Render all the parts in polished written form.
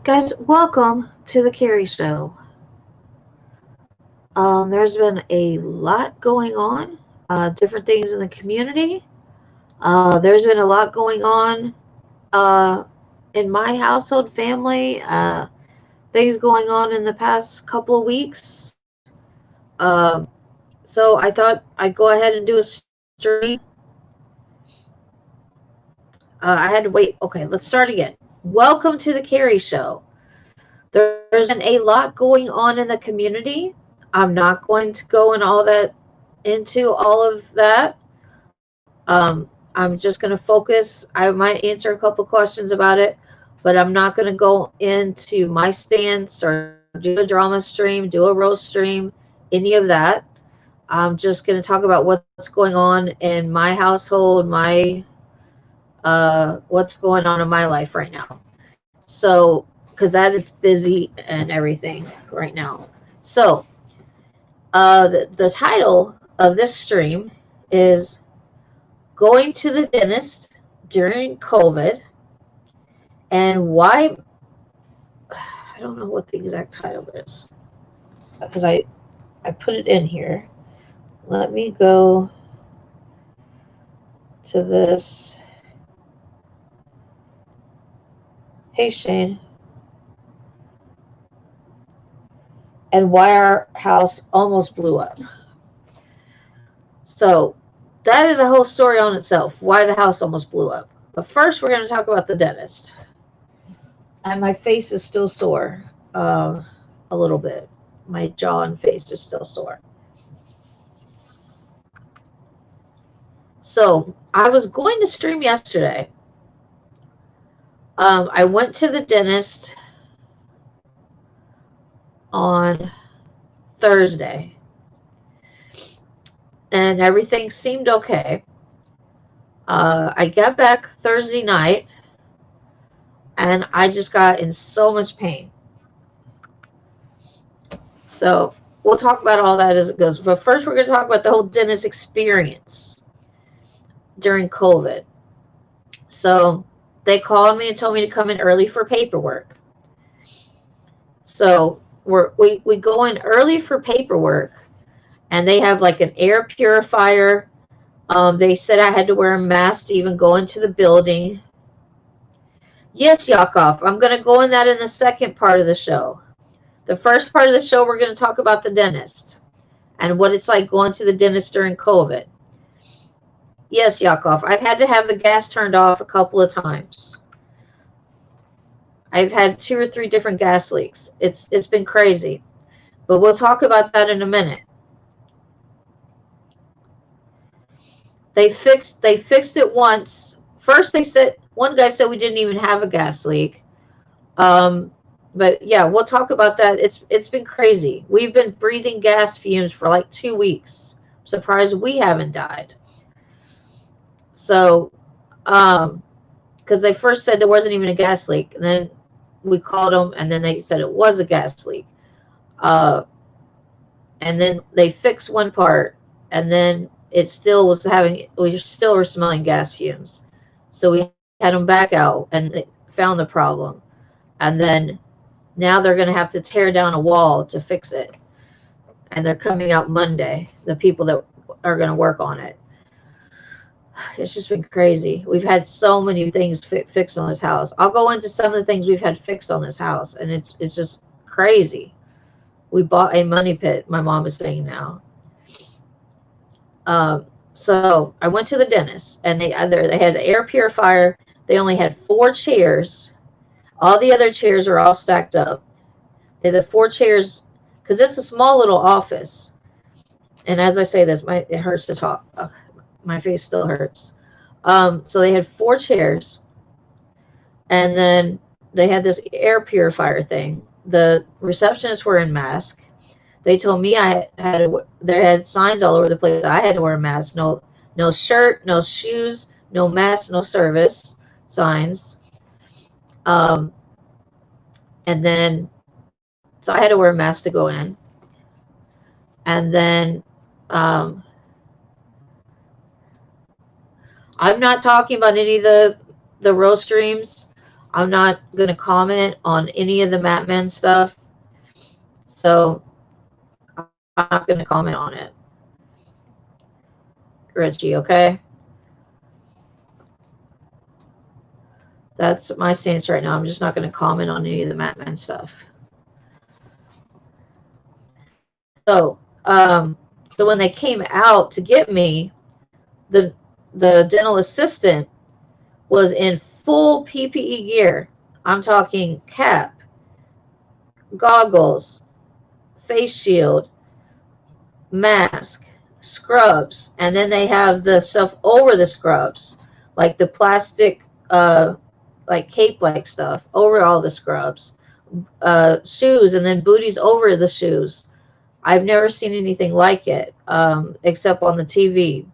Guys, welcome to the Carrie Show. There's been a lot going on, different things in the community. There's been a lot going on uh, in my household, family, things going on in the past couple of weeks. Um, so I thought I'd go ahead and do a stream. I had to wait. Okay, let's start again. Welcome to the Carrie Show. There's been a lot going on in the community. I'm not going to go in all that into all of that. I'm just going to focus. I might answer a couple questions about it, but I'm not going to go into my stance or do a drama stream, do a roast stream, any of that. I'm just going to talk about what's going on in my household, my what's going on in my life right now. So, because that is busy and everything right now. So, the title of this stream is Going to the Dentist During COVID and Why. I don't know what the exact title is because I put it in here. Let me go to this. Hey, Shane. And why our house almost blew up. So, that is a whole story on itself, why the house almost blew up. But first, we're going to talk about the dentist. And my face is still sore a little bit. My jaw and face is still sore. So I was going to stream yesterday. I went to the dentist on Thursday, and everything seemed okay. I got back Thursday night, and I just got in so much pain. So we'll talk about all that as it goes. But first, we're going to talk about the whole dentist experience during COVID. So they called me and told me to come in early for paperwork. So we go in early for paperwork, and they have like an air purifier. They said I had to wear a mask to even go into the building. Yes, Yakov, I'm going to go in that in the second part of the show. The first part of the show, we're going to talk about the dentist and what it's like going to the dentist during COVID. Yes, Yakov, I've had to have the gas turned off a couple of times. I've had 2 or 3 different gas leaks. It's been crazy, but we'll talk about that in a minute. They fixed it once. First, they said one guy said we didn't even have a gas leak. But yeah, we'll talk about that. It's been crazy. We've been breathing gas fumes for like 2 weeks. I'm surprised we haven't died. So, because they first said there wasn't even a gas leak, and then we called them, and then they said it was a gas leak. Uh, and then they fixed one part, and then it still was having. We still were smelling gas fumes, so we had them back out, and they found the problem, and then now they're going to have to tear down a wall to fix it, and they're coming out Monday. The people that are going to work on it. It's just been crazy. We've had so many things fixed on this house. I'll go into some of the things we've had fixed on this house, and it's just crazy. We bought a money pit. My mom is saying now. So I went to the dentist, and they had an air purifier. They only had 4 chairs. All the other chairs are all stacked up. They had the 4 chairs because it's a small little office. And as I say this, it hurts to talk. My face still hurts. So they had 4 chairs, and then they had this air purifier thing. The receptionists were in mask. They told me they had signs all over the place. I had to wear a mask. No shirt, no shoes, no mask, no service signs. Um, and then, so I had to wear a mask to go in. And then, um, I'm not talking about any of the roast streams. I'm not going to comment on any of the Matman stuff. So I'm not going to comment on it. Reggie, okay? That's my stance right now. I'm just not going to comment on any of the Matman stuff. So, so when they came out to get me, the dental assistant was in full PPE gear. I'm talking cap, goggles, face shield, mask, scrubs, and then they have the stuff over the scrubs, like the plastic, like cape-like stuff over all the scrubs, shoes, and then booties over the shoes. I've never seen anything like it, except on the TV.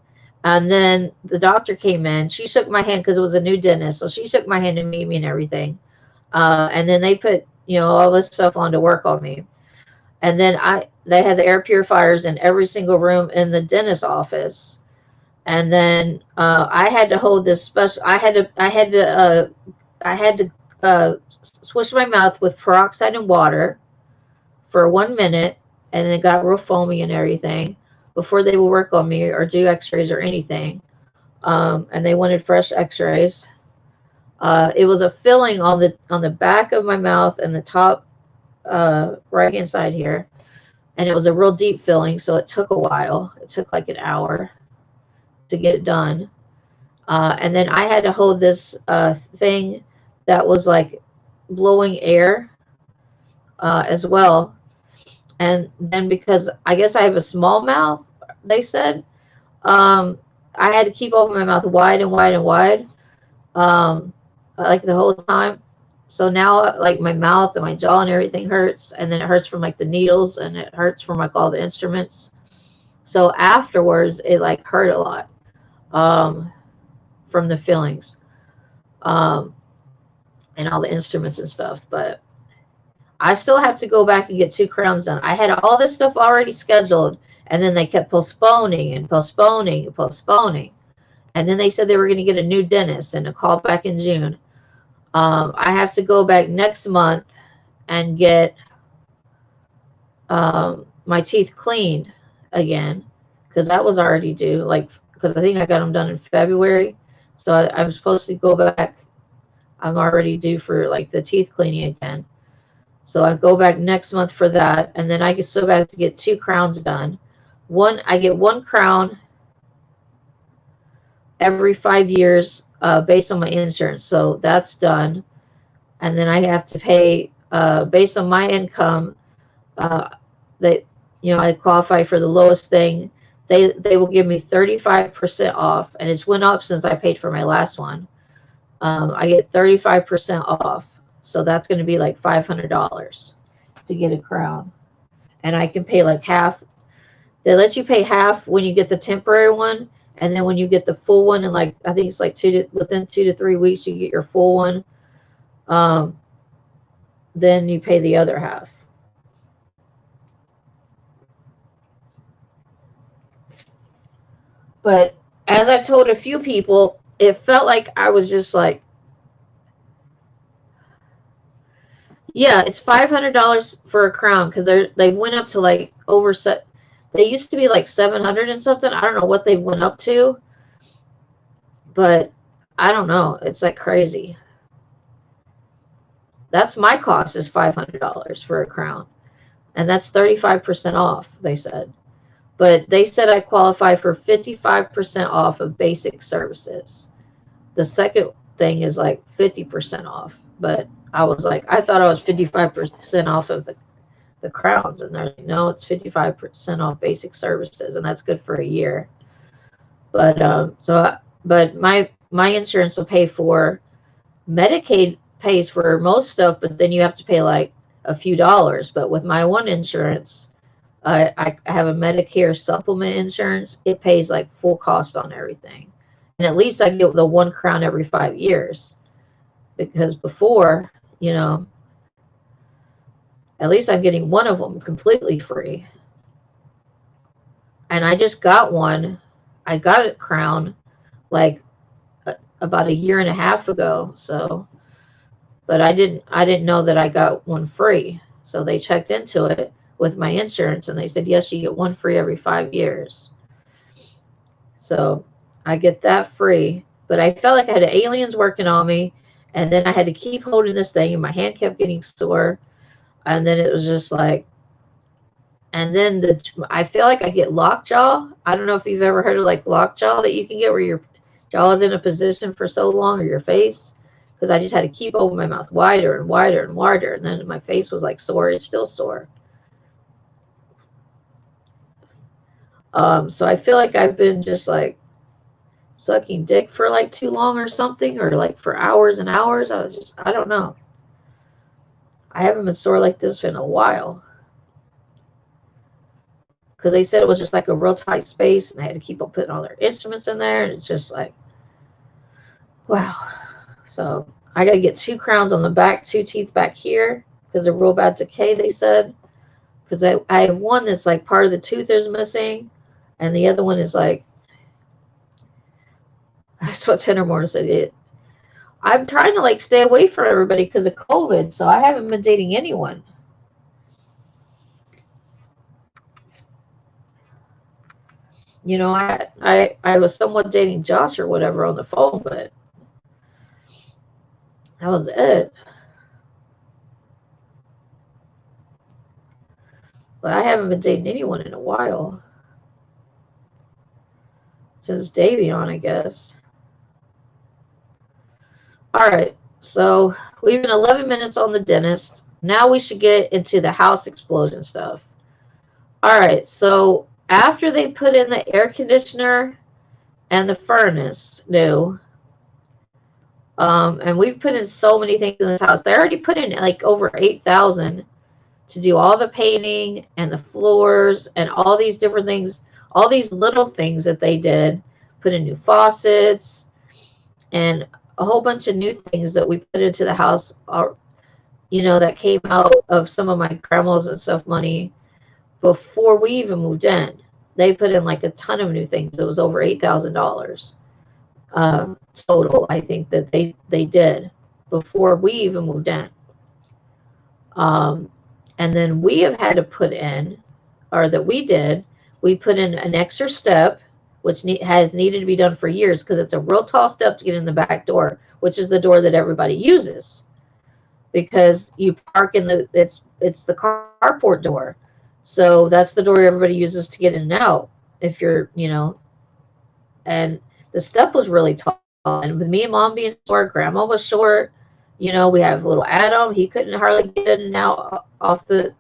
And then the doctor came in. She shook my hand because it was a new dentist, so she shook my hand to meet me and everything. And then they put, all this stuff on to work on me. And then they had the air purifiers in every single room in the dentist office. And then I had to hold this special. I had to swish my mouth with peroxide and water for 1 minute, and then it got real foamy and everything before they would work on me or do X-rays or anything. And they wanted fresh X-rays. It was a filling on the back of my mouth and the top right hand side here, and it was a real deep filling, so it took a while. It took like an hour to get it done. And then I had to hold this thing that was like blowing air as well. And then because I guess I have a small mouth, they said, I had to keep open my mouth wide and wide and wide, like the whole time. So now, like, my mouth and my jaw and everything hurts, and then it hurts from like the needles, and it hurts from like all the instruments. So afterwards, it like hurt a lot from the fillings and all the instruments and stuff. But I still have to go back and get 2 crowns done. I had all this stuff already scheduled, and then they kept postponing and postponing and postponing. And then they said they were going to get a new dentist and a call back in June. I have to go back next month and get my teeth cleaned again, because that was already due. Like, because I think I got them done in February, so I'm supposed to go back. I'm already due for like the teeth cleaning again. So I go back next month for that, and then I still got to get 2 crowns done. I get 1 crown every 5 years based on my insurance, so that's done. And then I have to pay based on my income. That I qualify for the lowest thing. They will give me 35% off, and it's went up since I paid for my last one. I get 35% off. So that's going to be like $500 to get a crown. And I can pay like half. They let you pay half when you get the temporary one. And then when you get the full one, and like, I think it's like within 2 to 3 weeks, you get your full one. Then you pay the other half. But as I told a few people, it felt like I was just like, yeah, it's $500 for a crown, because they went up to like over set. They used to be like 700 and something. I don't know what they went up to, but I don't know. It's like crazy. That's my cost is $500 for a crown, and that's 35% off. They said, but they said I qualify for 55% off of basic services. The second thing is like 50% off, but I was like, I thought I was 55% off of the crowns, and they're like, no, it's 55% off basic services, and that's good for a year. But but my insurance will pay for Medicaid pays for most stuff, but then you have to pay like a few dollars. But with my one insurance, I have a Medicare supplement insurance. It pays like full cost on everything, and at least I get the 1 crown every 5 years, because before, at least I'm getting one of them completely free. And I just got one. I got a crown like about a year and a half ago. So but I didn't know that I got one free. So they checked into it with my insurance, and they said, yes, you get one free every 5 years. So I get that free. But I felt like I had aliens working on me, and then I had to keep holding this thing, and my hand kept getting sore. And then it was just like, and then I feel like I get lockjaw. I don't know if you've ever heard of like lockjaw that you can get where your jaw is in a position for so long, or your face. Because I just had to keep opening my mouth wider and wider and wider, and then my face was like sore. It's still sore. So I feel like I've been just like sucking dick for like too long or something, or like for hours and hours. I don't know. I haven't been sore like this in a while. Because they said it was just like a real tight space, and they had to keep on putting all their instruments in there, and it's just like, wow. So I got to get 2 crowns on the back, 2 teeth back here, because they're real bad decay, they said. Because I have one that's like part of the tooth is missing, and the other one is like, that's what Tendermore said. I'm trying to like stay away from everybody because of COVID, so I haven't been dating anyone. You know, I was somewhat dating Josh or whatever on the phone, but that was it. But I haven't been dating anyone in a while. Since Davion, I guess. Alright, so we've been 11 minutes on the dentist. Now we should get into the house explosion stuff. Alright, so after they put in the air conditioner and the furnace new, and we've put in so many things in this house. They already put in like over $8,000 to do all the painting and the floors and all these different things, all these little things that they did. Put in new faucets and a whole bunch of new things that we put into the house, you know, that came out of some of my grandma's and stuff money before we even moved in. They put in like a ton of new things. It was over $8,000 total, I think, that they did before we even moved in. And then we have had to put in, or that we put in an extra step, which has needed to be done for years because it's a real tall step to get in the back door, which is the door that everybody uses. Because you park in it's the carport door. So that's the door everybody uses to get in and out. If you're, you know, and the step was really tall. And with me and Mom being short, Grandma was short. You know, we have little Adam. He couldn't hardly get in and out off and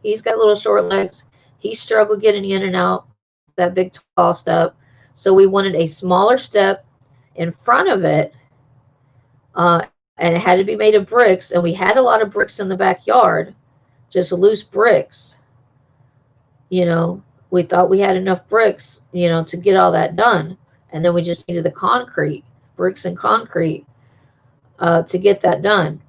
he's got little short legs. He struggled getting in and out that big tall step. So we wanted a smaller step in front of it, and it had to be made of bricks. And we had a lot of bricks in the backyard, just loose bricks. You know, we thought we had enough bricks, you know, to get all that done. And then we just needed the concrete, bricks and concrete, to get that done.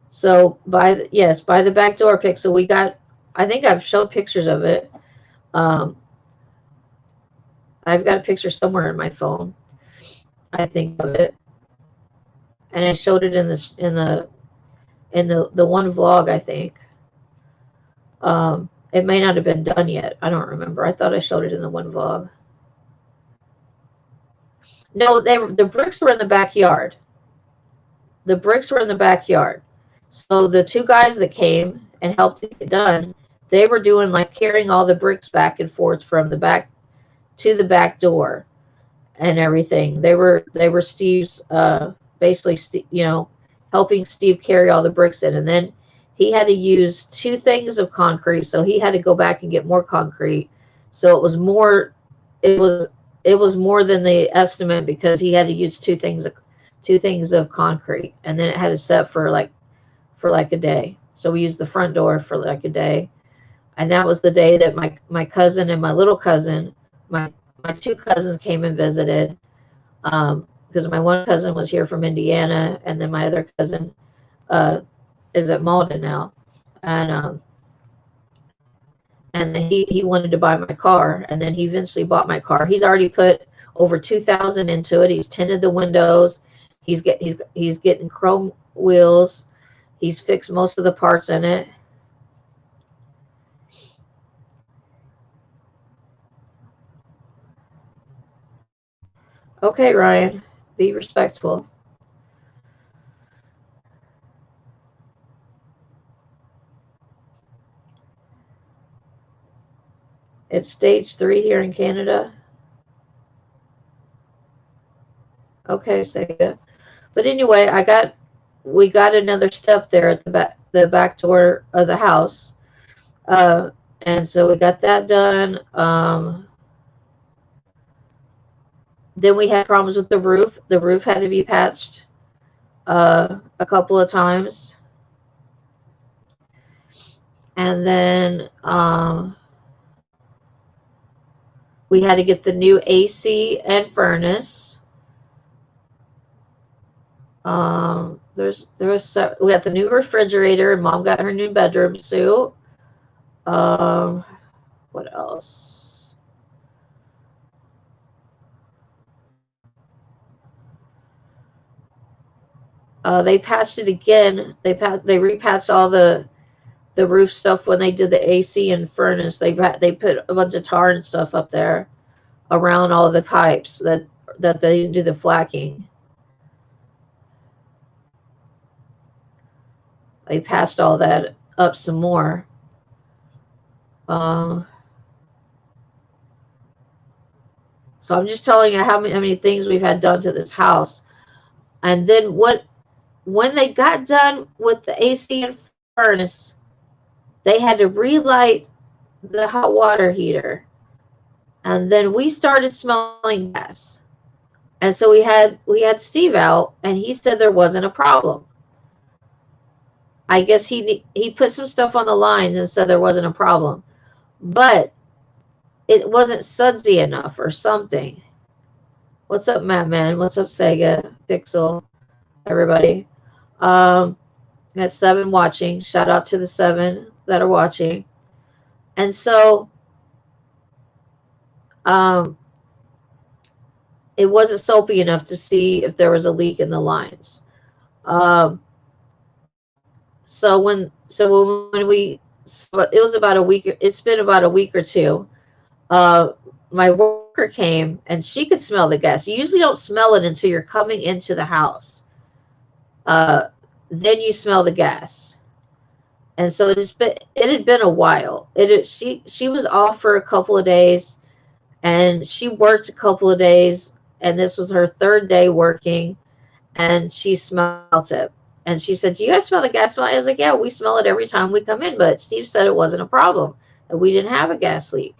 So by the back door pick. So we got, I think I've showed pictures of it. I've got a picture somewhere in my phone, I think, of it. And I showed it in the one vlog, I think. It may not have been done yet. I don't remember. I thought I showed it in the one vlog. No, the bricks were in the backyard. The bricks were in the backyard. So the 2 guys that came and helped it get done, they were doing like carrying all the bricks back and forth from the back to the back door and everything. They were Steve's, basically, you know, helping Steve carry all the bricks in. And then he had to use 2 things of concrete, so he had to go back and get more concrete. So it was more than the estimate because he had to use 2 things of concrete, and then it had to set for like a day. So we used the front door for like a day, and that was the day that my cousin and my little cousin, my 2 cousins came and visited, because my one cousin was here from Indiana, and then my other cousin is at Malden now, and he wanted to buy my car, and then he eventually bought my car. He's already put over $2,000 into it. He's tinted the windows. He's getting chrome wheels. He's fixed most of the parts in it. Okay, Ryan, be respectful. It's stage 3 here in Canada. Okay, Sega. But anyway, we got another step there at the back door of the house. And so we got that done. Then we had problems with the roof. The roof had to be patched a couple of times. And then we had to get the new AC and furnace. We got the new refrigerator, and Mom got her new bedroom suit. What else? They patched it again. They repatched all the roof stuff when they did the AC and furnace. They put a bunch of tar and stuff up there around all the pipes that they do the flacking. They patched all that up some more. So I'm just telling you how many things we've had done to this house. And then when they got done with the AC and furnace, they had to relight the hot water heater. And then we started smelling gas. And so we had Steve out, and he said there wasn't a problem. I guess he put some stuff on the lines and said there wasn't a problem. But it wasn't sudsy enough or something. What's up, Madman? What's up, Sega? Pixel? Everybody. Got 7 watching. Shout out to the 7 that are watching. And so it wasn't soapy enough to see if there was a leak in the lines. So when we, it was about a week. It's been about a week or two. My worker came, and she could smell the gas. You usually don't smell it until you're coming into the house. Then you smell the gas. And so it had been a while. She was off for a couple of days, and she worked a couple of days, and this was her 3rd day working, and she smelled it. And she said, "Do you guys smell the gas smell?" I was like, "Yeah, we smell it every time we come in." But Steve said it wasn't a problem, and we didn't have a gas leak.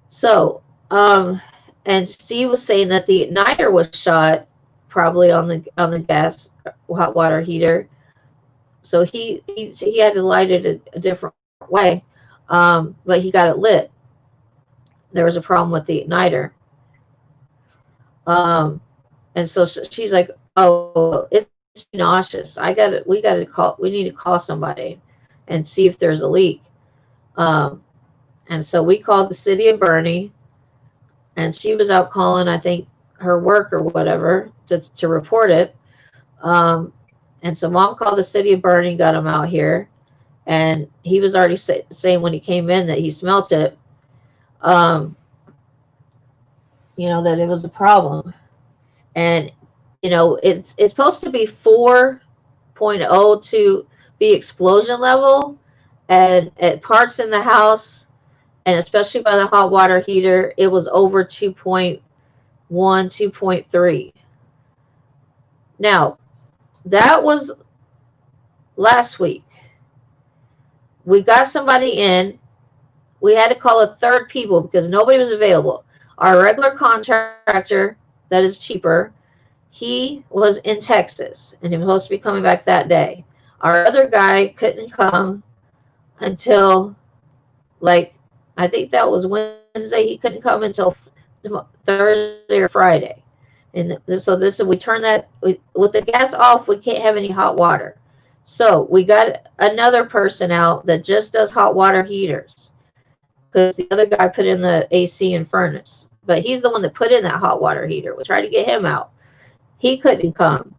So, and Steve was saying that the igniter was shot, probably on the gas hot water heater. So he had to light it a different way, but he got it lit. There was a problem with the igniter, and so she's like, "Oh, it's nauseous. We need to call somebody and see if there's a leak." And so we called the city of Boerne, and she was out calling, I think, her work or whatever to report it. And so Mom called the city of Boerne, got him out here, and he was already saying when he came in that he smelt it, that it was a problem. And it's supposed to be 4.0 to be explosion level, and at parts in the house, and especially by the hot water heater, it was over 2.1, 2.3. Now, that was last week. We got somebody in. We had to call a third people because nobody was available. Our regular contractor that is cheaper, he was in Texas, and he was supposed to be coming back that day. Our other guy couldn't come until, I think that was Wednesday. He couldn't come until Thursday or Friday. And so we turn that, with the gas off, we can't have any hot water. So we got another person out that just does hot water heaters, because the other guy put in the AC and furnace. But he's the one that put in that hot water heater. We tried to get him out. He couldn't come.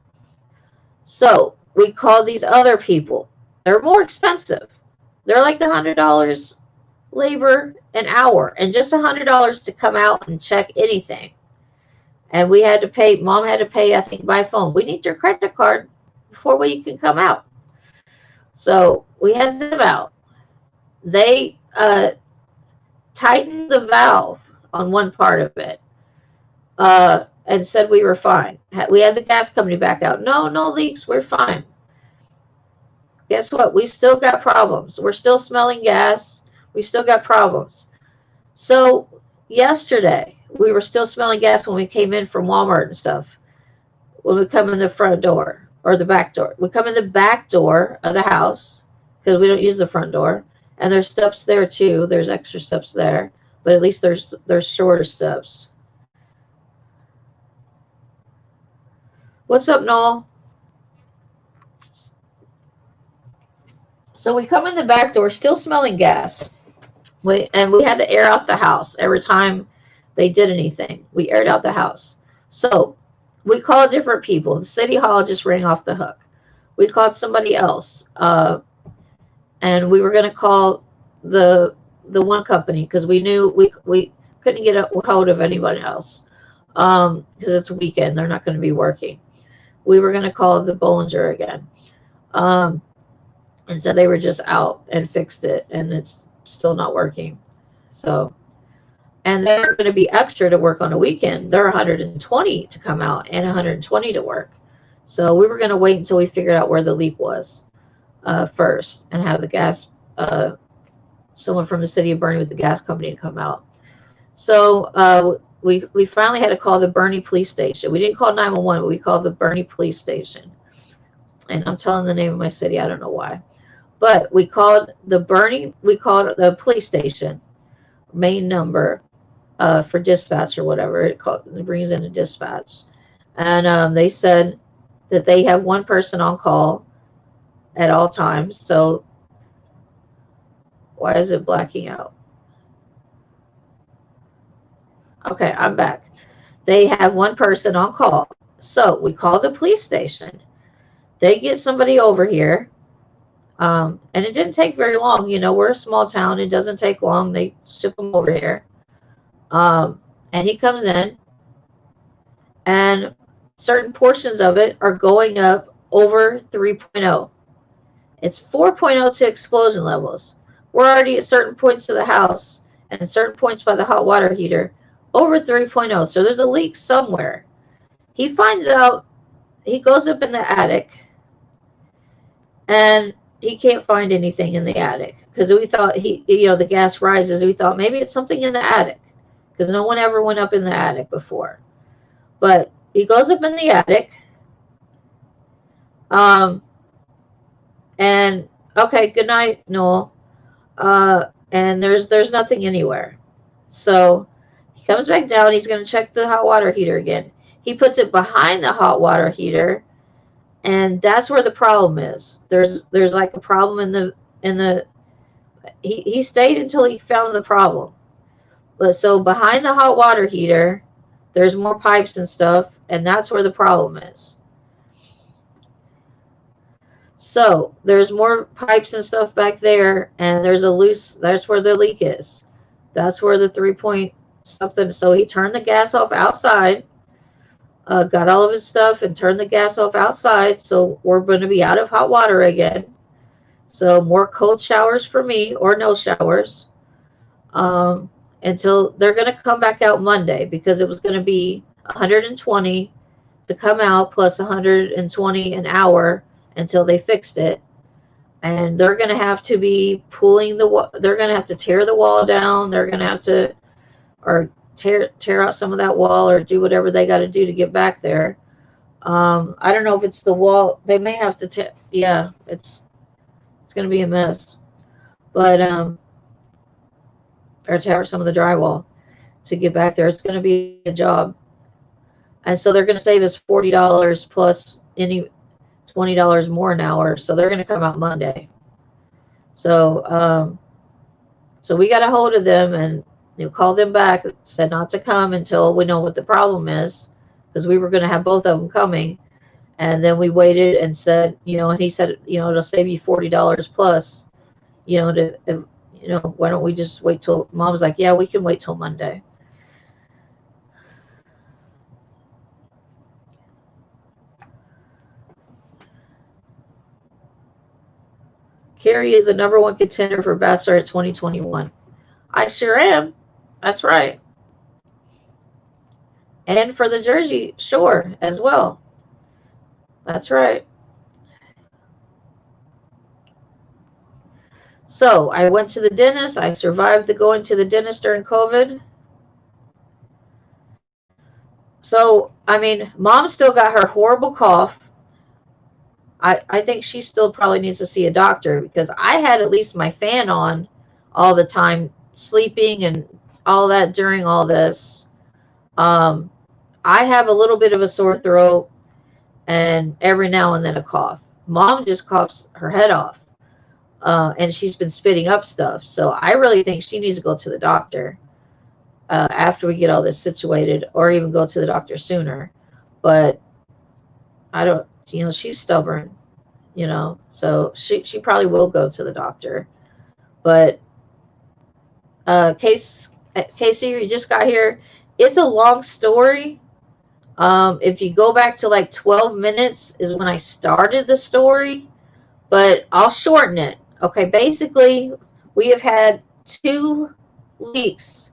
So we called these other people. They're more expensive. They're like $100 labor an hour, and just $100 to come out and check anything. And we had to pay. Mom had to pay, I think, by phone. We need your credit card before we can come out. So we had them out. They tightened the valve on one part of it and said we were fine. We had the gas company back out. No leaks. We're fine. Guess what? We still got problems. We're still smelling gas. We still got problems. So yesterday, we were still smelling gas when we came in from Walmart and stuff. When we come in the front door or the back door. We come in the back door of the house because we don't use the front door. And there's steps there too. There's extra steps there. But at least there's shorter steps. What's up, Noel? So we come in the back door, still smelling gas. We had to air out the house every time they did anything. We aired out the house. So we called different people. The city hall just rang off the hook. We called somebody else, and we were going to call the one company because we knew we couldn't get a hold of anyone else because it's a weekend. They're not going to be working. We were going to call the Bollinger again. And so they were just out and fixed it, and it's still not working. So, and they're going to be extra to work on a weekend. They're 120 to come out and 120 to work. So we were going to wait until we figured out where the leak was first and have the gas, someone from the city of Boerne with the gas company to come out. So we finally had to call the Boerne police station. We didn't call 911, but we called the Boerne police station. And I'm telling the name of my city. I don't know why. But we called the police station main number for dispatch or whatever. It brings in a dispatch. And they said that they have one person on call at all times. So why is it blacking out? Okay, I'm back. They have one person on call. So we call the police station. They get somebody over here. And it didn't take very long. You know, we're a small town. It doesn't take long. They ship them over here. And he comes in, and certain portions of it are going up over 3.0. It's 4.0 to explosion levels. We're already at certain points of the house and certain points by the hot water heater over 3.0. So there's a leak somewhere. He finds out, he goes up in the attic, and he can't find anything in the attic because we thought the gas rises. We thought maybe it's something in the attic because no one ever went up in the attic before. But he goes up in the attic. And okay, good night, Noel. And there's nothing anywhere. So he comes back down. He's going to check the hot water heater again. He puts it behind the hot water heater. And that's where the problem is. There's like a problem in the he stayed until he found the problem. But so behind the hot water heater, there's more pipes and stuff, and that's where the problem is. So there's more pipes and stuff back there, and there's that's where the leak is. That's where the 3 something. So he turned the gas off outside. Got all of his stuff and turned the gas off outside. So we're going to be out of hot water again. So more cold showers for me or no showers until they're going to come back out Monday because it was going to be 120 to come out plus 120 an hour until they fixed it. And they're going to have to be pulling they're going to have to tear the wall down. They're going to have to, or tear out some of that wall or do whatever they got to do to get back there. I don't know if it's the wall. They may have to yeah, it's going to be a mess. But or tear some of the drywall to get back there. It's going to be a job. And so they're going to save us $40 plus any $20 more an hour. So they're going to come out Monday. So so we got a hold of them and called them back, said not to come until we know what the problem is, because we were going to have both of them coming. And then we waited and said, and he said, it'll save you $40 plus, why don't we just wait till, Mom was like, yeah, we can wait till Monday. Carrie is the #1 contender for Bachelor at 2021. I sure am. That's right. And for the Jersey Shore as well. That's right. So I went to the dentist. I survived going to the dentist during COVID. So, I mean, Mom still got her horrible cough. I think she still probably needs to see a doctor because I had at least my fan on all the time, sleeping and all that during all this. I have a little bit of a sore throat and every now and then a cough. Mom just coughs her head off. And she's been spitting up stuff. So I really think she needs to go to the doctor after we get all this situated, or even go to the doctor sooner. But I don't, she's stubborn, so she probably will go to the doctor. But Casey, you just got here. It's a long story. If you go back to like 12 minutes is when I started the story, but I'll shorten it. Okay, basically, we have had 2 leaks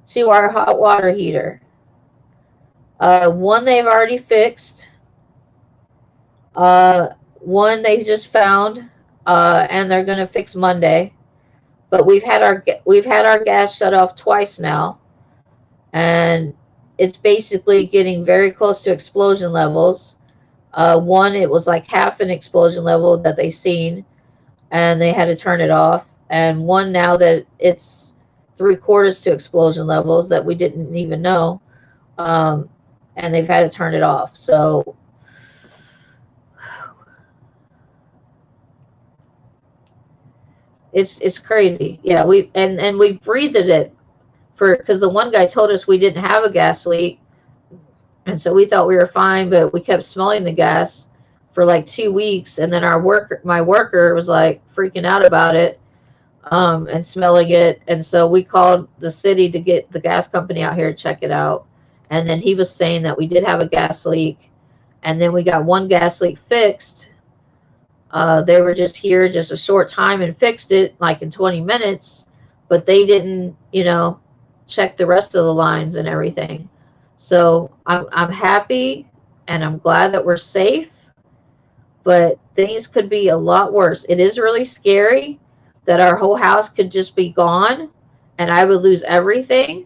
to our hot water heater. One they've already fixed. One they just found, and they're going to fix Monday. But we've had our gas shut off twice now, and it's basically getting very close to explosion levels. One, it was like half an explosion level that they seen, and they had to turn it off. And one now that it's 3/4 to explosion levels that we didn't even know, and they've had to turn it off. So it's crazy. Yeah, we breathed it because the one guy told us we didn't have a gas leak, and so we thought we were fine, but we kept smelling the gas for like 2 weeks, and then my worker was like freaking out about it, and smelling it, and so we called the city to get the gas company out here to check it out, and then he was saying that we did have a gas leak, and then we got one gas leak fixed. They were just here just a short time and fixed it like in 20 minutes, but they didn't, check the rest of the lines and everything. So I'm happy and I'm glad that we're safe, but things could be a lot worse. It is really scary that our whole house could just be gone and I would lose everything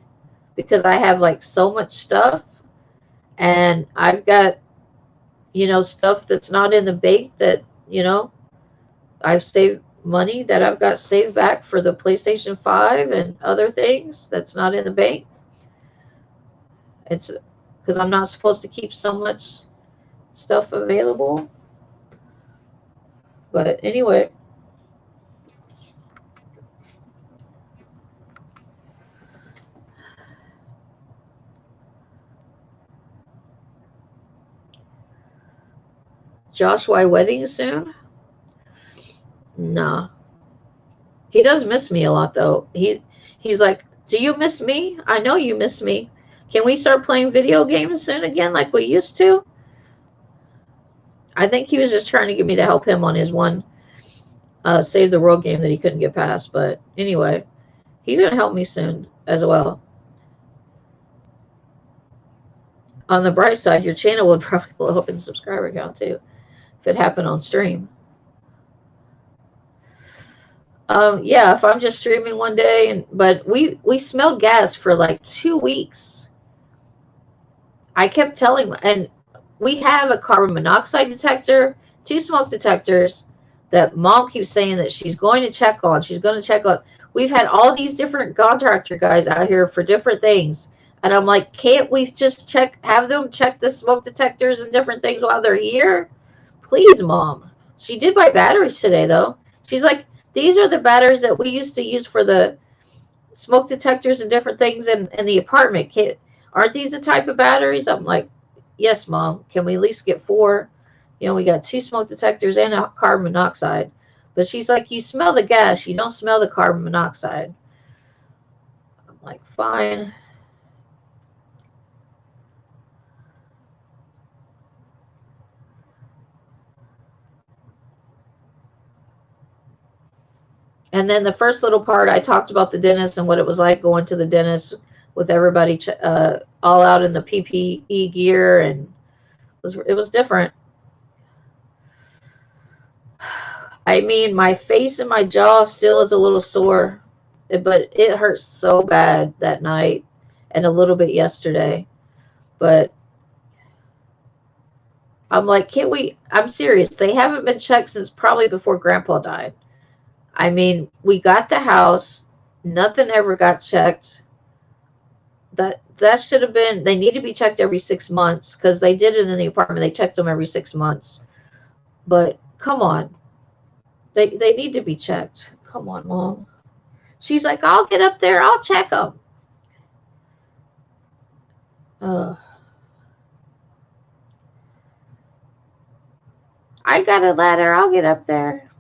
because I have like so much stuff, and I've got, stuff that's not in the bank that, I've saved money that I've got saved back for the PlayStation 5 and other things that's not in the bank. It's because I'm not supposed to keep so much stuff available. But anyway. Joshua wedding soon? Nah. He does miss me a lot though. He's like, do you miss me? I know you miss me. Can we start playing video games soon again like we used to? I think he was just trying to get me to help him on his one Save the World game that he couldn't get past. But anyway, he's going to help me soon as well. On the bright side, your channel would probably blow up in subscriber count too if it happened on stream. Yeah, if I'm just streaming one day, but we smelled gas for like 2 weeks. I kept telling, and we have a carbon monoxide detector, 2 smoke detectors that Mom keeps saying that she's going to check on. She's going to check on. We've had all these different contractor guys out here for different things. And I'm like, can't we just have them check the smoke detectors and different things while they're here? Please, Mom. She did buy batteries today, though. She's like, these are the batteries that we used to use for the smoke detectors and different things in the apartment. Aren't these the type of batteries? I'm like, yes, Mom, can we at least get 4? You know, we got 2 smoke detectors and a carbon monoxide. But she's like, you smell the gas, you don't smell the carbon monoxide. I'm like, fine. And then the first little part, I talked about the dentist and what it was like going to the dentist with everybody all out in the PPE gear, and it was different. I mean, my face and my jaw still is a little sore, but it hurts so bad that night and a little bit yesterday. But I'm like, can't we? I'm serious. They haven't been checked since probably before Grandpa died. I mean, we got the house, nothing ever got checked. That should have been. They need to be checked every 6 months because they did it in the apartment. They checked them every 6 months. But come on, they need to be checked. Come on, Mom. She's like, I'll get up there. I'll check them. Uh, I got a ladder. I'll get up there.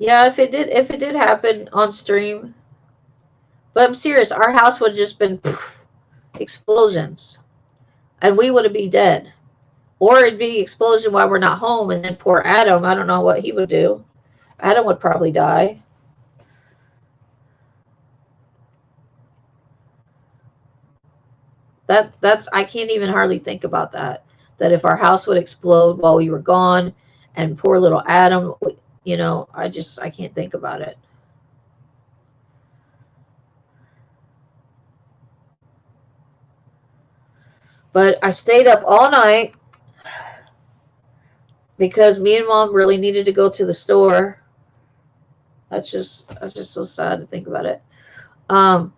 Yeah, if it did happen on stream, but I'm serious. Our house would have just been explosions, and we would have been dead. Or it'd be explosion while we're not home, and then poor Adam. I don't know what he would do. Adam would probably die. That's I can't even hardly think about that. That if our house would explode while we were gone, and poor little Adam, I can't think about it. But I stayed up all night because me and Mom really needed to go to the store. That's just so sad to think about it. Um,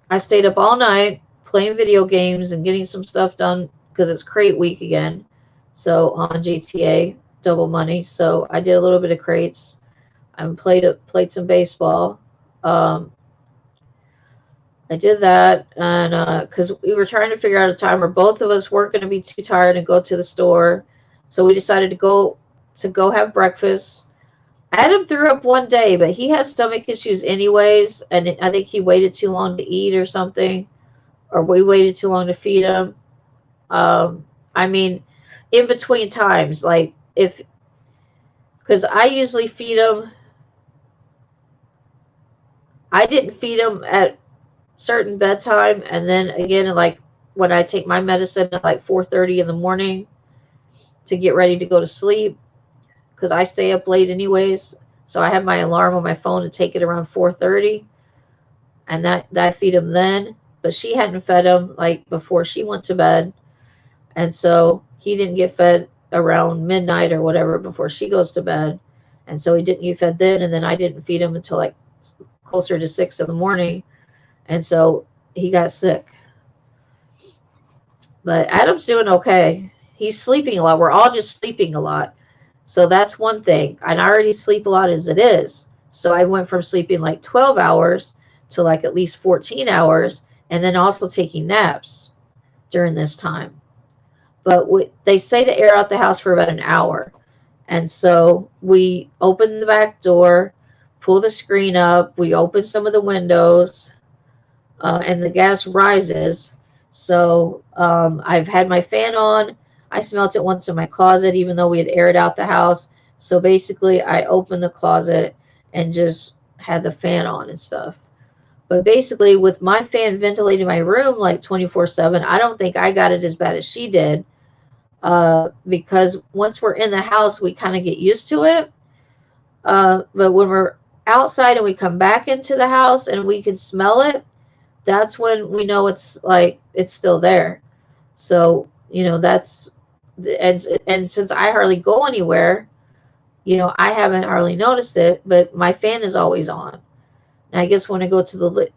I stayed up all night playing video games and getting some stuff done because it's crate week again. So on GTA Double Money, so I did a little bit of crates. I played some baseball. Um, I did that, and because we were trying to figure out a time where both of us weren't going to be too tired and go to the store, so we decided to go have breakfast. Adam threw up one day, but he has stomach issues anyways, and I think he waited too long to eat or something, or we waited too long to feed him. I mean, in between times, like if because I usually feed him, I didn't feed him at certain bedtime, and then again, like when I take my medicine at like 4:30 in the morning to get ready to go to sleep, because I stay up late anyways. So I have my alarm on my phone to take it around 4:30, and that I feed him then. But she hadn't fed him like before she went to bed, and so he didn't get fed around midnight or whatever before she goes to bed, and so he didn't get fed then, and then I didn't feed him until like closer to 6 in the morning, and so he got sick. But Adam's doing okay. He's sleeping a lot. We're all just sleeping a lot. So that's one thing. And I already sleep a lot as it is. So I went from sleeping like 12 hours to like at least 14 hours, and then also taking naps during this time. But they say to air out the house for about an hour. And so we open the back door, pull the screen up, we open some of the windows, and the gas rises. So I've had my fan on. I smelt it once in my closet, even though we had aired out the house. So basically, I opened the closet and just had the fan on and stuff. But basically, with my fan ventilating my room like 24/7, I don't think I got it as bad as she did. Because once we're in the house, we kind of get used to it. But when we're outside and we come back into the house and we can smell it, that's when we know it's like it's still there. So that's and since I hardly go anywhere, I haven't hardly noticed it, but my fan is always on. And I guess when I go to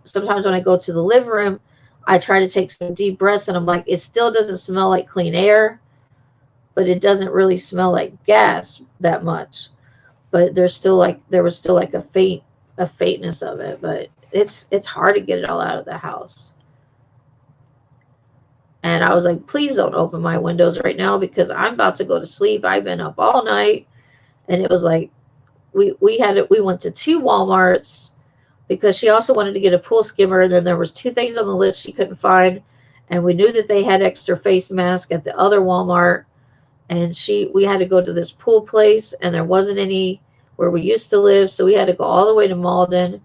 sometimes when I go to the living room, I try to take some deep breaths, and I'm like, it still doesn't smell like clean air, but it doesn't really smell like gas that much. But there was still like a faintness of it, but it's hard to get it all out of the house. And I was like, please don't open my windows right now because I'm about to go to sleep. I've been up all night. And it was like, we went to 2 Walmarts because she also wanted to get a pool skimmer. And then there was 2 things on the list she couldn't find. And we knew that they had extra face masks at the other Walmart. And we had to go to this pool place, and there wasn't any where we used to live. So we had to go all the way to Malden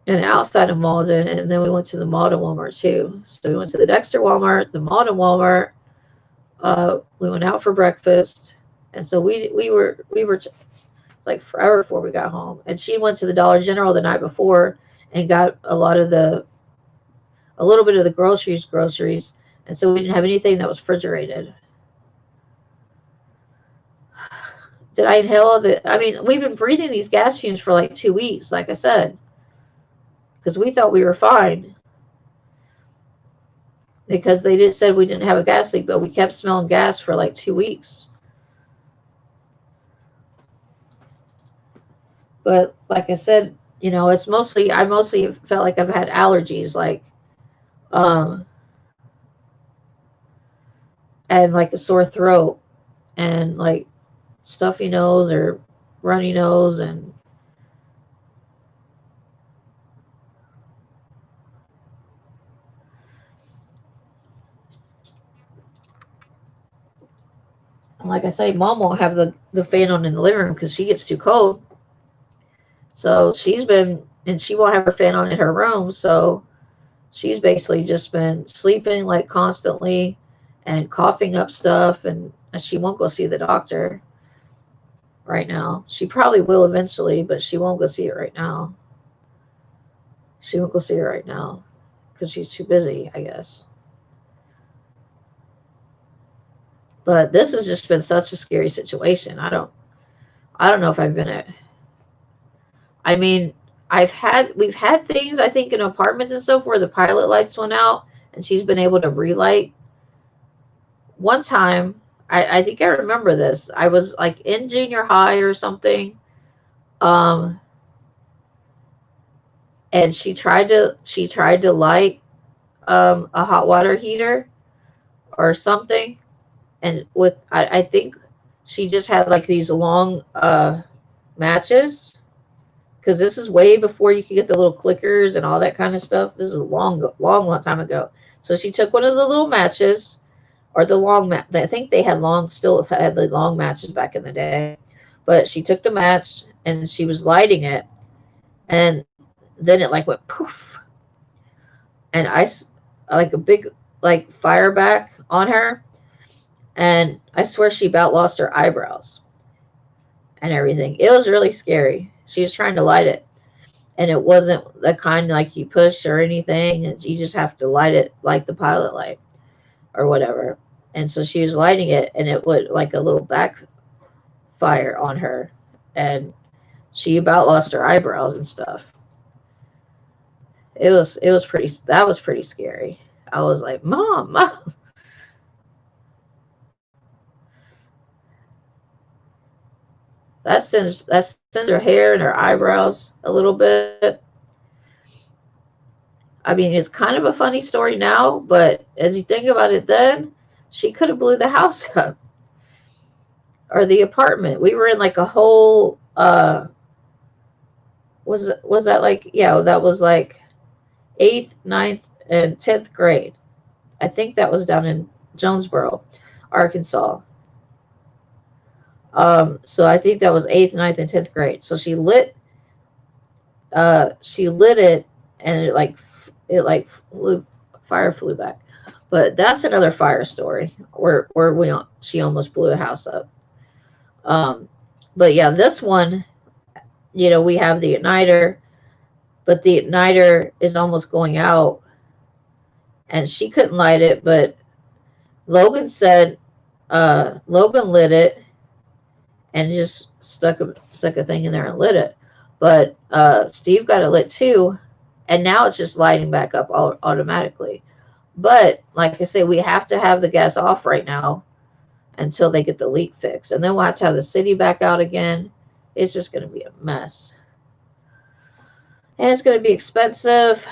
and outside of Malden. And then we went to the Malden Walmart too. So we went to the Dexter Walmart, the Malden Walmart. We went out for breakfast. And so we were like forever before we got home. And she went to the Dollar General the night before and got a little bit of the groceries. And so we didn't have anything that was refrigerated. Did I inhale we've been breathing these gas fumes for like 2 weeks, like I said, because we thought we were fine. Because they said we didn't have a gas leak, but we kept smelling gas for like 2 weeks. But like I said, it's I mostly felt like I've had allergies, like, and like a sore throat and like stuffy nose or runny nose. And like I say, Mom won't have the fan on in the living room because she gets too cold. So she won't have her fan on in her room. So she's basically just been sleeping like constantly and coughing up stuff. And she won't go see the doctor right now. She probably will eventually, but she won't go see it right now. She won't go see it right now because she's too busy, I guess. But this has just been such a scary situation. I don't know if I've been at. I mean, we've had things, I think, in apartments and stuff where the pilot lights went out and she's been able to relight. One time, I think I remember this. I was like in junior high or something. And she tried to light a hot water heater or something. And I think she just had like these long matches, because this is way before you could get the little clickers and all that kind of stuff. This is a long time ago. So she took one of the little matches, or the long I think they still had the long matches back in the day. But she took the match and she was lighting it, and then it like went poof, and like a big like fire back on her, and I swear she about lost her eyebrows and everything. It was really scary. She was trying to light it, and it wasn't the kind like you push or anything, and you just have to light it like the pilot light or whatever. And so she was lighting it, and it would like a little backfire on her, and she about lost her eyebrows and stuff. That was pretty scary. I was like, Mom. That sends her hair and her eyebrows a little bit. I mean, it's kind of a funny story now, but as you think about it then, she could have blew the house up or the apartment. We were in like a whole was that like, yeah, that was like 8th, 9th, and 10th grade. I think that was down in Jonesboro, Arkansas. So I think that was 8th, 9th, and 10th grade. So she lit it, and it fire flew back. But that's another fire story where she almost blew a house up. But yeah, this one, we have the igniter, but the igniter is almost going out, and she couldn't light it. But Logan said, Logan lit it and just stuck a thing in there and lit it. But Steve got it lit too, and now it's just lighting back up automatically. But like I say, we have to have the gas off right now until they get the leak fixed, and then we'll have to have the city back out again. It's just going to be a mess, and it's going to be expensive.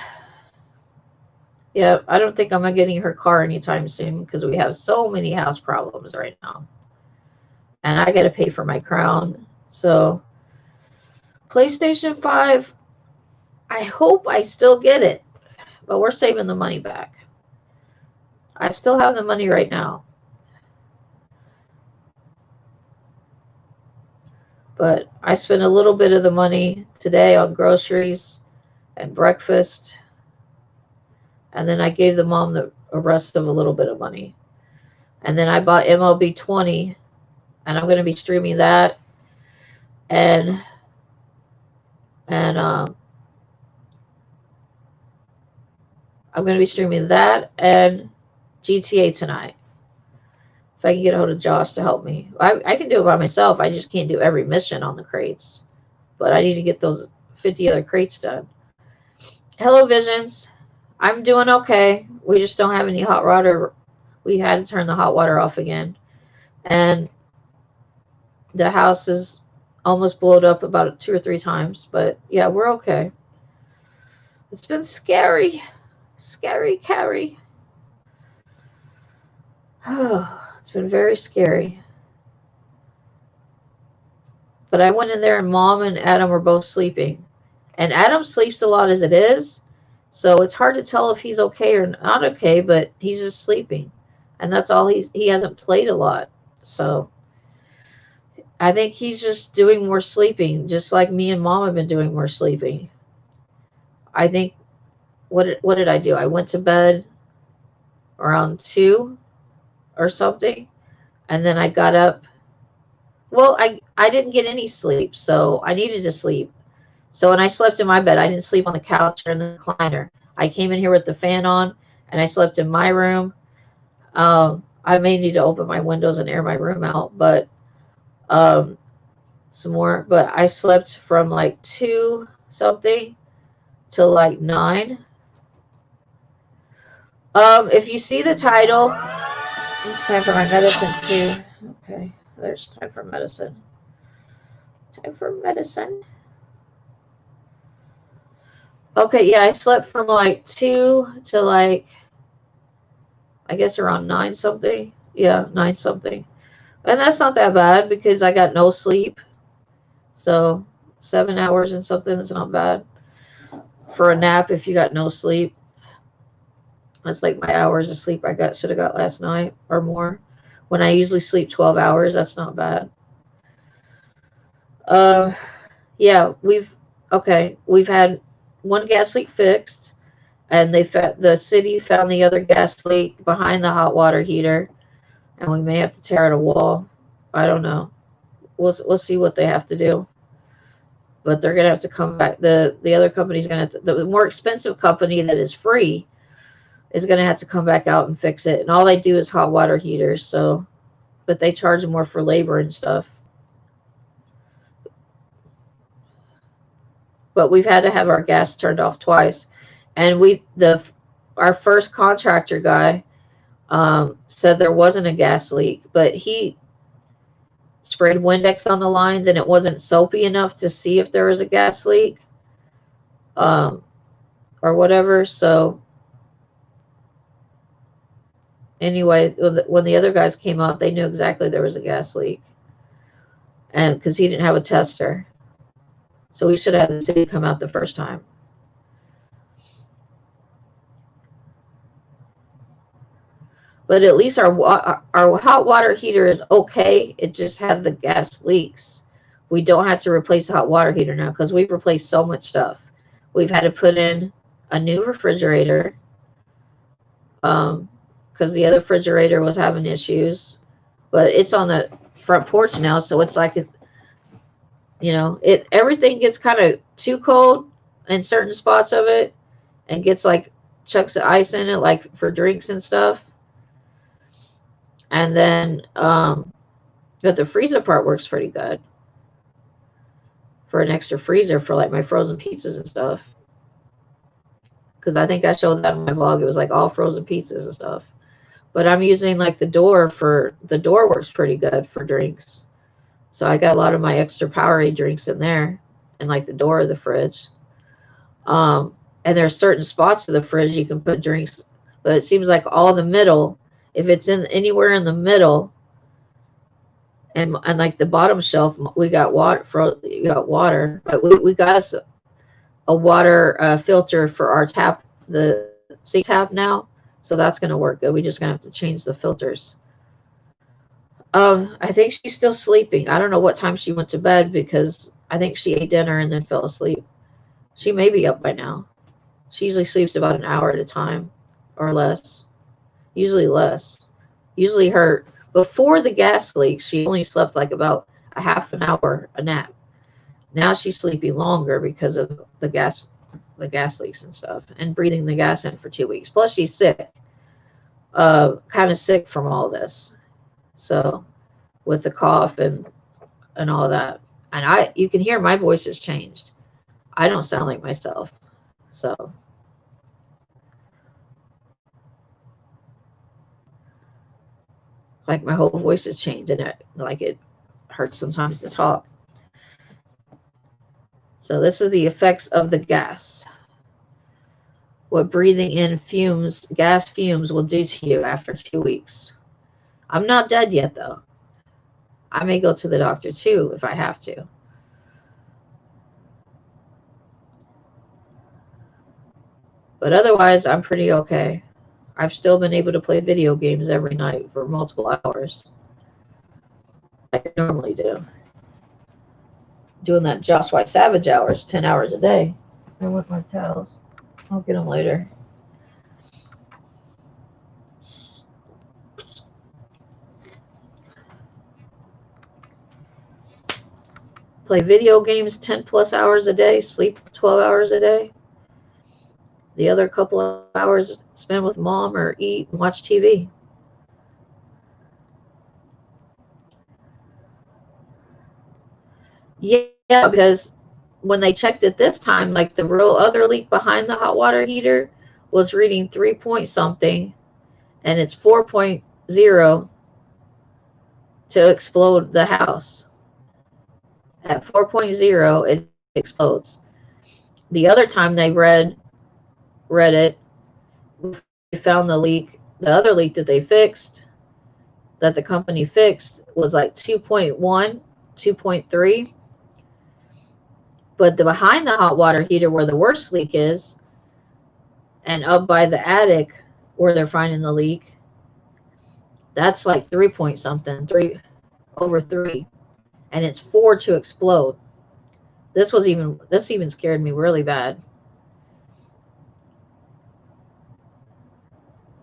Yeah, I don't think I'm getting her car anytime soon because we have so many house problems right now. And I got to pay for my crown. So, PlayStation 5, I hope I still get it, but we're saving the money back. I still have the money right now. But I spent a little bit of the money today on groceries and breakfast. And then I gave the mom the rest of a little bit of money. And then I bought MLB 20, and I'm going to be streaming that. And and I'm going to be streaming that and GTA tonight. If I can get a hold of Josh to help me, I can do it by myself. I just can't do every mission on the crates. But I need to get those 50 other crates done. Hello, Visions. I'm doing okay. We just don't have any hot water. We had to turn the hot water off again. And the house is almost blowed up about 2 or 3 times. But yeah, we're okay. It's been scary. Scary, Carrie. Oh, it's been very scary. But I went in there and Mom and Adam were both sleeping. And Adam sleeps a lot as it is. So it's hard to tell if he's okay or not okay, but he's just sleeping. And that's all he hasn't played a lot. So I think he's just doing more sleeping, just like me and Mom have been doing more sleeping. I think what did I do? I went to bed around 2 or something, and then I got up. Well, I didn't get any sleep, so I needed to sleep. So when I slept in my bed, I didn't sleep on the couch or in the recliner. I came in here with the fan on, and I slept in my room. I may need to open my windows and air my room out, but um, some more. But I slept from like 2 something till like 9. If you see the title, it's time for my medicine too. Okay, there's time for medicine. Time for medicine. Okay, yeah, I slept from like 2 to like, I guess around 9 something. Yeah, 9 something. And that's not that bad because I got no sleep. So 7 hours and something is not bad for a nap if you got no sleep. That's like my hours of sleep I should have got last night or more. When I usually sleep 12 hours, that's not bad. Uh, yeah, we've had one gas leak fixed, and the city found the other gas leak behind the hot water heater, and we may have to tear out a wall. I don't know. We'll see what they have to do. But they're gonna have to come back. The other company's gonna have to, the more expensive company that is free is gonna have to come back out and fix it. And all they do is hot water heaters. So, but they charge more for labor and stuff. But we've had to have our gas turned off twice, and our first contractor guy said there wasn't a gas leak, but he sprayed Windex on the lines and it wasn't soapy enough to see if there was a gas leak um, or whatever. So anyway, when the other guys came out, they knew exactly there was a gas leak, and because he didn't have a tester, so we should have had the city come out the first time. But at least our hot water heater is okay. It just had the gas leaks. We don't have to replace the hot water heater now because we've replaced so much stuff. We've had to put in a new refrigerator because the other refrigerator was having issues. But it's on the front porch now, so it's like everything gets kind of too cold in certain spots of it, and gets like chunks of ice in it, like for drinks and stuff. And then, but the freezer part works pretty good for an extra freezer for like my frozen pizzas and stuff. Because I think I showed that in my vlog. It was like all frozen pizzas and stuff. But I'm using like the door works pretty good for drinks. So I got a lot of my extra Powerade drinks in there, and like the door of the fridge. and there's certain spots of the fridge you can put drinks, but it seems like all the middle, if it's in anywhere in the middle, and like the bottom shelf, we got water, but we got us a water filter for our tap, the sink tap now, so that's going to work good. We just going to have to change the filters. I think she's still sleeping. I don't know what time she went to bed because I think she ate dinner and then fell asleep. She may be up by now. She usually sleeps about an hour at a time or less. Usually less. Usually her before the gas leak, she only slept like about a half an hour a nap. Now she's sleeping longer because of the gas leaks and stuff, and breathing the gas in for 2 weeks. Plus she's sick, kind of sick from all this. So with the cough and all that, and you can hear my voice has changed. I don't sound like myself. So like my whole voice has changed, and it hurts sometimes to talk. So this is the effects of the gas. What breathing in gas fumes will do to you after 2 weeks. I'm not dead yet though. I may go to the doctor too if I have to. But otherwise, I'm pretty okay. I've still been able to play video games every night for multiple hours, like I normally do. Doing that Josh White Savage hours, 10 hours a day. And with my towels. I'll get them later. Play video games 10 plus hours a day, sleep 12 hours a day. The other couple of hours spend with mom or eat and watch TV. Yeah, because when they checked it this time, like the real other leak behind the hot water heater was reading 3 point something, and it's 4.0 to explode the house. At 4.0, it explodes. The other time they read it, they found the other leak that they fixed, that the company fixed, was like 2.1, 2.3. But the behind the hot water heater where the worst leak is, and up by the attic where they're finding the leak, that's like 3 point something, over 3, and it's 4 to explode. This even scared me really bad.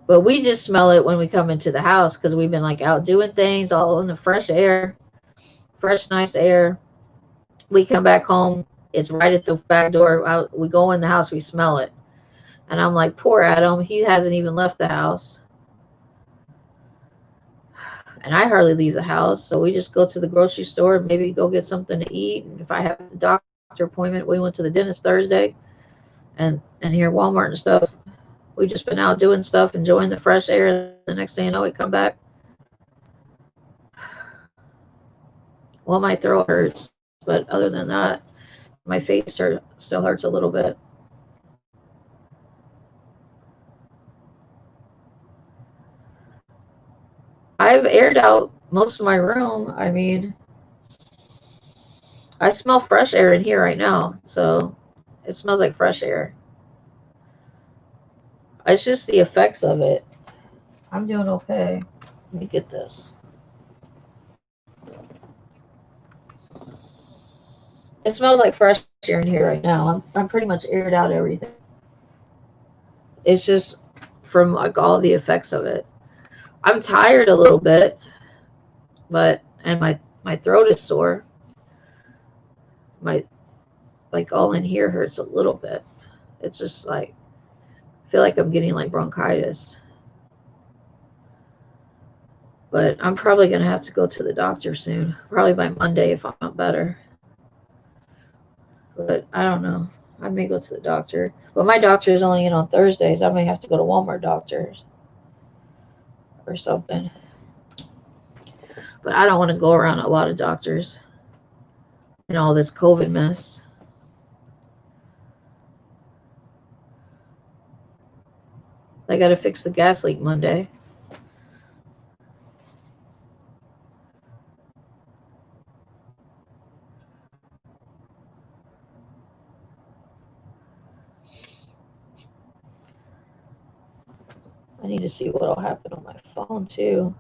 But we just smell it when we come into the house because we've been like out doing things, all in the fresh air, fresh nice air. We come back home, it's right at the back door. We go in the house, we smell it. And I'm like, poor Adam, he hasn't even left the house. And I hardly leave the house, so we just go to the grocery store, maybe go get something to eat. And if I have the doctor appointment, we went to the dentist Thursday, and here Walmart and stuff. We just been out doing stuff, enjoying the fresh air. The next thing you know, we come back. Well, my throat hurts, but other than that, my face still hurts a little bit. I've aired out most of my room. I mean, I smell fresh air in here right now, so it smells like fresh air. It's just the effects of it. I'm doing okay. Let me get this. It smells like fresh air in here right now. I'm pretty much aired out everything. It's just from like all the effects of it. I'm tired a little bit, and my throat is sore. My like all in here hurts a little bit. It's just like I feel like I'm getting like bronchitis. But I'm probably gonna have to go to the doctor soon. Probably by Monday if I'm not better. But I don't know. I may go to the doctor. But my doctor is only in on Thursdays. I may have to go to Walmart doctors or something. But I don't want to go around a lot of doctors and all this COVID mess. They got to fix the gas leak Monday. I need to see what will happen on my phone too.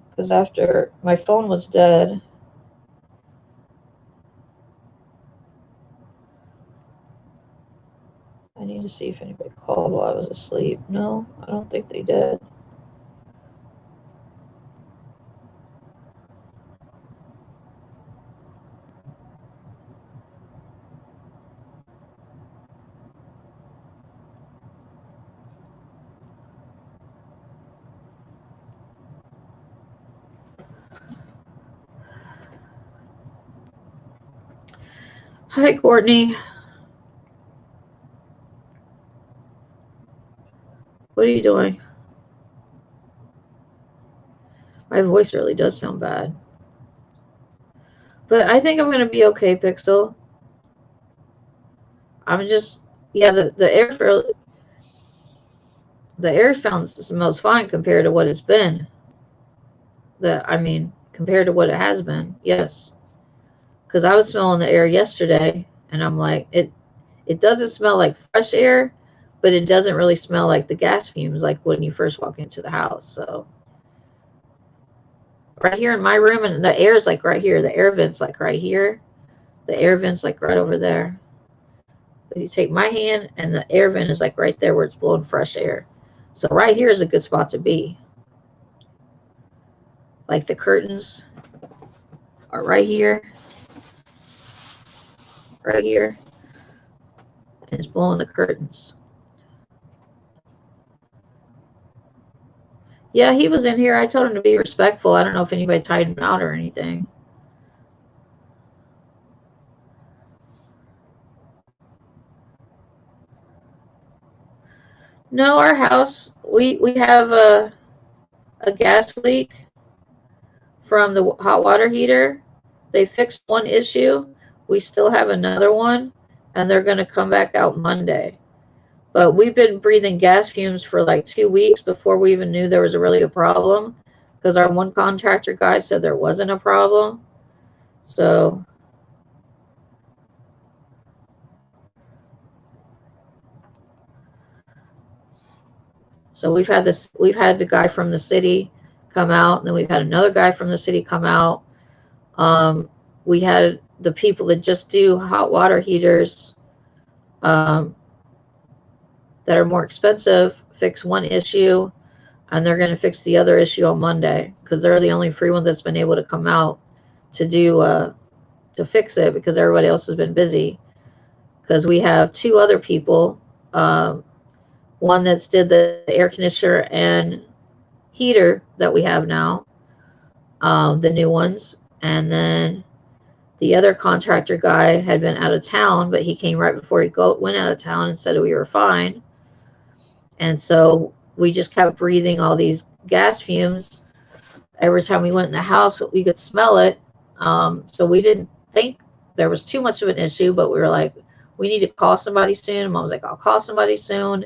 Because after my phone was dead, I need to see if anybody called while I was asleep. No, I don't think they did. Hi, Courtney. What are you doing? My voice really does sound bad. But I think I'm going to be okay, Pixel. I'm just, yeah, the air smells fine compared to what it's been. Compared to what it has been, yes. Because I was smelling the air yesterday, and I'm like, it doesn't smell like fresh air, but it doesn't really smell like the gas fumes like when you first walk into the house. So right here in my room, and the air is like right here. The air vent's like right here. The air vent's like right over there. But you take my hand, and the air vent is like right there where it's blowing fresh air. So right here is a good spot to be. Like the curtains are right here. Right here. And it's blowing the curtains. Yeah, he was in here. I told him to be respectful. I don't know if anybody tied him out or anything. No, our house, we have a gas leak from the hot water heater. They fixed one issue. We still have another one, and they're going to come back out Monday. But we've been breathing gas fumes for like 2 weeks before we even knew there was really a problem, because our one contractor guy said there wasn't a problem. So we've had the guy from the city come out, and then we've had another guy from the city come out. We had the people that just do hot water heaters that are more expensive fix one issue, and they're going to fix the other issue on Monday, because they're the only free one that's been able to come out to do to fix it, because everybody else has been busy. Because we have two other people, one that's did the air conditioner and heater that we have now, the new ones, and then the other contractor guy had been out of town, but he came right before he went out of town and said we were fine. And so we just kept breathing all these gas fumes. Every time we went in the house, we could smell it. So we didn't think there was too much of an issue, but we were like, we need to call somebody soon. And Mom was like, I'll call somebody soon.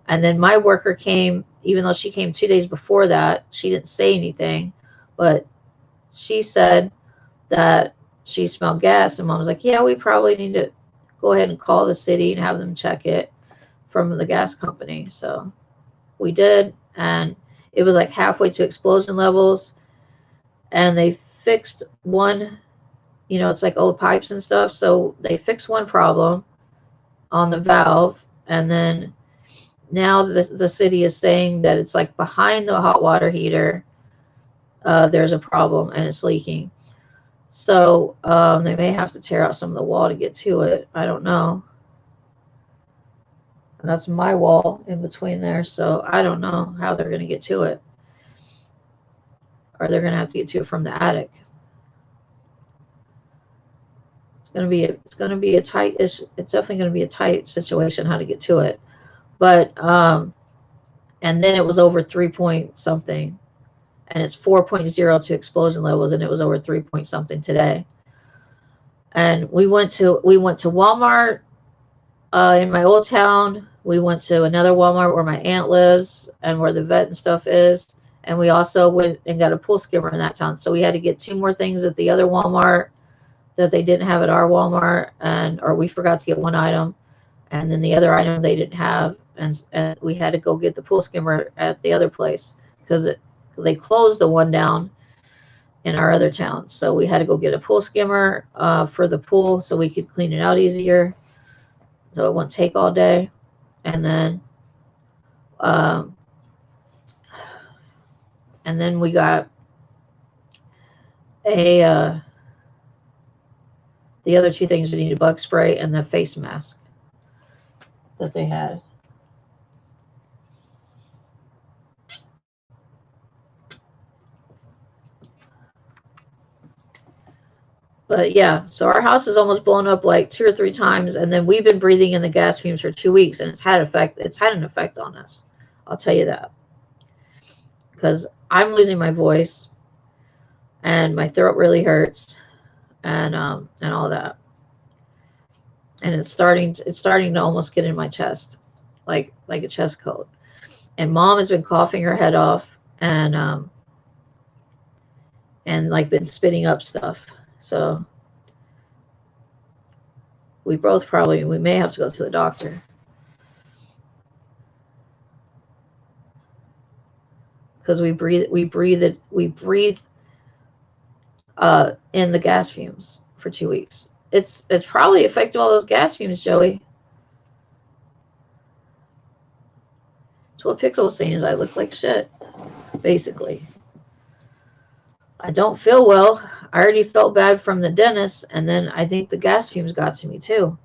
And then my worker came, even though she came 2 days before that. She didn't say anything, but she said that she smelled gas. And Mom was like, yeah, we probably need to go ahead and call the city and have them check it from the gas company. So we did, and it was like halfway to explosion levels, and they fixed one, it's like old pipes and stuff. So they fixed one problem on the valve, and then now the city is saying that it's like behind the hot water heater, there's a problem and it's leaking. So they may have to tear out some of the wall to get to it. I don't know. And that's my wall in between there, so I don't know how they're going to get to it. Or they're going to have to get to it from the attic. It's going to be a tight. It's definitely going to be a tight situation how to get to it. But and then it was over 3 point something, and it's 4.0 to explosion levels, and it was over 3 point something today. And we went to Walmart in my old town. We went to another Walmart where my aunt lives and where the vet and stuff is. And we also went and got a pool skimmer in that town. So we had to get 2 more things at the other Walmart that they didn't have at our Walmart, or we forgot to get one item, and then the other item they didn't have, and we had to go get the pool skimmer at the other place because they closed the one down in our other town. So we had to go get a pool skimmer for the pool so we could clean it out easier, so it wouldn't take all day. And then um, we got a the other 2 things we needed: bug spray and the face mask that they had. But yeah, so our house is almost blown up like 2 or 3 times, and then we've been breathing in the gas fumes for 2 weeks, and it's had an effect on us. I'll tell you that. Because I'm losing my voice, and my throat really hurts, and all that. And it's starting to almost get in my chest, like a chest cold. And Mom has been coughing her head off, and like been spitting up stuff. So we may have to go to the doctor. Because we breathe in the gas fumes for 2 weeks. It's probably affected all those gas fumes, Joey. That's what Pixel was saying, is I look like shit, basically. I don't feel well. I already felt bad from the dentist, and then I think the gas fumes got to me too.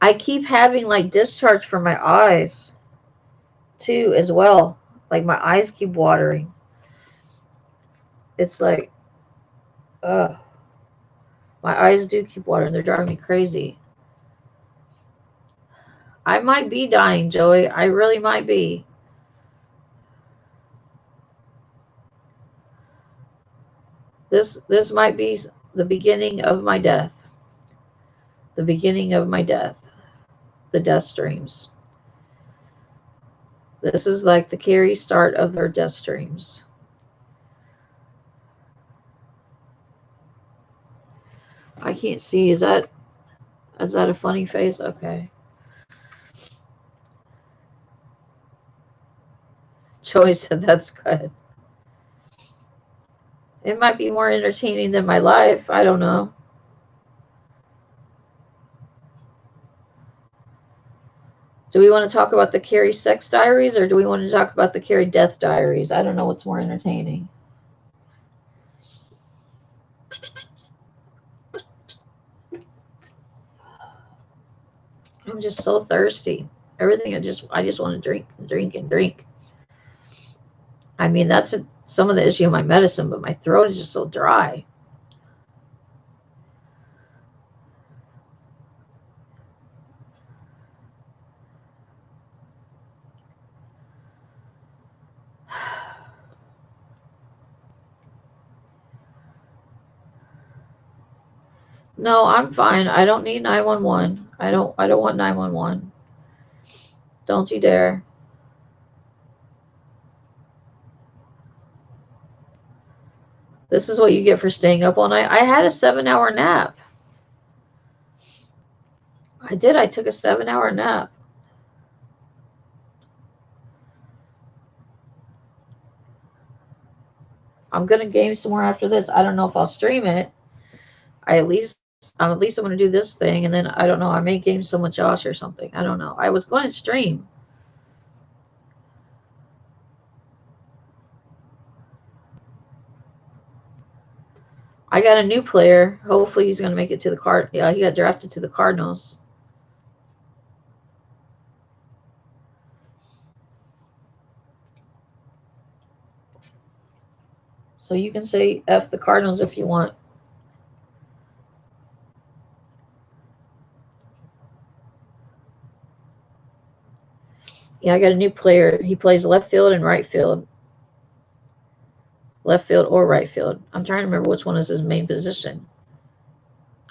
I keep having like discharge from my eyes too as well. Like my eyes keep watering. It's like, my eyes do keep watering. They're driving me crazy. I might be dying, Joey. I really might be. This might be the beginning of my death. The beginning of my death. The death streams. This is like the Carrie start of their death streams. I can't see. Is that a funny face? Okay. Joey said that's good. It might be more entertaining than my life. I don't know. Do we want to talk about the Carrie sex diaries, or do we want to talk about the Carrie death diaries? I don't know what's more entertaining. I'm just so thirsty. Everything I just want to drink and drink and drink. I mean, that's some of the issue of my medicine, but my throat is just so dry. No, I'm fine. I don't need 911. I don't want 911. Don't you dare. This is what you get for staying up all night. I had a 7-hour nap. I did. I took a 7-hour nap. I'm gonna game some more after this. I don't know if I'll stream it. At least I'm gonna do this thing, and then I don't know. I may game some with Josh or something. I don't know. I was going to stream. I got a new player. Hopefully he's gonna make it to the card. Yeah, he got drafted to the Cardinals. So you can say F the Cardinals if you want. Yeah, I got a new player. He plays left field and right field. Left field or right field. I'm trying to remember which one is his main position.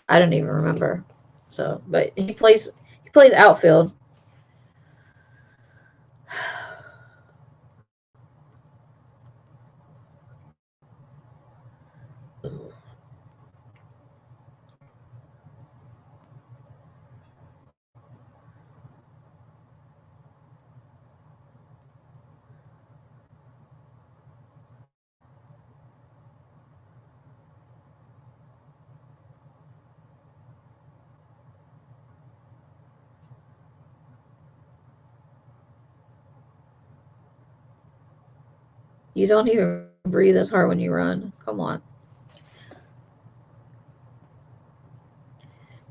I don't even remember. So, but he plays outfield. You don't even breathe as hard when you run. Come on.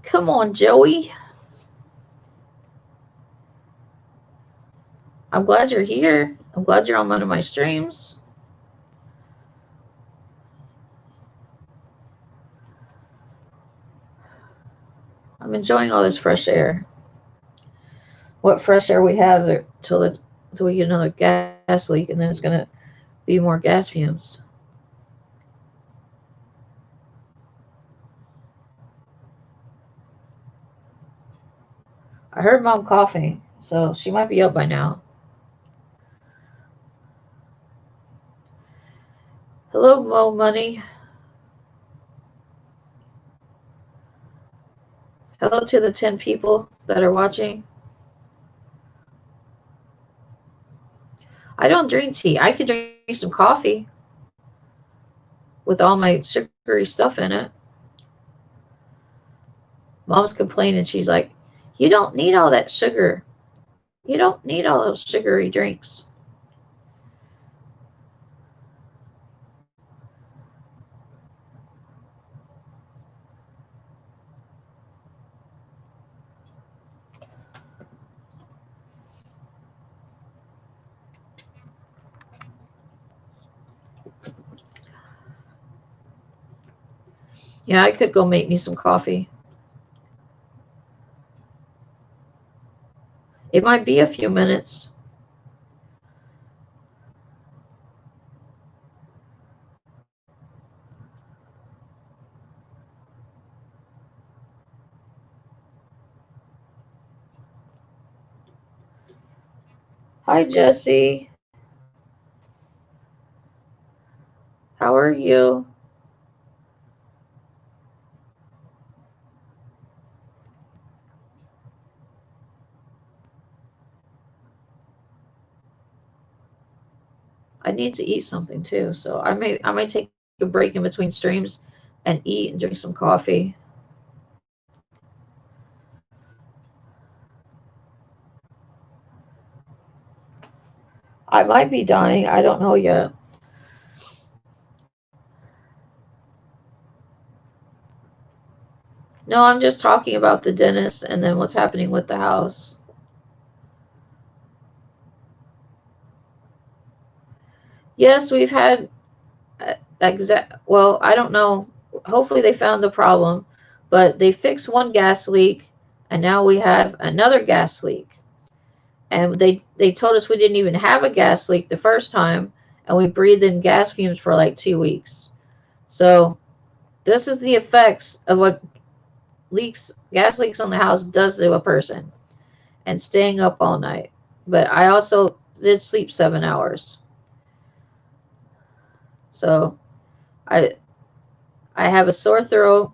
Come on, Joey. I'm glad you're here. I'm glad you're on one of my streams. I'm enjoying all this fresh air. What fresh air we have there till we get another gas leak, and then it's gonna be more gas fumes. I heard Mom coughing, so she might be up by now. Hello, Mo Money. Hello to the 10 people that are watching. I don't drink tea. I could drink some coffee with all my sugary stuff in it. Mom's complaining. She's like, you don't need all that sugar. You don't need all those sugary drinks. Yeah, I could go make me some coffee. It might be a few minutes. Hi, Jesse. How are you? I need to eat something too, so I might take a break in between streams and eat and drink some coffee. I might be dying. I don't know yet. No, I'm just talking about the dentist and then what's happening with the house. Yes, we've had well, I don't know. Hopefully they found the problem, but they fixed one gas leak and now we have another gas leak. And they told us we didn't even have a gas leak the first time, and we breathed in gas fumes for like 2 weeks. So this is the effects of what gas leaks on the house does to a person, and staying up all night. But I also did sleep 7 hours. So I I have a sore throat,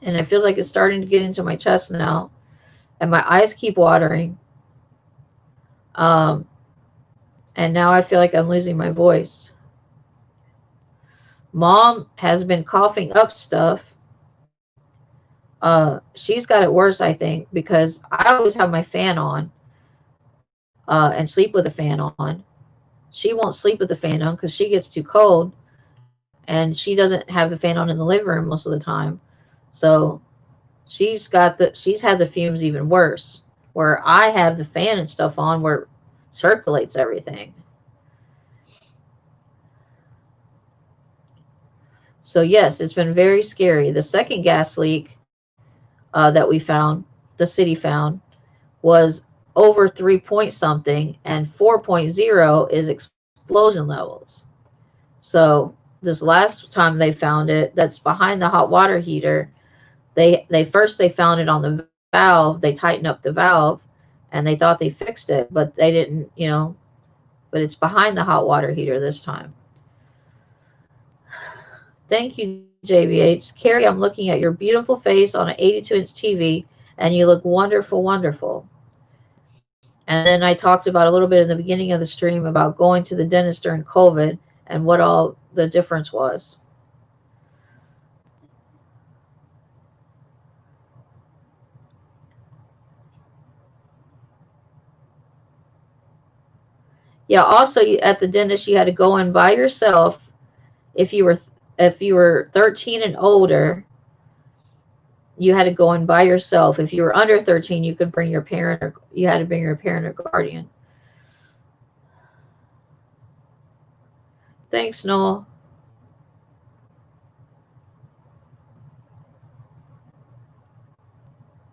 and it feels like it's starting to get into my chest now, and my eyes keep watering. Um, and now I feel like I'm losing my voice. Mom has been coughing up stuff. She's got it worse, I think, because I always have my fan on and sleep with the fan on. She won't sleep with the fan on because she gets too cold, and she doesn't have the fan on in the living room most of the time. So she's had the fumes even worse, where I have the fan and stuff on where it circulates everything. So yes, it's been very scary. The second gas leak that we found, the city found, was over 3 point something, and 4.0 is explosion levels. So this last time they found it, that's behind the hot water heater. They found it on the valve. They tightened up the valve, and they thought they fixed it, but they didn't. But it's behind the hot water heater this time. Thank you, JVH. Carrie, I'm looking at your beautiful face on an 82-inch TV, and you look wonderful, wonderful. And then I talked about a little bit in the beginning of the stream about going to the dentist during COVID and what all the difference was. Yeah, also at the dentist you had to go in by yourself if you were if you were 13 and older. You had to go in by yourself. If you were under 13, you could bring your parent, or you had to bring your parent or guardian. Thanks, Noel.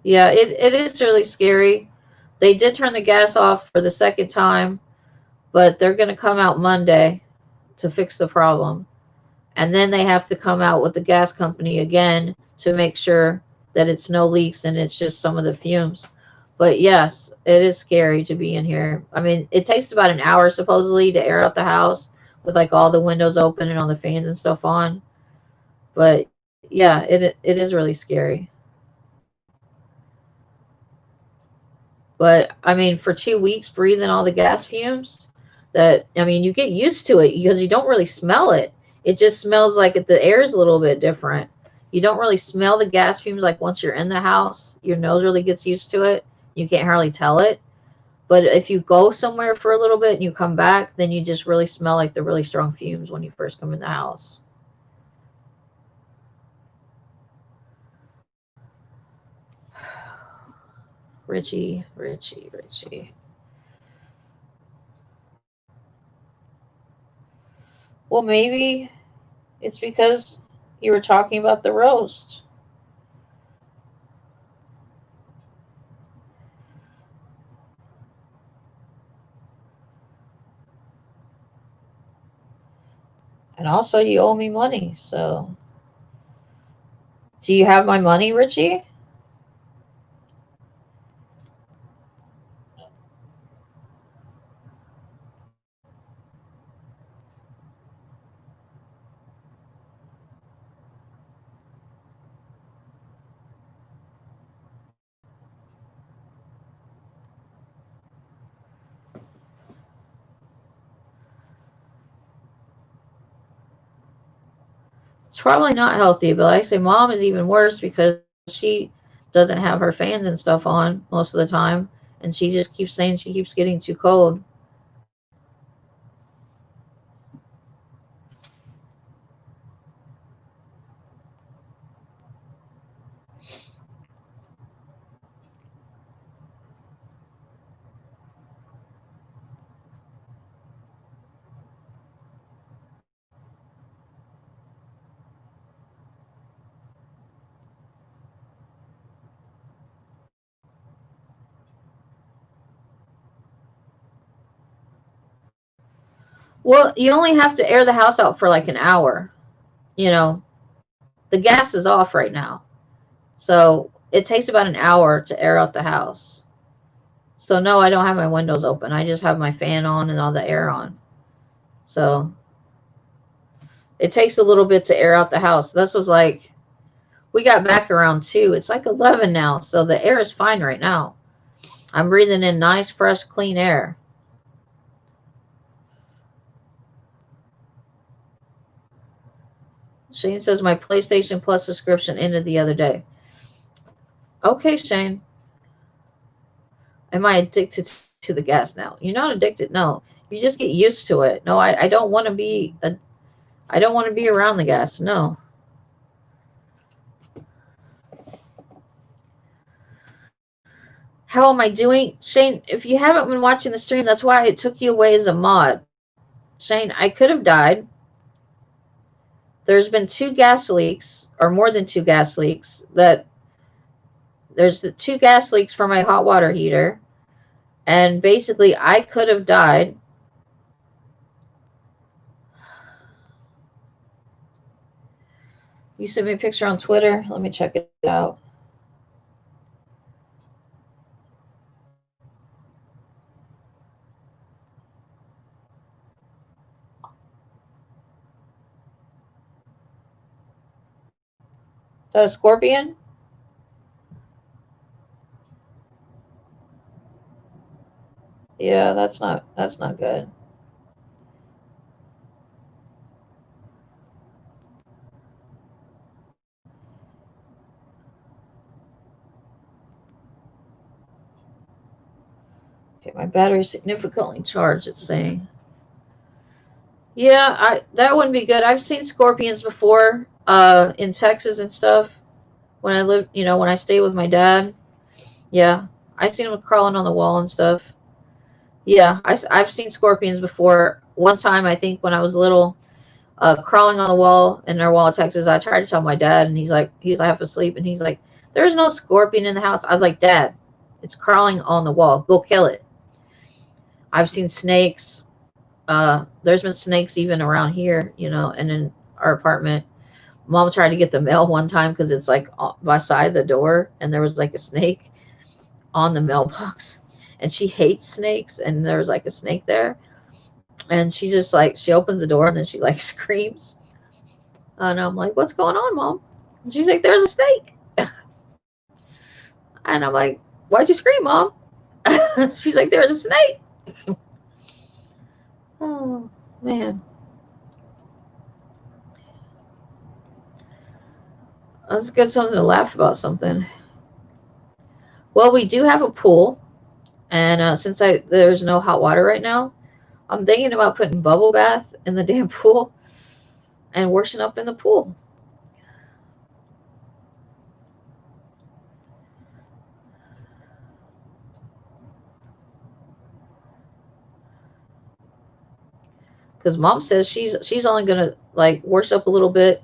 Yeah, it is really scary. They did turn the gas off for the second time, but they're going to come out Monday to fix the problem. And then they have to come out with the gas company again to make sure that it's no leaks and it's just some of the fumes. But yes, it is scary to be in here. I mean, it takes about an hour supposedly to air out the house with like all the windows open and all the fans and stuff on. But yeah, it is really scary. But I mean, for 2 weeks breathing all the gas fumes, that I mean, you get used to it because you don't really smell it. It just smells like the air is a little bit different. You don't really smell the gas fumes like once you're in the house. Your nose really gets used to it. You can't hardly tell it. But if you go somewhere for a little bit and you come back, then you just really smell like the really strong fumes when you first come in the house. Richie, Richie, Richie. Well, maybe it's because you were talking about the roast. And also, you owe me money. So, do you have my money, Richie? It's probably not healthy, but like I say, mom is even worse because she doesn't have her fans and stuff on most of the time. And she just keeps saying she keeps getting too cold. Well, you only have to air the house out for like an hour. You know, the gas is off right now. So it takes about an hour to air out the house. So no, I don't have my windows open. I just have my fan on and all the air on. So it takes a little bit to air out the house. This was like we got back around 2. It's like 11 now, so the air is fine right now. I'm breathing in nice, fresh, clean air. Shane says my PlayStation Plus subscription ended the other day. Okay, Shane. Am I addicted to the gas now? You're not addicted. No, you just get used to it. No, I don't want to be. I don't want to be around the gas. No. How am I doing, Shane? If you haven't been watching the stream, that's why it took you away as a mod. Shane, I could have died. There's been 2 gas leaks, or more than 2 gas leaks. There's the 2 gas leaks for my hot water heater. And basically, I could have died. You sent me a picture on Twitter. Let me check it out. Is that a scorpion? Yeah, that's not good. Okay, my battery is significantly charged, it's saying. Yeah, I that wouldn't be good. I've seen scorpions before, in Texas and stuff. When I lived, when I stayed with my dad. Yeah, I seen them crawling on the wall and stuff. Yeah, I've seen scorpions before. One time, I think when I was little, crawling on the wall in Norwalk, Texas. I tried to tell my dad, and he's half asleep, and he's like, "There's no scorpion in the house." I was like, "Dad, it's crawling on the wall. Go kill it." I've seen snakes. There's been snakes even around here, and in our apartment. Mom tried to get the mail one time because it's like beside the door, and there was like a snake on the mailbox, and she hates snakes, and there was like a snake there, and she just like she opens the door and then she like screams, and I'm like, "What's going on, Mom?" And she's like, "There's a snake," and I'm like, "Why'd you scream, Mom?" She's like, "There's a snake." Oh man, let's get something to laugh about something. Well, we do have a pool, and since there's no hot water right now, I'm thinking about putting bubble bath in the damn pool and washing up in the pool. Because Mom says she's only gonna like wash up a little bit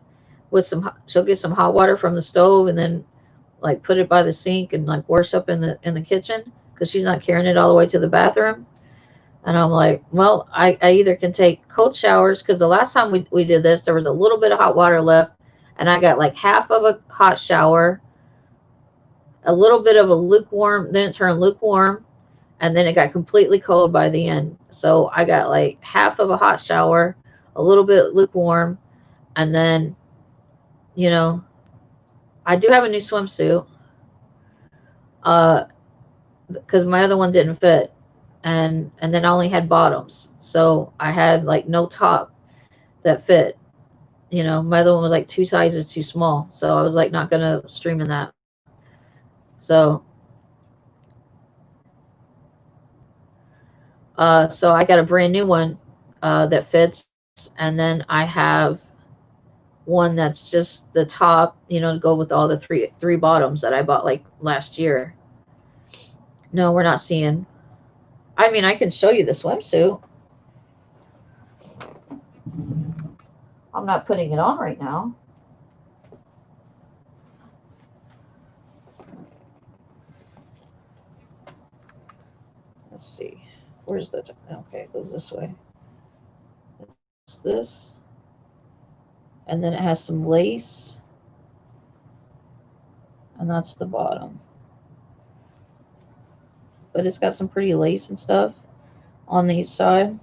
with she'll get some hot water from the stove and then like put it by the sink and like wash up in the kitchen because she's not carrying it all the way to the bathroom. And I'm like, well, I either can take cold showers because the last time we did this, there was a little bit of hot water left, and I got like half of a hot shower, a little bit of a lukewarm, then it turned lukewarm, and then it got completely cold by the end. So I got like half of a hot shower, a little bit lukewarm, and then, you know, I do have a new swimsuit, uh, because my other one didn't fit, and then I only had bottoms, so I had like no top that fit. My other one was like two sizes too small, so I was like not gonna stream in that. So, so I got a brand new one that fits, and then I have one that's just the top, to go with all the three bottoms that I bought like last year. No, we're not seeing. I mean, I can show you the swimsuit. I'm not putting it on right now. Let's see. Where's the? Okay, it goes this way. It's this, and then it has some lace, and that's the bottom. But it's got some pretty lace and stuff on the side.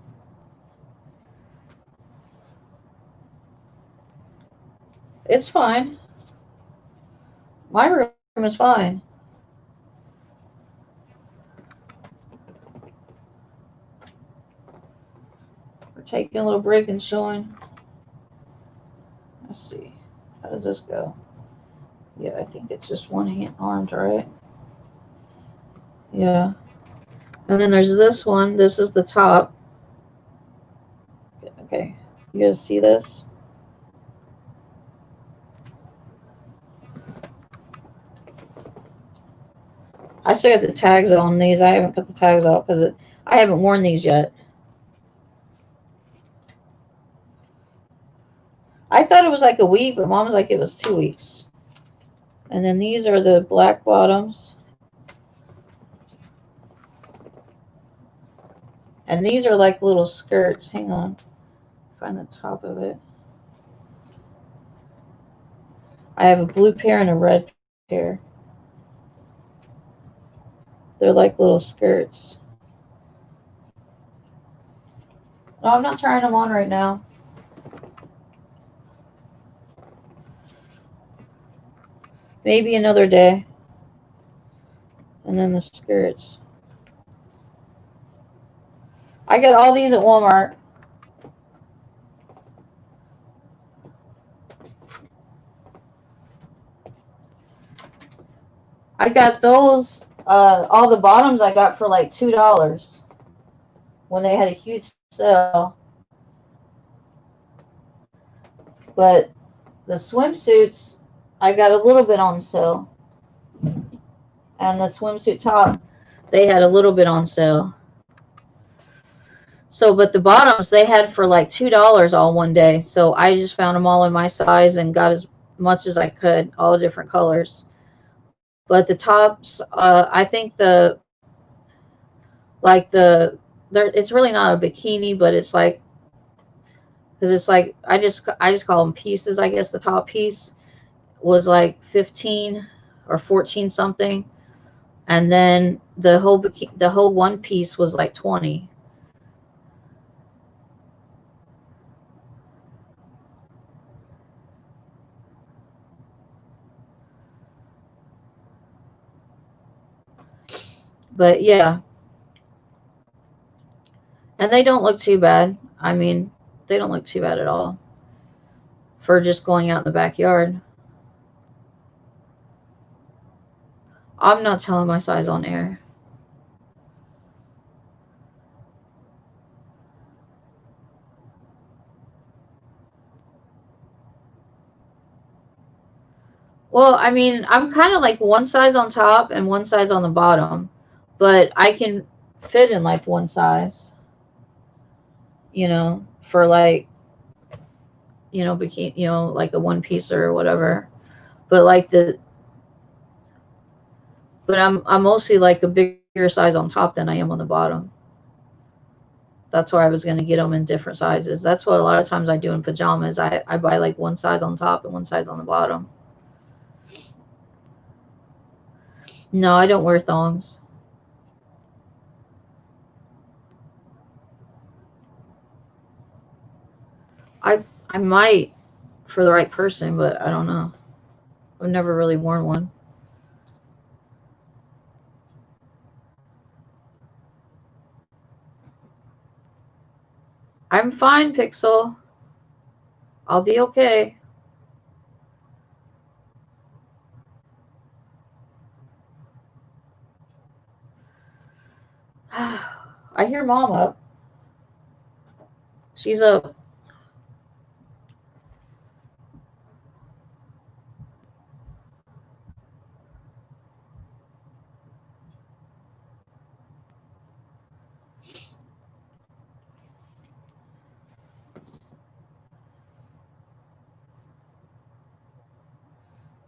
It's fine. My room is fine. We're taking a little break and showing. Let's see. How does this go? Yeah, I think it's just one hand armed, right? Yeah. And then there's this one. This is the top. Okay. You guys see this? I still got the tags on these. I haven't cut the tags off because I haven't worn these yet. I thought it was like a week, but Mom was like it was 2 weeks. And then these are the black bottoms. And these are like little skirts. Hang on. Find the top of it. I have a blue pair and a red pair. They're like little skirts. No, I'm not trying them on right now. Maybe another day. And then the skirts. I got all these at Walmart. I got those, all the bottoms I got for like $2 when they had a huge sale. But the swimsuits, I got a little bit on sale. And the swimsuit top, they had a little bit on sale. So, but the bottoms they had for like $2 all one day. So I just found them all in my size and got as much as I could, all different colors. But the tops, I think it's really not a bikini, but it's like, because it's like I just call them pieces. I guess the top piece was like 15 or 14 something, and then the whole one piece was like 20. But yeah, and they don't look too bad. I mean, they don't look too bad at all for just going out in the backyard. I'm not telling my size on air. Well, I mean, I'm kind of like one size on top and one size on the bottom, but I can fit in like one size, for like, bikini, like a one piece or whatever. But but I'm mostly like a bigger size on top than I am on the bottom. That's why I was going to get them in different sizes. That's what a lot of times I do in pajamas. I buy like one size on top and one size on the bottom. No, I don't wear thongs. I might for the right person, but I don't know. I've never really worn one. I'm fine, Pixel. I'll be okay. I hear Mom up. She's up.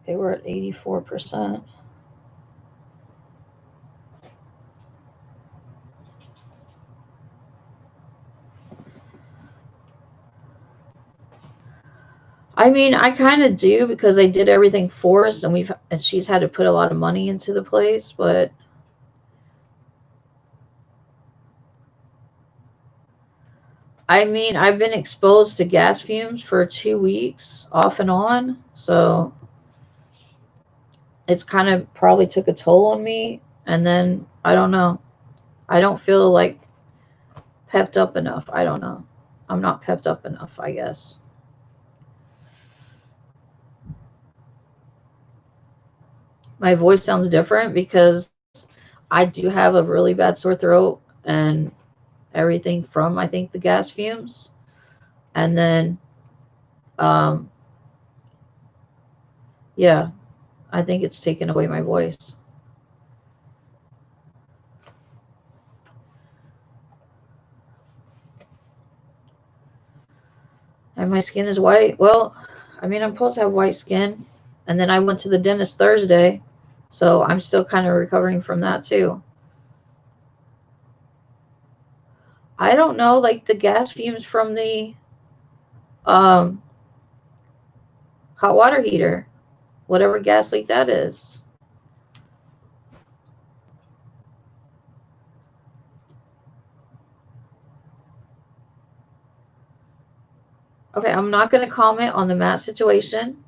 Okay, we're at 84%. I mean, I kind of do because they did everything for us, and she's had to put a lot of money into the place. But I mean, I've been exposed to gas fumes for 2 weeks off and on, so it's kind of probably took a toll on me. And then I don't know. I don't feel like pepped up enough. I don't know. I'm not pepped up enough, I guess. My voice sounds different because I do have a really bad sore throat and everything from, I think, the gas fumes. And then, um, yeah, I think it's taken away my voice. And my skin is white. Well, I mean, I'm supposed to have white skin. And then I went to the dentist Thursday. So I'm still kind of recovering from that too. I don't know, like the gas fumes from the um, hot water heater, whatever gas leak that is. Okay, I'm not going to comment on the Matt situation.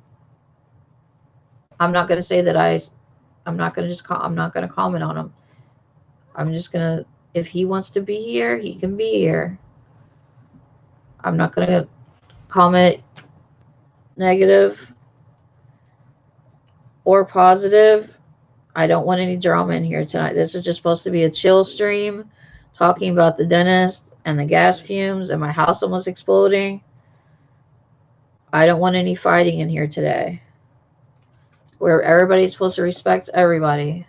I'm not going to say that I'm not going to I'm not going to comment on him. I'm just going to, if he wants to be here, he can be here. I'm not going to comment negative or positive. I don't want any drama in here tonight. This is just supposed to be a chill stream talking about the dentist and the gas fumes and my house almost exploding. I don't want any fighting in here today. Where everybody's supposed to respect everybody.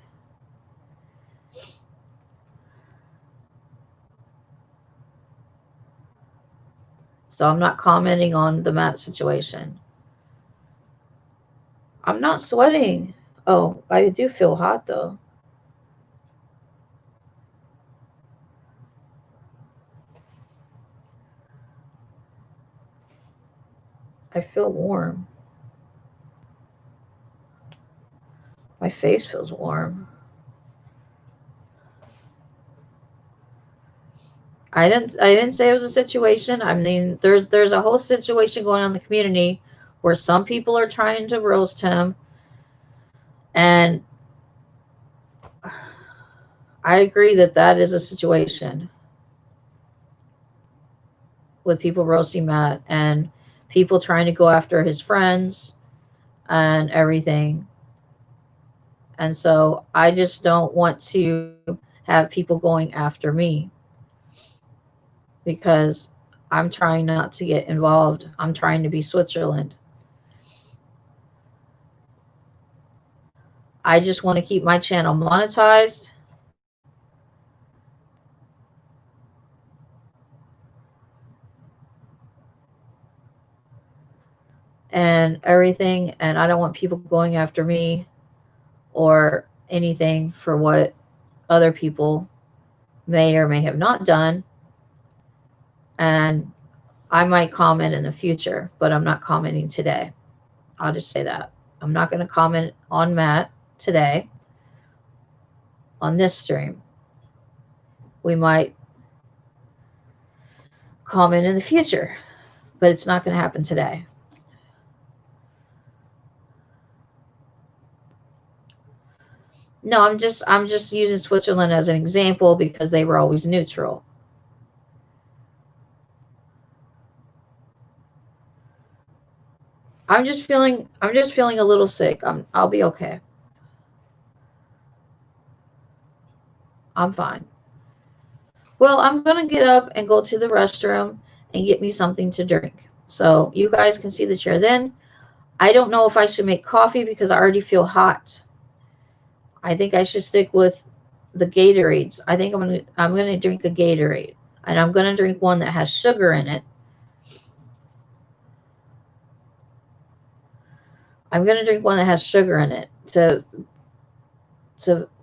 So I'm not commenting on the Matt situation. I'm not sweating. Oh, I do feel hot though. I feel warm. My face feels warm. I didn't say it was a situation. I mean, there's a whole situation going on in the community where some people are trying to roast him, and I agree that that is a situation with people roasting Matt and people trying to go after his friends and everything. And so I just don't want to have people going after me because I'm trying not to get involved. I'm trying to be Switzerland. I just want to keep my channel monetized. And everything, and I don't want people going after me or anything for what other people may or may have not done. And I might comment in the future, but I'm not commenting today. I'll just say that. I'm not going to comment on Matt today on this stream. We might comment in the future, but it's not going to happen today. No, I'm just using Switzerland as an example because they were always neutral. I'm just feeling a little sick. I'll be okay. I'm fine. Well, I'm going to get up and go to the restroom and get me something to drink. So you guys can see the chair then. I don't know if I should make coffee because I already feel hot. I think I should stick with the Gatorades. I think I'm gonna drink a Gatorade. And I'm gonna drink one that has sugar in it. I'm gonna drink one that has sugar in it to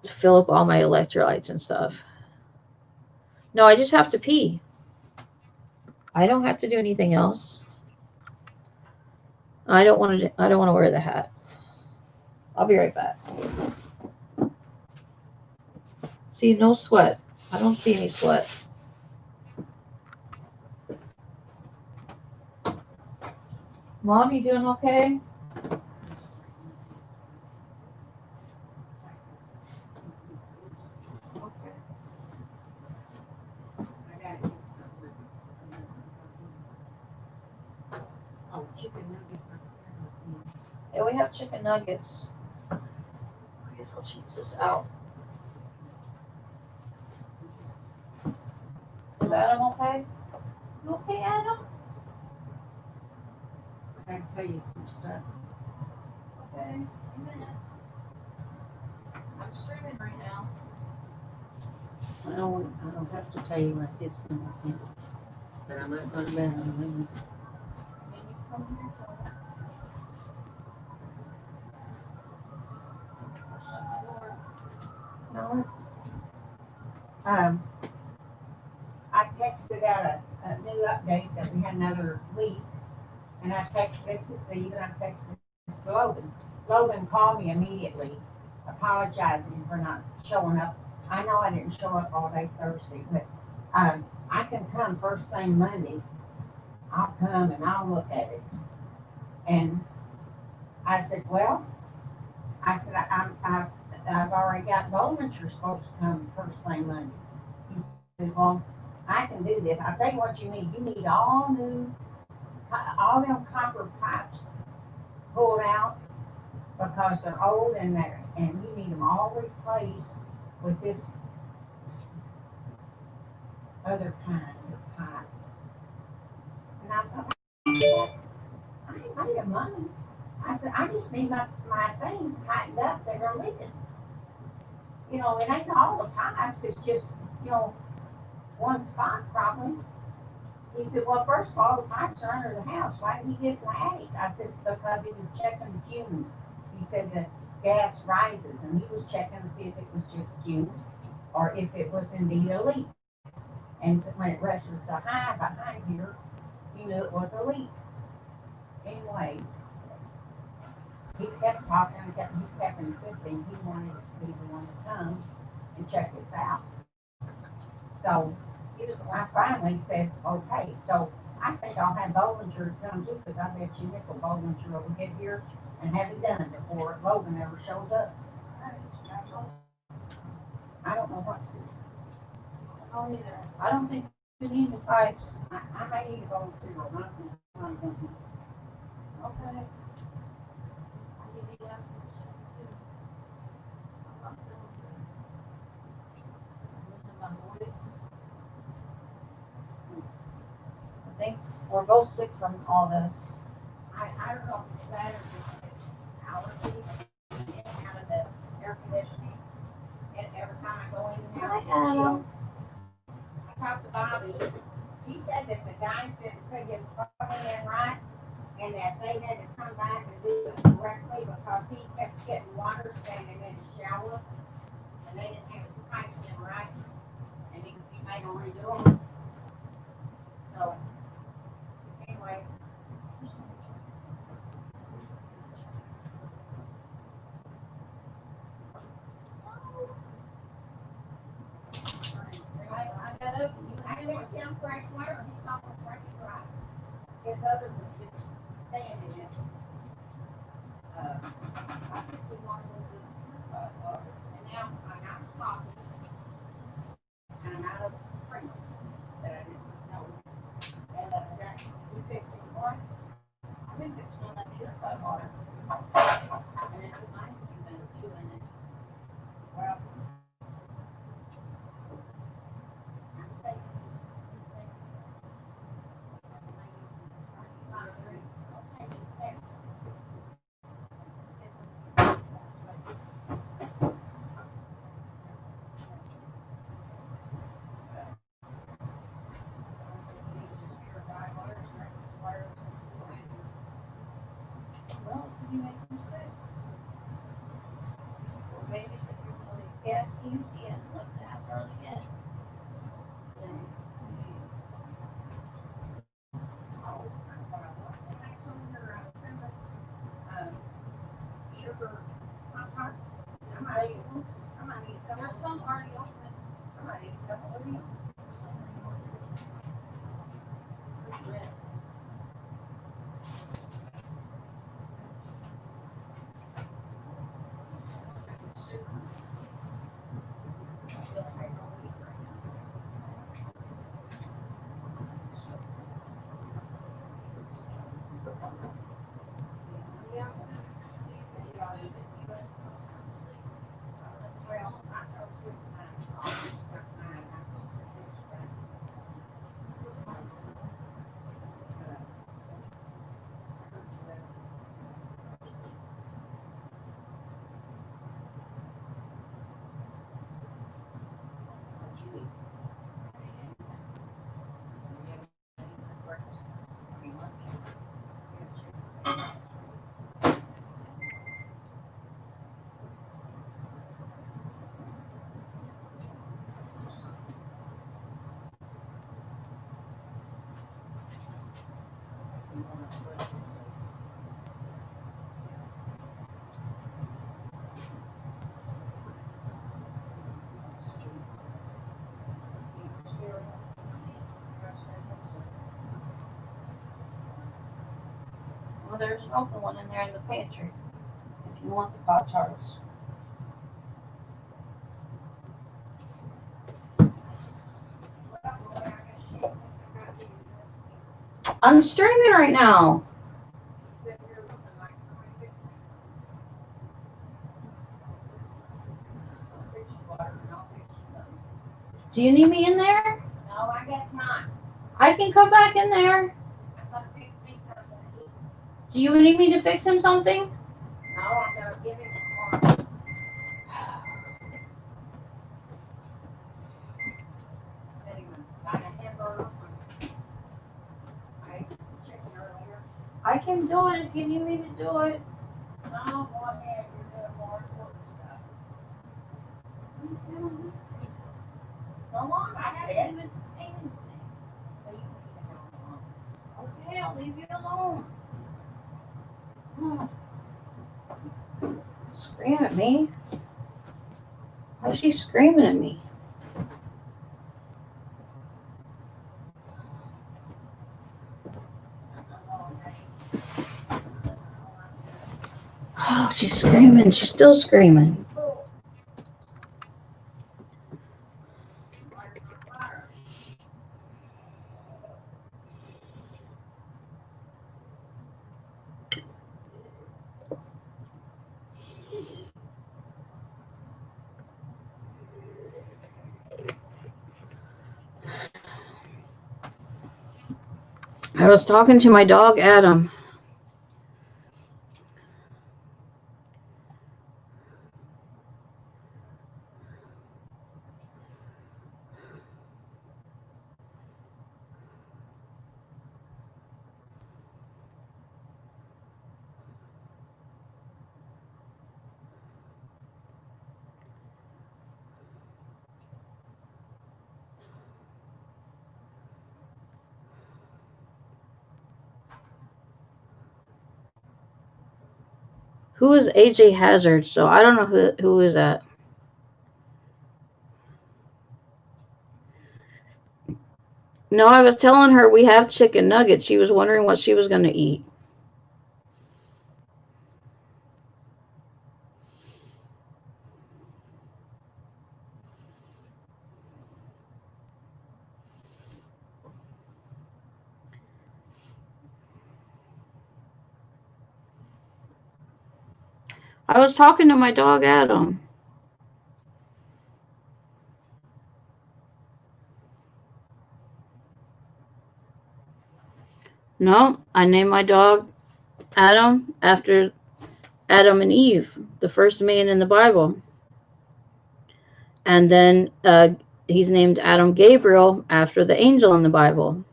fill up all my electrolytes and stuff. No, I just have to pee. I don't have to do anything else. I don't want to wear the hat. I'll be right back. See, no sweat. I don't see any sweat. Mom, you doing okay? Oh, chicken nuggets. Yeah, we have chicken nuggets. I guess I'll choose this out. Is Adam okay? You okay, Adam? I can tell you some stuff. Okay, a minute. I'm streaming right now. I don't have to tell you like this one, I think. But I'm not going to bed on Can you come here so I can shut my door? No. I texted posted out a new update that we had another week, and I texted it to Steve and I texted it to Logan. Logan called me immediately, apologizing for not showing up. I know I didn't show up all day Thursday, but I can come first thing Monday. I'll come and I'll look at it. And I said, well, I said, I've already got Bollinger supposed to come first thing Monday. He said, well, I can do this. I'll tell you what you need. You need all them copper pipes pulled out because they're old and you need them all replaced with this other kind of pipe. And I thought, I ain't made of money. I said, I just need my things tightened up that are leaking. You know, it ain't all the pipes, it's just, one spot probably. He said, well, first of all, the pipes are under the house. Why did he get in the attic? I said, because he was checking the fumes. He said the gas rises, and he was checking to see if it was just fumes or if it was indeed a leak. And when it rushed so high behind here, he knew it was a leak. Anyway, he kept talking, he kept insisting he wanted to be the one to come and check this out. So I finally said, okay. So I think I'll have Bollinger come too, because I bet you Nickel Bollinger will get here and have it done before Logan ever shows up. I don't know what to do. I don't either. I don't think you need the pipes. I may need to go to zero, not going. Okay. I need to get out of this too. I'm not feeling good. I'm losing my voice. I think we're both sick from all this. I don't know if it's that or just this allergy getting out of the air conditioning. And every time I go in and out, I talked to Bobby. He said that the guys didn't put his phone in right, and that they had to come back and do it correctly because he kept getting water standing in his shower, and they didn't have his pipes in right, and he made them redo them. So anyway. I got up and you I had guess him fresh water, he's almost ready to dry. His other was just standing in. I could see one with the and now I'm out of coffee. And I'm out of cream that I didn't know. And that's you fixing what? I've been fixing on that purified water. And then put ice cube in too in it. Well, I'm taking these things. Well, you make them sick. Or maybe if you're all these gas fumes, he hadn't left the house early yet. Then Sugar Pop Tarts. I might eat one. I might eat a couple. there's some already open. I might eat a couple of them. Yes. Yeah, I'm gonna see if any of it, if you guys want to sleep. Well, I know certain times I'll just cut mine. I Well, there's an open one in there in the pantry. If you want the Pop Tarts. I'm streaming right now. Do you need me in there? No, I guess not. I can come back in there. I thought fix me something to eat. Do you need me to fix him something? No, I'm gonna give him some more. Anyway, got a hamburger from I ate some chicken earlier. I can do it if you need me to do it. No, go ahead, you're doing more important stuff. Go on, I haven't said. even ate anything. So you can eat it all alone. Okay, I'll leave you alone. Scream at me? Why is she screaming at me? Oh, she's screaming. She's still screaming. I was talking to my dog, Adam. Who is AJ Hazard? So I don't know who is that. No, I was telling her we have chicken nuggets. She was wondering what she was going to eat. I was talking to my dog, Adam. No, I named my dog Adam after Adam and Eve, the first man in the Bible. And then he's named Adam Gabriel after the angel in the Bible.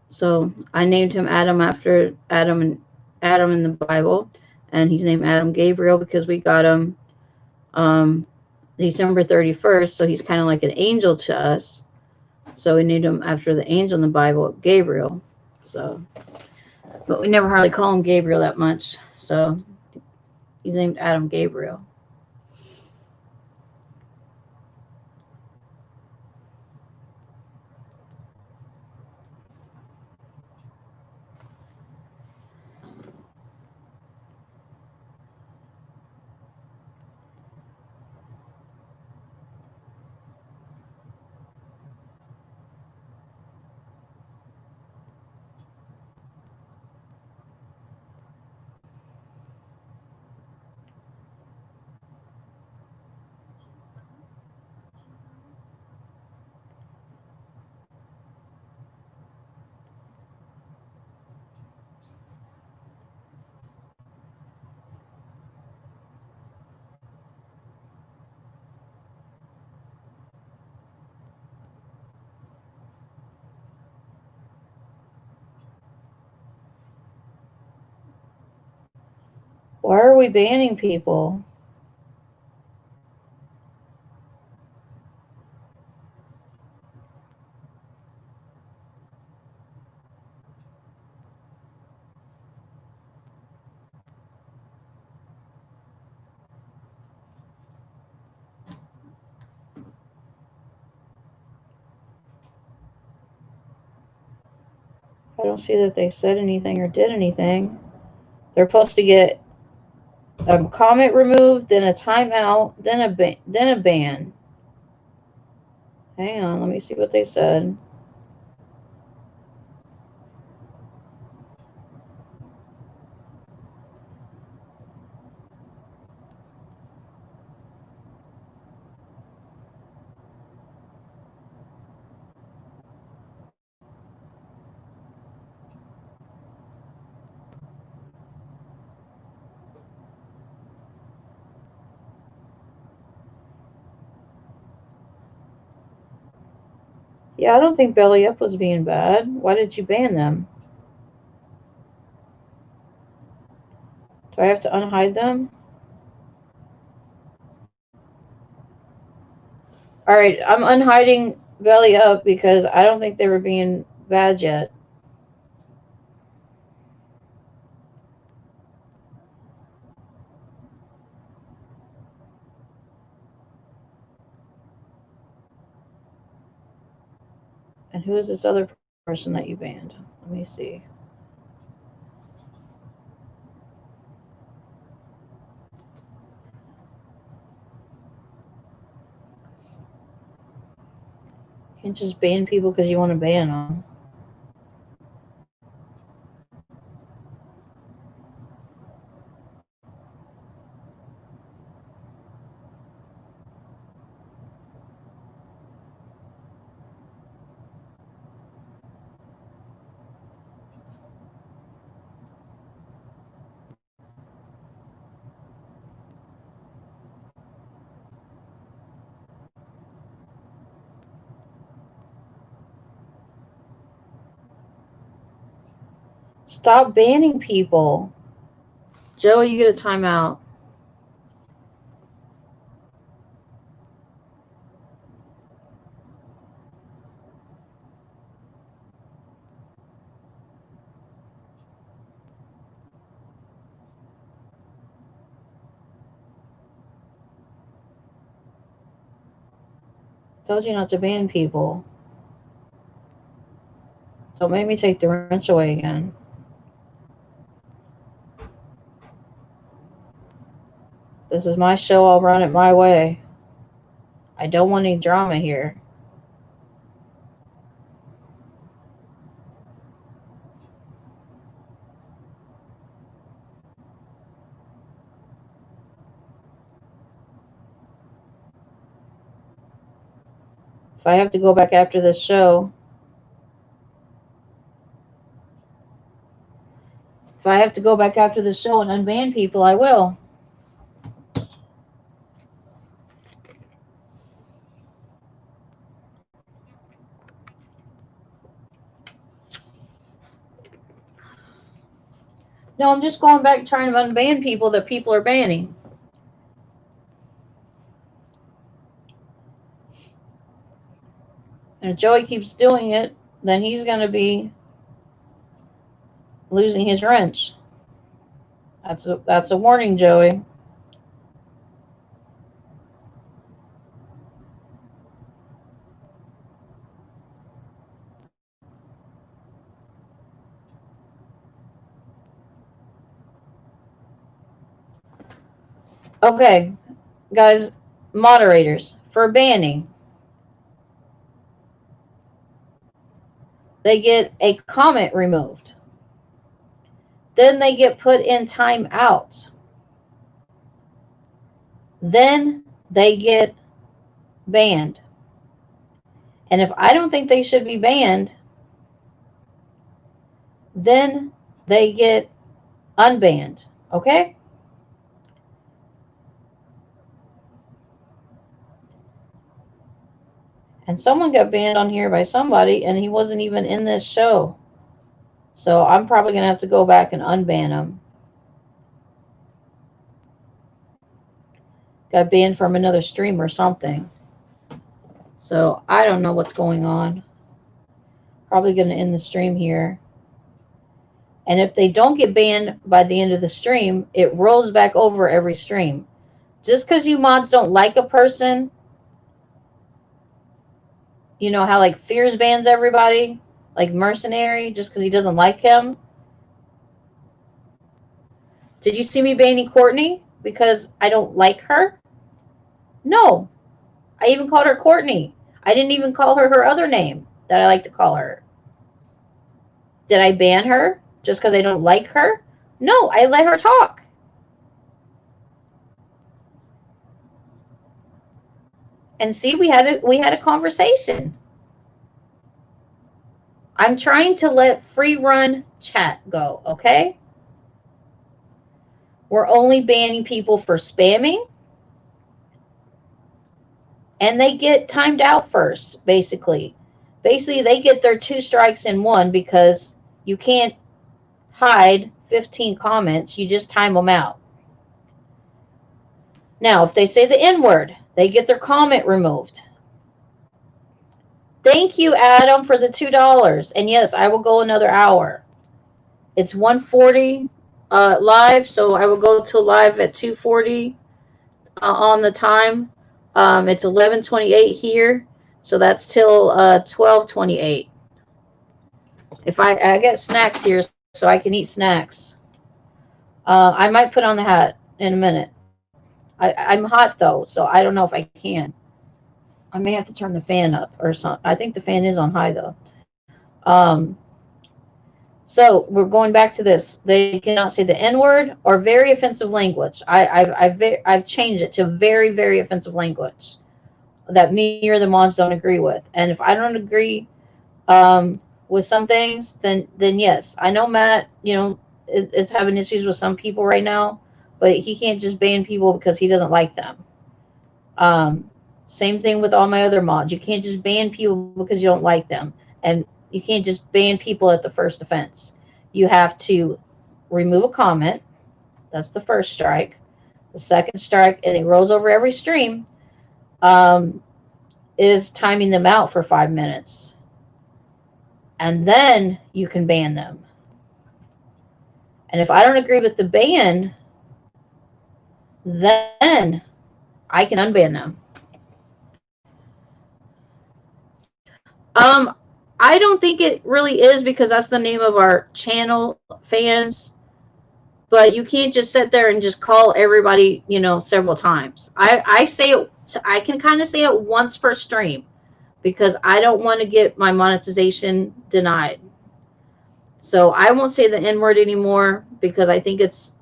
So I named him Adam after Adam in the Bible, and he's named Adam Gabriel because we got him December 31st, so he's kind of like an angel to us. So we named him after the angel in the Bible, Gabriel. So, but we never hardly call him Gabriel that much. So he's named Adam Gabriel. Why are we banning people? I don't see that they said anything or did anything. They're supposed to get a comment removed, then a timeout, then a ban. Hang on, let me see what they said. Yeah, I don't think Belly Up was being bad. Why did you ban them? Do I have to unhide them? Alright, I'm unhiding Belly Up because I don't think they were being bad yet. And who is this other person that you banned? Let me see. You can't just ban people because you want to ban them. Stop banning people. Joey, you get a timeout. Told you not to ban people. Don't make me take the wrench away again. This is my show. I'll run it my way. I don't want any drama here. If I have to go back after this show, and unban people, I will. No, I'm just going back trying to unban people that people are banning. And if Joey keeps doing it, then he's going to be losing his wrench. That's a warning, Joey. Okay, guys, moderators, for banning, they get a comment removed. Then they get put in timeout. Then they get banned. And if I don't think they should be banned, then they get unbanned. Okay? And someone got banned on here by somebody, and he wasn't even in this show. So I'm probably going to have to go back and unban him. Got banned from another stream or something. So I don't know what's going on. Probably going to end the stream here. And if they don't get banned by the end of the stream, it rolls back over every stream. Just because you mods don't like a person, you know how like Fears bans everybody? like mercenary just because he doesn't like him. Did you see me banning Courtney because I don't like her? No. I even called her Courtney. I didn't even call her her other name that I like to call her. Did I ban her just because I don't like her? No, I let her talk. And see, we had a conversation. I'm trying to let free run chat go, okay? We're only banning people for spamming. And they get timed out first, basically. Basically, they get their 2 strikes in 1 because you can't hide 15 comments. You just time them out. Now, if they say the N-word, they get their comment removed. Thank you, Adam, for the $2. And yes, I will go another hour. It's 1:40 live, so I will go till live at 2:40 on the time. It's 11:28 here, so that's till 12:28. If I get snacks here, so I can eat snacks. I might put on the hat in a minute. I'm hot though, so I don't know if I can. I may have to turn the fan up or something. I think the fan is on high though. So we're going back to this. They cannot say the N-word or very offensive language. I've changed it to very, very offensive language that me or the mods don't agree with. And if I don't agree with some things, then yes. I know Matt, is having issues with some people right now, but he can't just ban people because he doesn't like them. Same thing with all my other mods. You can't just ban people because you don't like them. And you can't just ban people at the first offense. You have to remove a comment. That's the first strike. The second strike, and it rolls over every stream, is timing them out for 5 minutes. And then you can ban them. And if I don't agree with the ban, then I can unban them. I don't think it really is because that's the name of our channel, fans. But you can't just sit there and just call everybody, several times. I say it, I can kind of say it once per stream because I don't want to get my monetization denied. So I won't say the N-word anymore because I think it's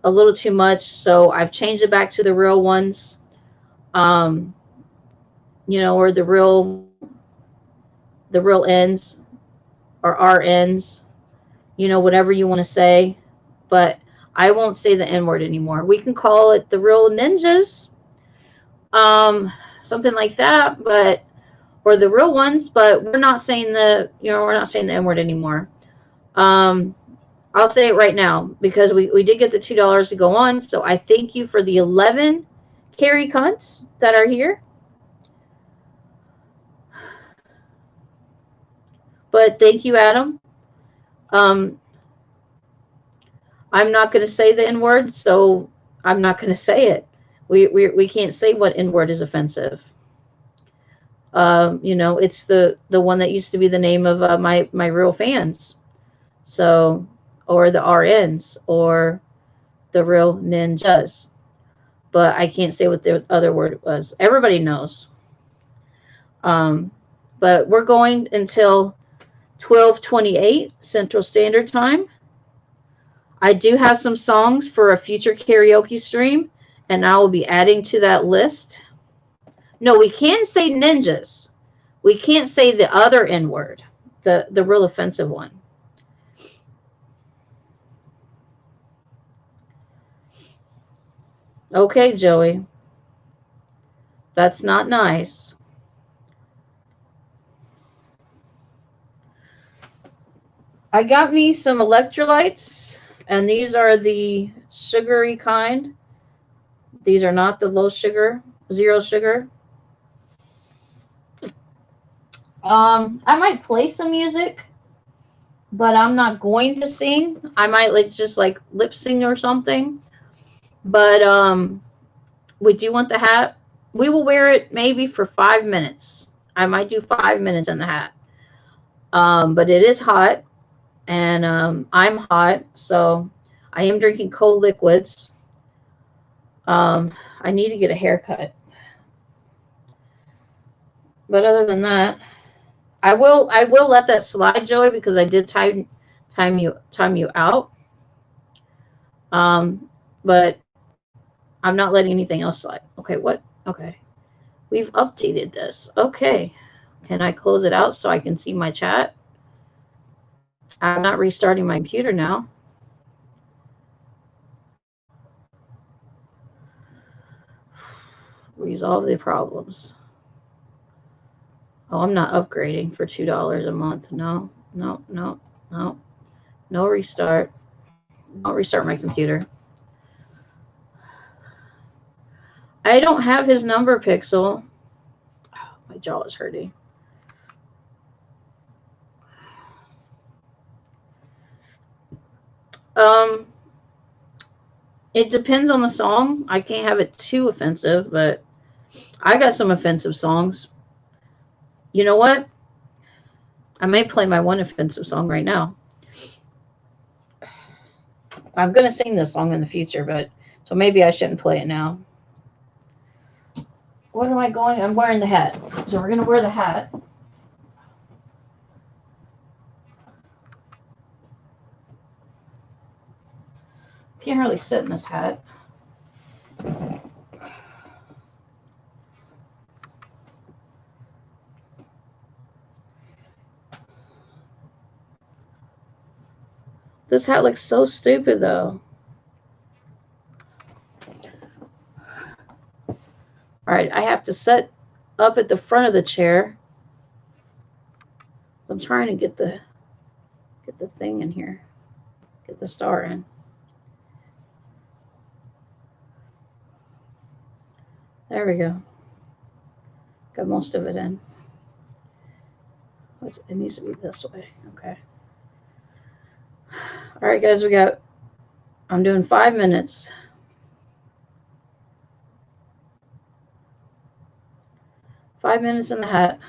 a little too much. So I've changed it back to the real ones, or the real ends or RNs, whatever you want to say. But I won't say the N-word anymore. We can call it the real ninjas, something like that, or the real ones. But we're not saying the N-word anymore. I'll say it right now because we did get the $2 to go on. So I thank you for the 11 carry cunts that are here. But thank you, Adam. I'm not going to say the N-word, so I'm not going to say it. We can't say what N-word is offensive. It's the one that used to be the name of my real fans. So, or the RNs or the real ninjas. But I can't say what the other word was. Everybody knows. But we're going until 12:28 Central Standard Time. I do have some songs for a future karaoke stream, and I will be adding to that list. No, we can say ninjas. We can't say the other N-word, the real offensive one. Okay, Joey. That's not nice. I got me some electrolytes, and these are the sugary kind. These are not the low sugar, 0 sugar. I might play some music, but I'm not going to sing. I might just lip sing or something. But we do want the hat. We will wear it maybe for 5 minutes. I might do 5 minutes in the hat. But it is hot, and I'm hot, so I am drinking cold liquids. I need to get a haircut. But other than that, I will let that slide, Joey, because I did time you out. But I'm not letting anything else slide. Okay, what? Okay. We've updated this. Okay. Can I close it out so I can see my chat? I'm not restarting my computer now. Resolve the problems. Oh, I'm not upgrading for $2 a month. No, no, no, no. No restart. Don't restart my computer. I don't have his number, Pixel. Oh, my jaw is hurting. It depends on the song. I can't have it too offensive, but I got some offensive songs. You know what? I may play my one offensive song right now. I'm going to sing this song in the future, but so maybe I shouldn't play it now. What am I going? I'm wearing the hat. So we're going to wear the hat. Can't hardly sit in this hat. This hat looks so stupid, though. All right, I have to set up at the front of the chair. So I'm trying to get the thing in here. Get the star in. There we go. Got most of it in. It needs to be this way. Okay. All right, guys, I'm doing 5 minutes. 5 minutes in the hat.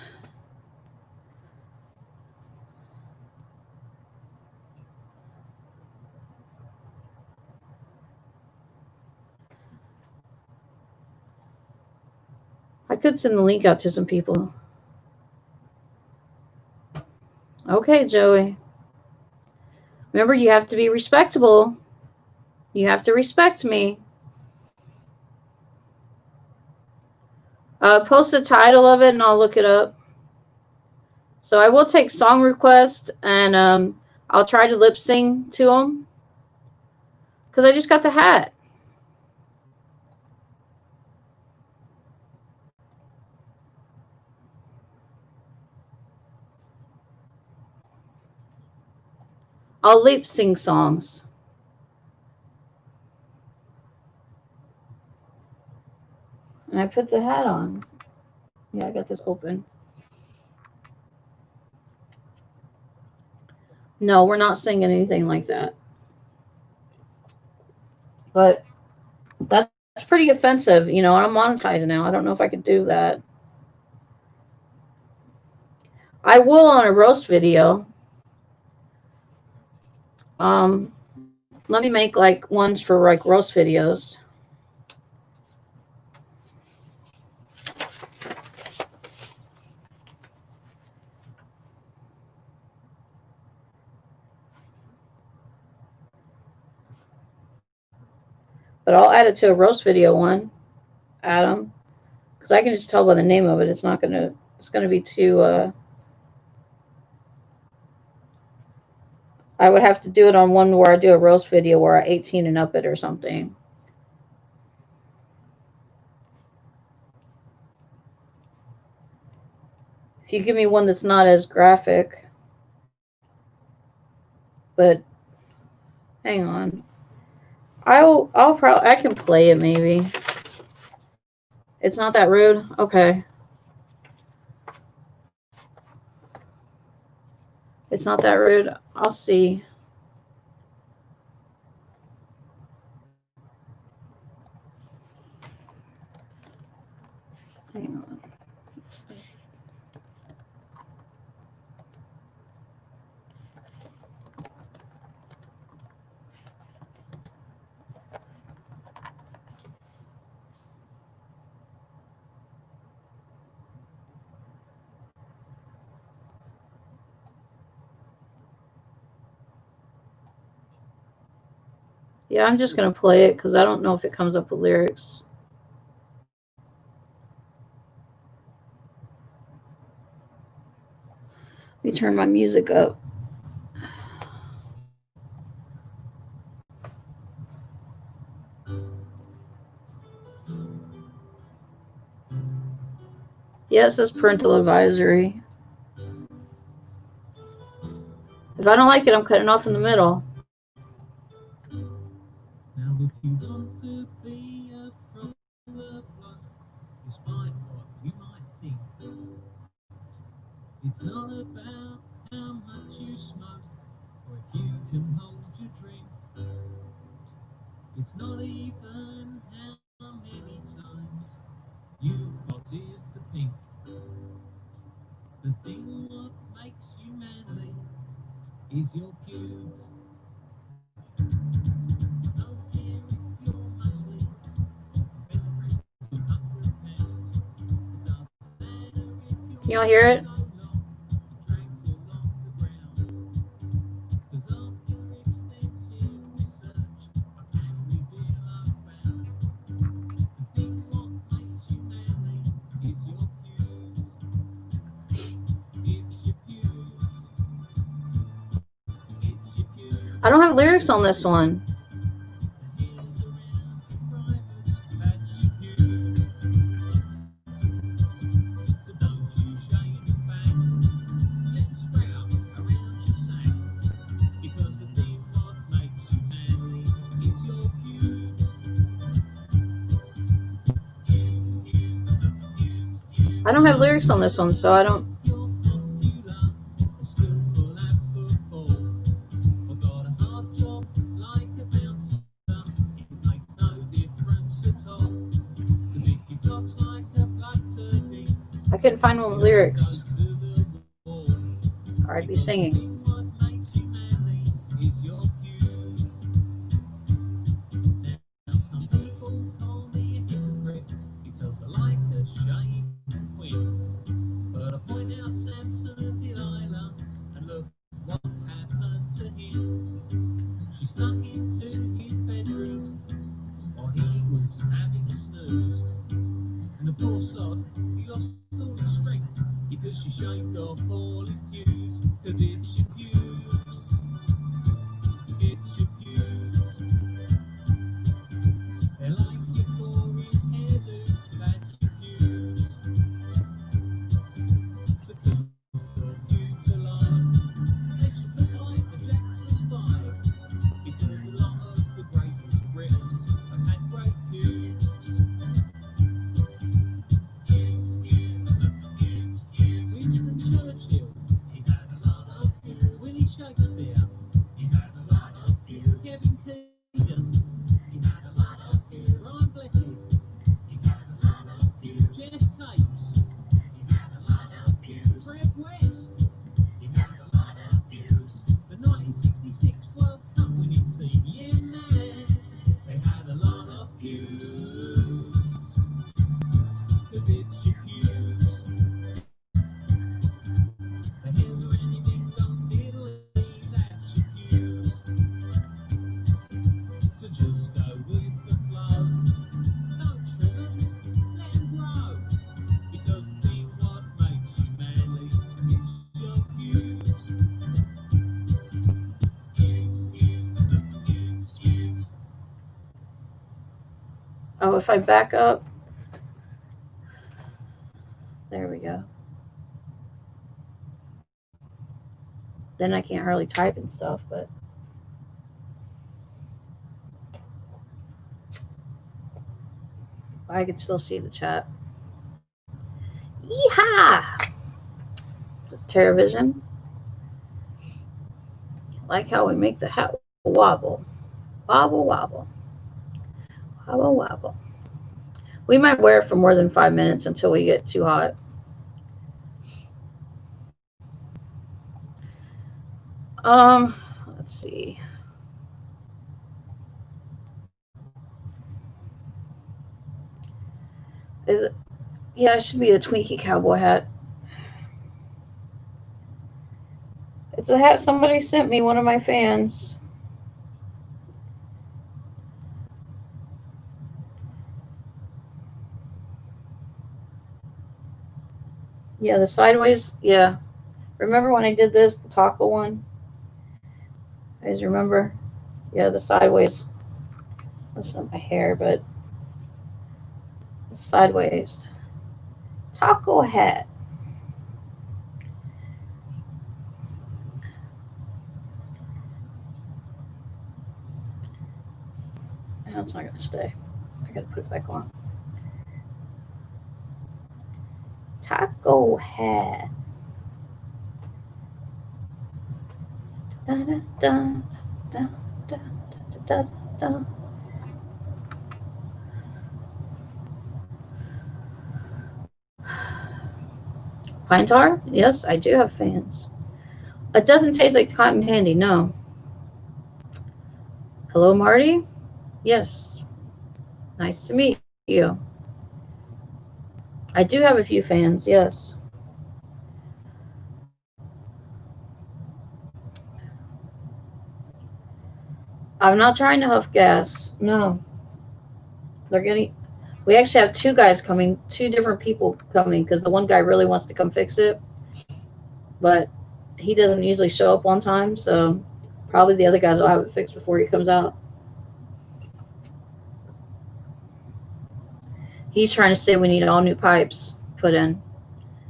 I could send the link out to some people. Okay, Joey. Remember, you have to be respectable. You have to respect me. Post the title of it and I'll look it up. So I will take song requests and I'll try to lip sync to them. Because I just got the hat. I'll lip sync songs. And I put the hat on. Yeah, I got this open. No, we're not singing anything like that. But that's pretty offensive. You know, I'm monetized now. I don't know if I could do that. I will on a roast video. Let me make like ones for like roast videos. But I'll add it to a roast video one, Adam, because I can just tell by the name of it. It's gonna be too. I would have to do it on one where I do a roast video where I 18 and up it or something. If you give me one that's not as graphic, but hang on, I can play it maybe. It's not that rude. Okay. It's not that rude. I'll see. Hang on. Yeah, I'm just going to play it because I don't know if it comes up with lyrics. Let me turn my music up. Yeah, it says parental advisory. If I don't like it, I'm cutting off in the middle. Now if you want to be a proper bloke, despite what you might think, it's not about how much you smoke or if you can hold your drink. It's not even how many times you spotted the pink. The thing what makes you manly is your pubes. Don't care if you're muscly, bench press 200 pounds. It doesn't matter if you're Can y'all hear it? so long, your tracks along the ground. 'Cause after extensive research, I can reveal I've found the thing what makes you manly is your pubes. It's your pubes. It's your pubes. I don't have lyrics on this one. And here's around your privates, that's your pubes. So don't you shame the fact, let them spray up around your sack. Because the thing what makes you manly is your pubes. I don't have lyrics on this one, so I don't. You're popular or skillful at football or got a hard job like a bouncer, it makes no difference at all. 'Cause if your cock's like a blood turkey, I couldn't find one with lyrics, goes to the wall. or I'd be Because the singing. thing what makes you manly is your pubes. Now some people call me a hypocrite because I like to shave and quit. But I point out Samson and Delilah, and look what happened to him. She snuck into his bedroom while he was having a snooze. And the poor sod, he lost all his strength because she shaved off all his pubes. 'Cause it's your pubes. It's your pubes. They're like your Corey's hairdo, that's your pubes. So keep your pubes alive. They should look like the Jackson 5, because a lot of the greatest Britons have had great pubes. Winston Churchill, he had a lot of pubes. Willie Shakespeare, he had a lot of pubes. Kevin Keegan, he had a lot of pubes. Brian Blessed, he had a lot of pubes. Jeff Capes, he had a lot of pubes. Fred West, he had a lot of pubes. The 1966 World Cup winning team, yeah man, they had a lot of pubes. 'Cause it's your pubes. The hairs or anything done diddly, that's your pubes. So just go with the flow. Don't trim them, let them grow. Because the thing what makes you manly, it's your pubes. Pubes. Oh, if I back up, there we go. Then I can't hardly type and stuff, but I could still see the chat. Yeehaw! Just TerraVision. Like how we make the hat wobble. Wobble, wobble. Wobble, wobble. We might wear it for more than 5 minutes until we get too hot. Let's see. Is it? Yeah, it should be the Twinkie cowboy hat. It's a hat somebody sent me, one of my fans. Yeah, the sideways. Yeah. Remember when I did this, the taco one? You guys remember? Yeah, the sideways. That's not my hair, but the sideways taco hat. No, it's not gonna stay. I gotta put it back on. Taco hat. Da da da da da da da da. Pine tar? Yes, I do have fans. It doesn't taste like cotton candy, no. Hello, Marty? Yes. Nice to meet you. I do have a few fans, yes. I'm not trying to huff gas. No. They're getting. We actually have two guys coming, two different people coming, because the one guy really wants to come fix it, but he doesn't usually show up on time, so probably the other guys will have it fixed before he comes out. He's trying to say we need all new pipes put in,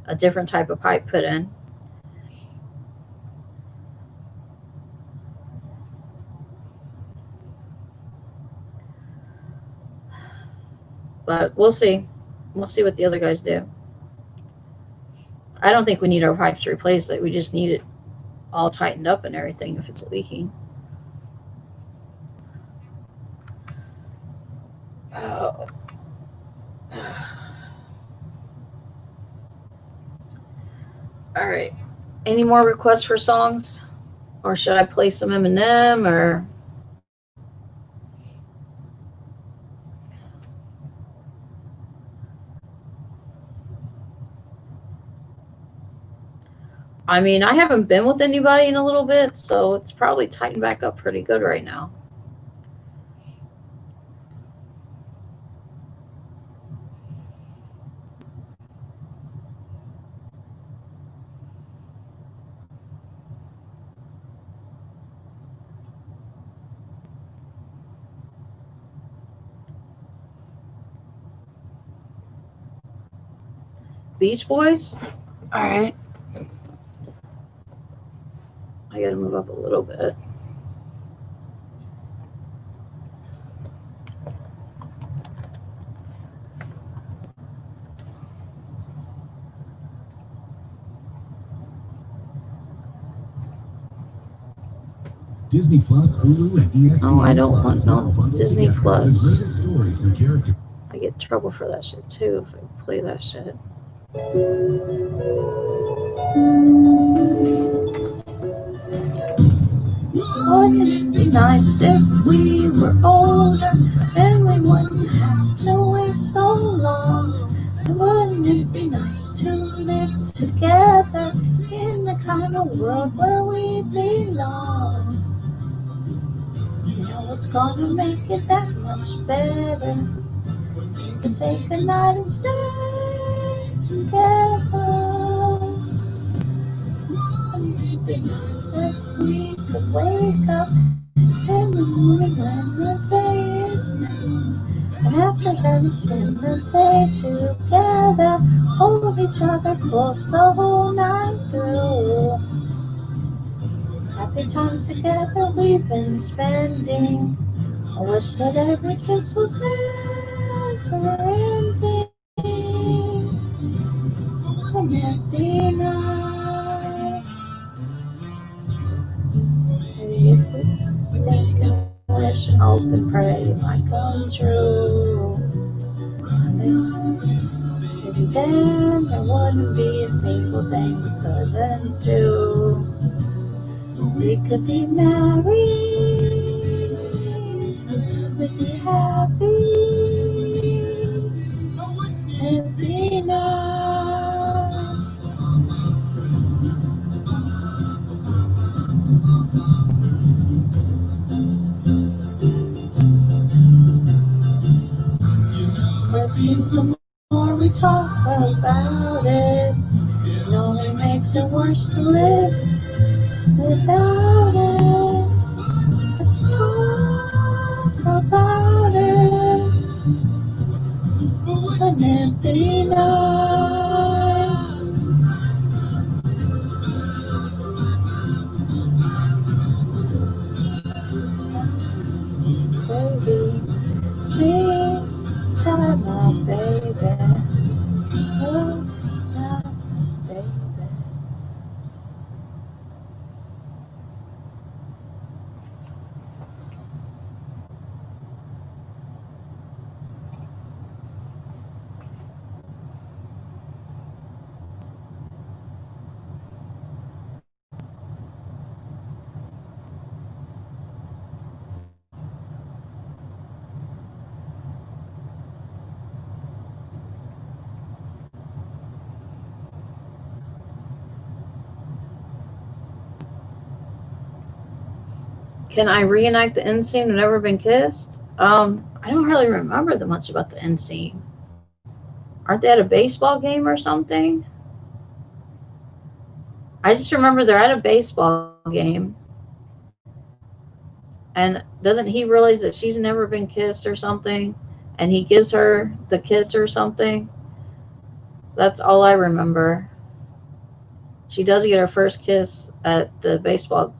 a different type of pipe put in. But we'll see. We'll see what the other guys do. I don't think we need our pipes replaced. We just need it all tightened up and everything if it's leaking. Oh. All right. Any more requests for songs? Or should I play some Eminem or... I mean, I haven't been with anybody in a little bit, so it's probably tightened back up pretty good right now. Beach Boys? All right. I gotta move up a little bit. Disney Plus, Hulu, and ESPN. No, I don't want no Disney Plus. The greatest stories and characters. I get in trouble for that shit too if I play that shit. Wouldn't it be nice if we were older and we wouldn't have to wait so long? Wouldn't it be nice to live together in the kind of world where we belong? You know what's gonna make it that much better? To say goodnight and stay together. Wouldn't it be nice if we could wake up in the morning when the day is new, and after time spend the day together, hold each other close the whole night through. Happy times together we've been spending. I wish that every kiss was never ending. Wouldn't it be nice if we think and wish and hope and pray it might come true? Maybe then there wouldn't be a single thing we couldn't do. We could be married, we'd be happy, it'd be nice. It seems the more we talk about it, It only makes it worse to live without it. Let's talk about it. Wouldn't it be nice? Baby, sweet time, my baby. Oh, my baby. Can I reenact the end scene of Never Been Kissed? I don't really remember that much about the end scene. Aren't they at a baseball game or something? I just remember they're at a baseball game. And doesn't he realize that she's never been kissed or something? And he gives her the kiss or something? That's all I remember. She does get her first kiss at the baseball,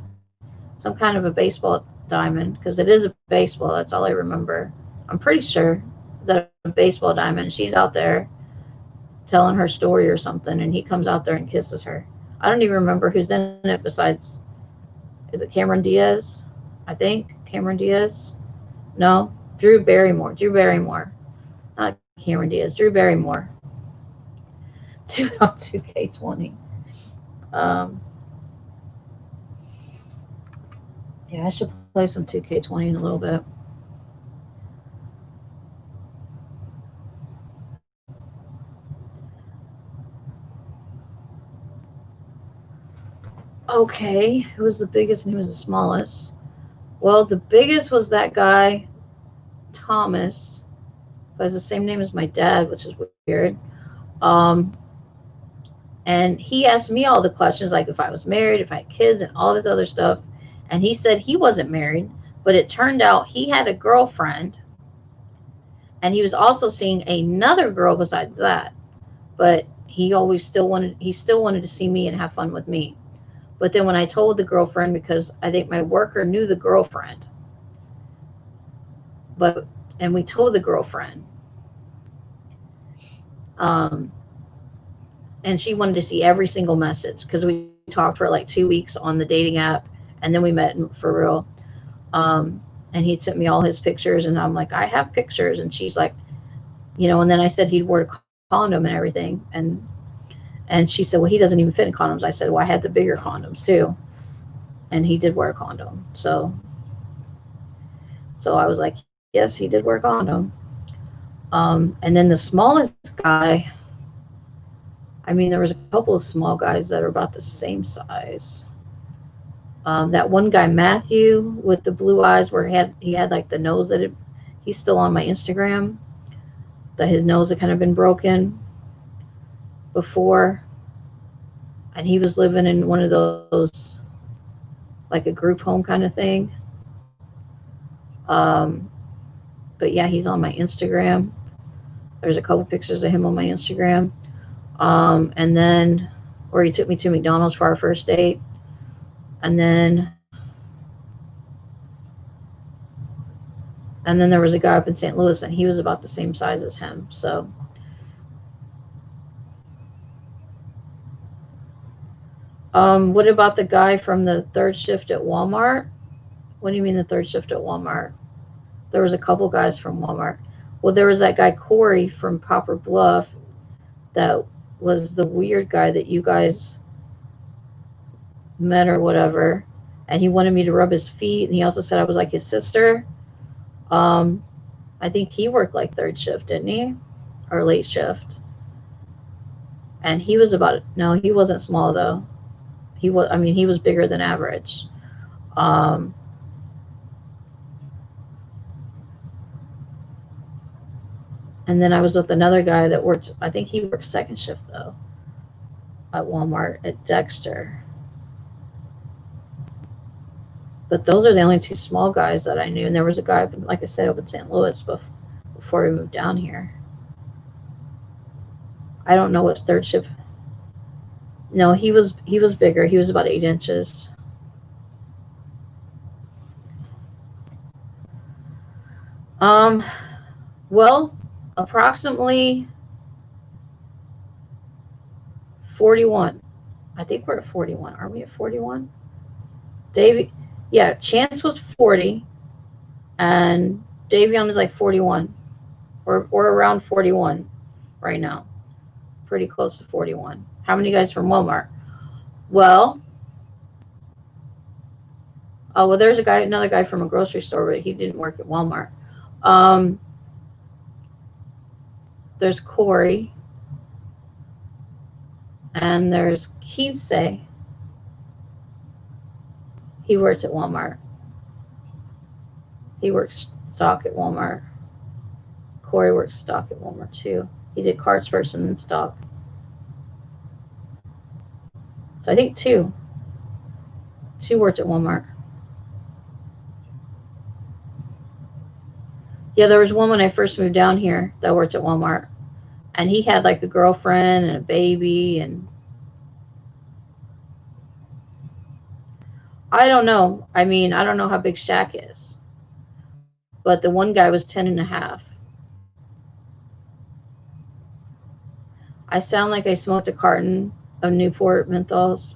some kind of a baseball diamond, because it is a baseball. That's all I remember. I'm pretty sure that a baseball diamond. She's out there telling her story or something, and he comes out there and kisses her. I don't even remember who's in it besides, is it Cameron Diaz? I think Cameron Diaz. No, Drew Barrymore. Not Cameron Diaz. Drew Barrymore. 2K20. Yeah, I should play some 2K20 in a little bit. Okay, who was the biggest and who was the smallest? Well, the biggest was that guy, Thomas, who has the same name as my dad, which is weird. And he asked me all the questions, like if I was married, if I had kids, and all this other stuff. And he said he wasn't married, but it turned out he had a girlfriend, and he was also seeing another girl besides that. But he still wanted to see me and have fun with me. But then when I told the girlfriend, because I think my worker knew the girlfriend, and we told the girlfriend, and she wanted to see every single message because we talked for like 2 weeks on the dating app, and then we met for real. And he'd sent me all his pictures, and I'm like, I have pictures, and she's like, and then I said he'd wear a condom and everything, and she said, well, he doesn't even fit in condoms. I said, well, I had the bigger condoms too, and he did wear a condom. So I was like, yes, he did wear a condom. And then the smallest guy, I mean, there was a couple of small guys that are about the same size. That one guy, Matthew, with the blue eyes, where he had like the nose he's still on my Instagram, that his nose had kind of been broken before, and he was living in one of those, like a group home kind of thing. But yeah, he's on my Instagram. There's a couple pictures of him on my Instagram. And then, or he took me to McDonald's for our first date. And then there was a guy up in St. Louis, and he was about the same size as him. So, what about the guy from the third shift at Walmart? What do you mean the third shift at Walmart? There was a couple guys from Walmart. Well, there was that guy Corey from Poplar Bluff that was the weird guy that you guys met or whatever, and he wanted me to rub his feet, and he also said I was like his sister. I think he worked like third shift, didn't he? Or late shift. And he was no, he wasn't small though. He was bigger than average. And then I was with another guy that worked, I think he worked second shift though. at Walmart at Dexter. But those are the only two small guys that I knew. And there was a guy, like I said, up in St. Louis before we moved down here. I don't know what third shift. No, he was bigger. He was about 8 inches. Well, approximately 41. I think we're at 41. Are we at 41? Davey, yeah, Chance was 40, and Davion is like 41. We're around 41 right now. Pretty close to 41. How many guys from Walmart? Well, there's another guy from a grocery store, but he didn't work at Walmart. There's Corey, and there's Kinsey. He works at Walmart. He works stock at Walmart. Corey works stock at Walmart too. He did carts first and then stock. So I think two worked at Walmart. Yeah, there was one when I first moved down here that worked at Walmart. And he had like a girlfriend and a baby, and I don't know. I mean, I don't know how big Shaq is. But the one guy was 10 and a half. I sound like I smoked a carton of Newport menthols.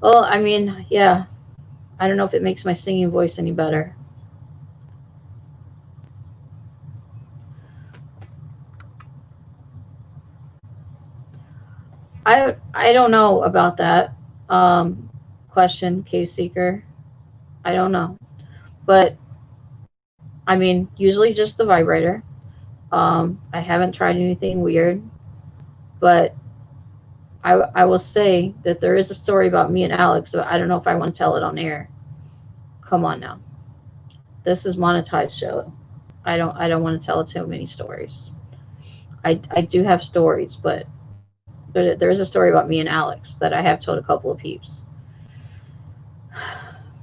Well, I mean, yeah. I don't know if it makes my singing voice any better. I don't know about that question, Cave Seeker. I don't know. But, I mean, usually just the vibrator. I haven't tried anything weird. But I will say that there is a story about me and Alex, so I don't know if I want to tell it on air. Come on now. This is monetized show. I don't want to tell too many stories. I do have stories, but there is a story about me and Alex that I have told a couple of peeps.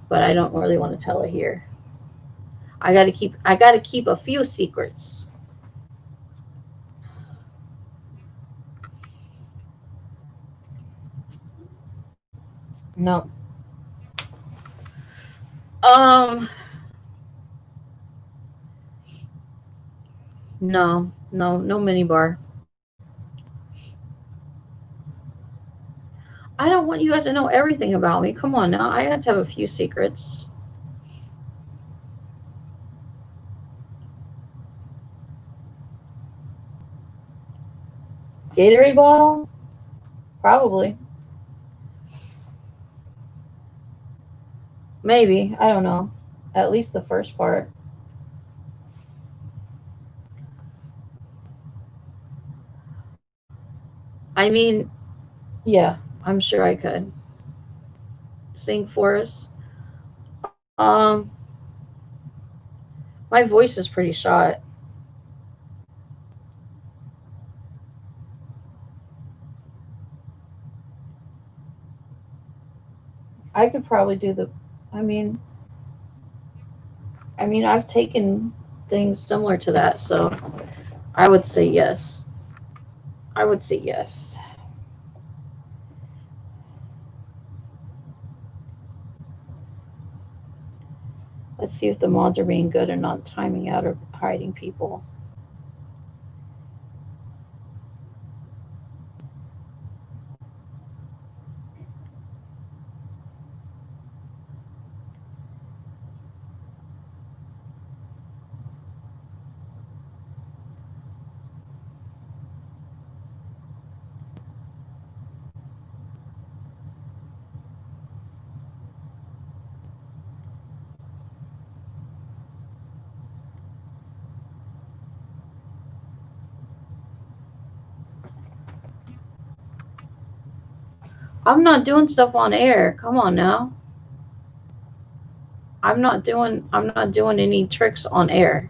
But I don't really want to tell it here. I gotta keep a few secrets. No. No mini bar. I don't want you guys to know everything about me. Come on now. I have to have a few secrets. Gatorade bottle? Probably. Maybe. I don't know. At least the first part. I mean, yeah, I'm sure I could. Sing for us. Um, my voice is pretty shot. I could probably do the. I mean, I've taken things similar to that, so I would say yes. I would say yes. Let's see if the mods are being good and not timing out or hiding people. I'm not doing stuff on air. Come on now. I'm not doing any tricks on air.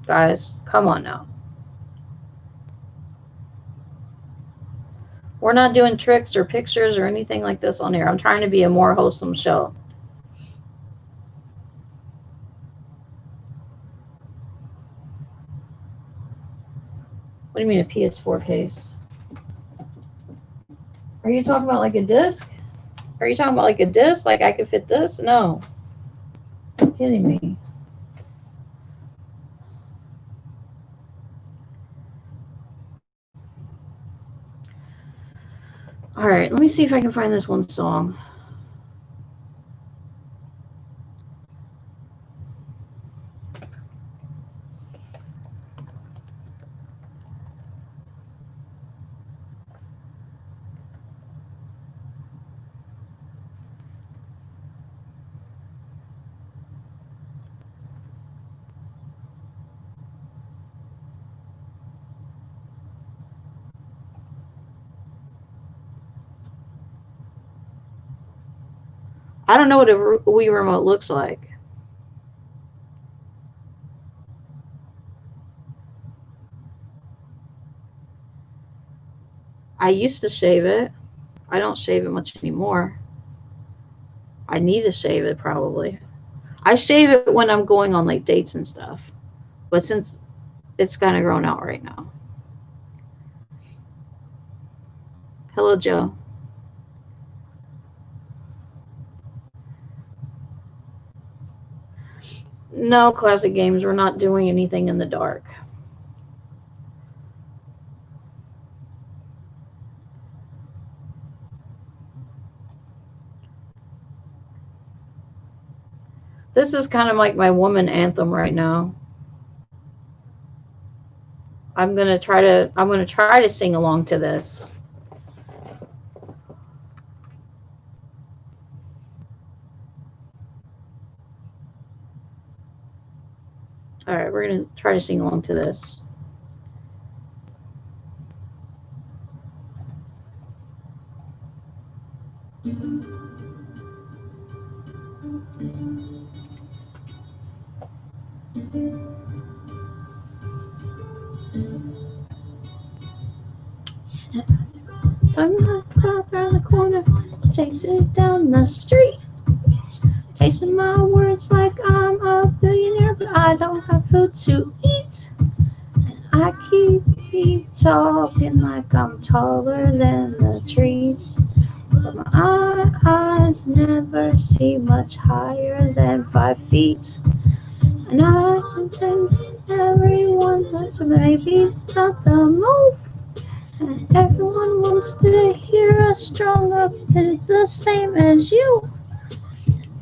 Guys, come on now. We're not doing tricks or pictures or anything like this on here. I'm trying to be a more wholesome show. What do you mean a PS4 case? Are you talking about like a disc? Are you talking about like a disc? Like I could fit this? No. You're kidding me. All right, let me see if I can find this one song. I don't know what a Wii remote looks like. I used to shave it. I don't shave it much anymore. I need to shave it probably. I shave it when I'm going on like dates and stuff. But since it's kind of grown out right now. Hello, Joe. No, Classic Games, we're not doing anything in the dark. This is kind of like my woman anthem right now. I'm gonna try to sing along to this. All right, we're gonna try to sing along to this. I'm not around the corner, chasing down the street, chasing my words like I'm a billionaire, but I don't have food to eat. And I keep talking like I'm taller than the trees, but my eyes never see much higher than 5 feet. And I think everyone knows maybe it's not the move. And everyone wants to hear us strong up, and it's the same as you.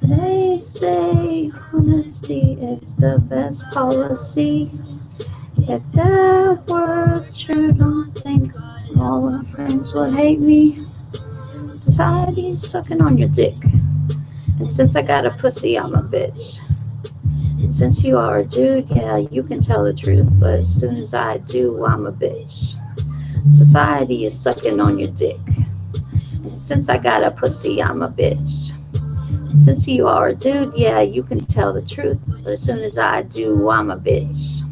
They say honesty is the best policy. If that were true, don't think all my friends would hate me. Society's sucking on your dick. And since I got a pussy, I'm a bitch. And since you are a dude, yeah, you can tell the truth, but as soon as I do, I'm a bitch. Society is sucking on your dick. And since I got a pussy, I'm a bitch. And since you are a dude, yeah, you can tell the truth, but as soon as I do, I'm a bitch.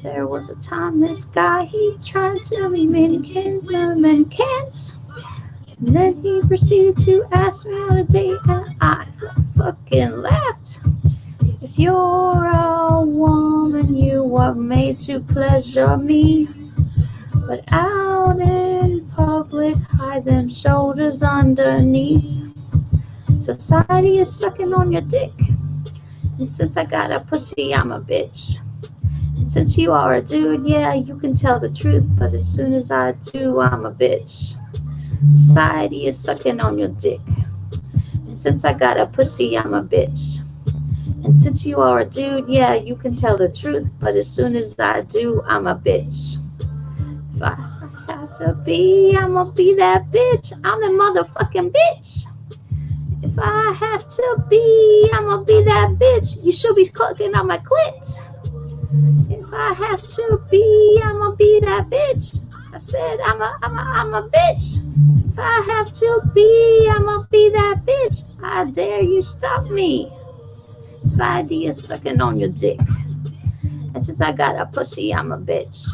There was a time this guy, he tried to tell me men can't. And then he proceeded to ask me out a date, and I fucking laughed. If you're a woman, you are made to pleasure me. But out in public, hide them shoulders underneath. Society is sucking on your dick. And since I got a pussy, I'm a bitch. And since you are a dude, yeah, you can tell the truth, but as soon as I do, I'm a bitch. Society is sucking on your dick. And since I got a pussy, I'm a bitch. And since you are a dude, yeah, you can tell the truth, but as soon as I do, I'm a bitch. If I have to be, I'ma be that bitch. I'm the motherfucking bitch. If I have to be, I'ma be that bitch. You should be clicking on my clit. If I have to be, I'ma be that bitch. I said I'm a bitch. If I have to be, I'ma be that bitch. I dare you stop me. Society is sucking on your dick. And since I got a pussy, I'm a bitch.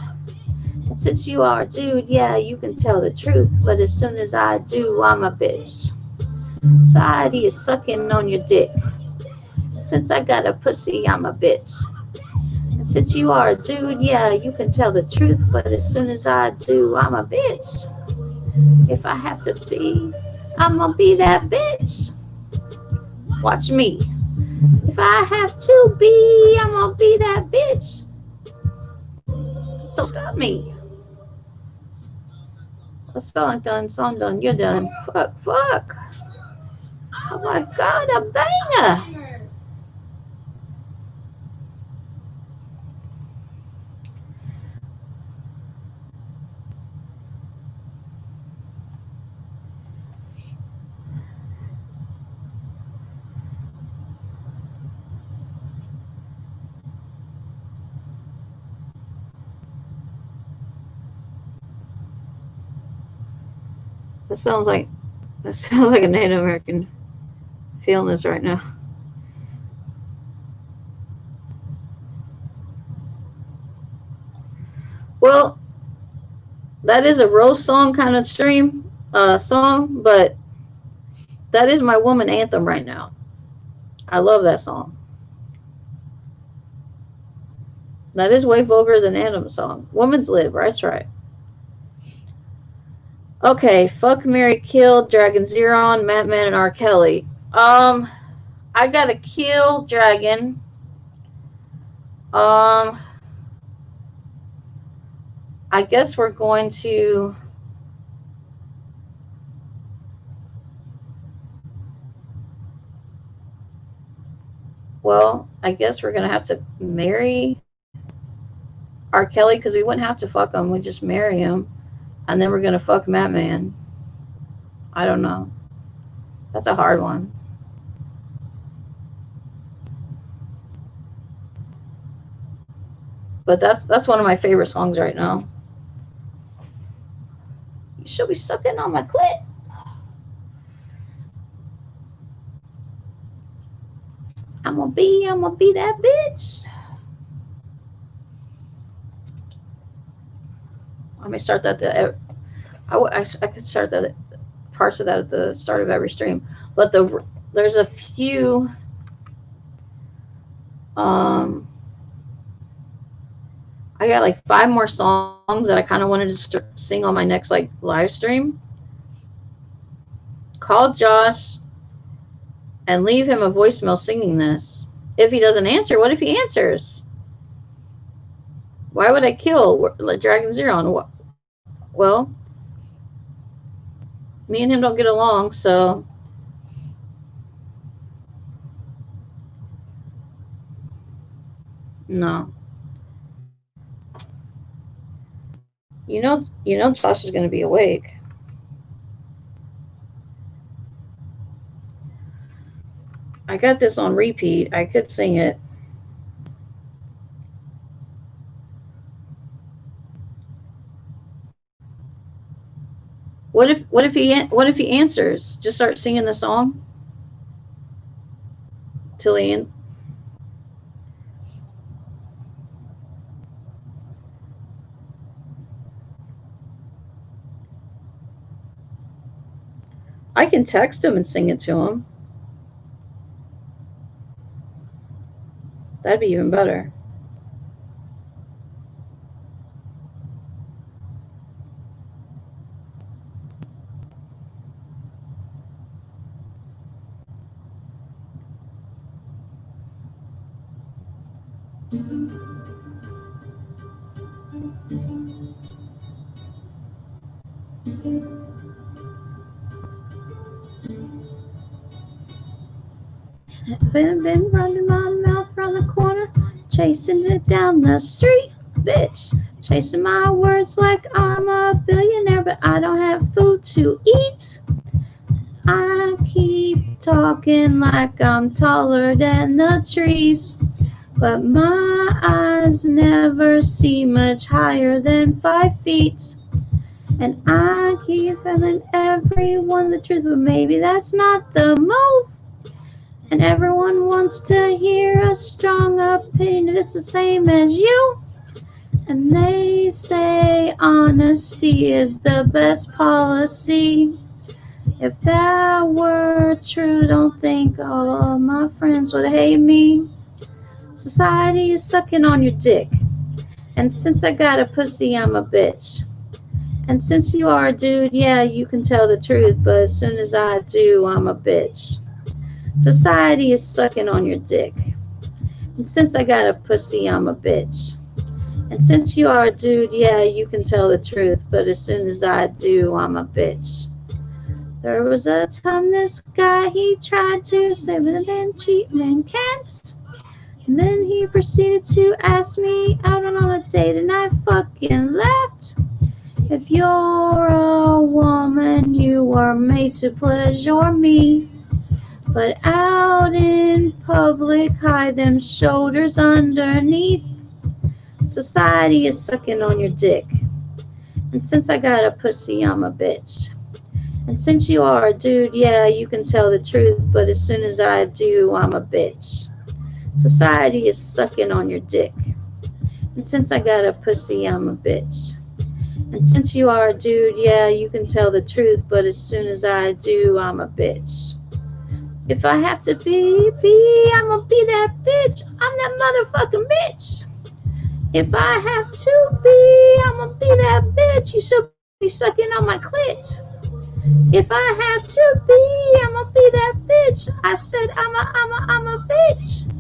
And And since you are a dude, yeah, you can tell the truth. But as soon as I do, I'm a bitch. Society is sucking on your dick. Since I got a pussy, I'm a bitch. And since you are a dude, yeah, you can tell the truth. But as soon as I do, I'm a bitch. If I have to be, I'm gonna be that bitch. Watch me. If I have to be, I'm gonna be that bitch. So stop me. A song done, you're done. Fuck. Oh my god, a banger. That sounds like a Native American feeling this right now. Well, that is a roast song kind of stream song, but that is my woman anthem right now. I love that song. That is way vulgar than anthem song. Woman's Lib, that's right. Okay, fuck, Mary, kill, Dragon Zeron, Madman, and R. Kelly. I gotta kill Dragon. I guess we're going to. Well, I guess we're gonna have to marry R. Kelly because we wouldn't have to fuck him. We just marry him, and then we're gonna fuck Madman. I don't know. That's a hard one. But that's one of my favorite songs right now. You should be sucking on my clit. I'm gonna be that bitch. I may start that. I could start that parts of that at the start of every stream, but there's a few. I got like 5 more songs that I kind of wanted to sing on my next like live stream. Call Josh and leave him a voicemail singing this. If he doesn't answer, what if he answers? Why would I kill Dragon Zeron? Well, me and him don't get along, so no. You know Josh is going to be awake. I got this on repeat. I could sing it. What if he answers? Just start singing the song till he ends. I can text him and sing it to him. That'd be even better. Been running my mouth around the corner, chasing it down the street, bitch. Chasing my words like I'm a billionaire, but I don't have food to eat. I keep talking like I'm taller than the trees, but my eyes never see much higher than 5 feet. And I keep telling everyone the truth, but maybe that's not the move. And everyone wants to hear a strong opinion that's the same as you. And they say honesty is the best policy. If that were true, don't think all of my friends would hate me. Society is sucking on your dick. And since I got a pussy, I'm a bitch. And since you are a dude, yeah, you can tell the truth, but as soon as I do, I'm a bitch. Society is sucking on your dick. And since I got a pussy, I'm a bitch. And since you are a dude, yeah, you can tell the truth, but as soon as I do, I'm a bitch. There was a time this guy, he tried to say men and cheat men can't. And then he proceeded to ask me out on a date, and I fucking laughed. If you're a woman, you were made to pleasure me. But out in public, hide them shoulders underneath. Society is sucking on your dick. And since I got a pussy, I'm a bitch. And since you are a dude, yeah, you can tell the truth, but as soon as I do, I'm a bitch. Society is sucking on your dick. And since I got a pussy, I'm a bitch. And since you are a dude, yeah, you can tell the truth, but as soon as I do, I'm a bitch. If I have to be, I'ma be that bitch. I'm that motherfucking bitch. If I have to be, I'ma be that bitch. You should be sucking on my clit. If I have to be, I'ma be that bitch. I said I'm a bitch.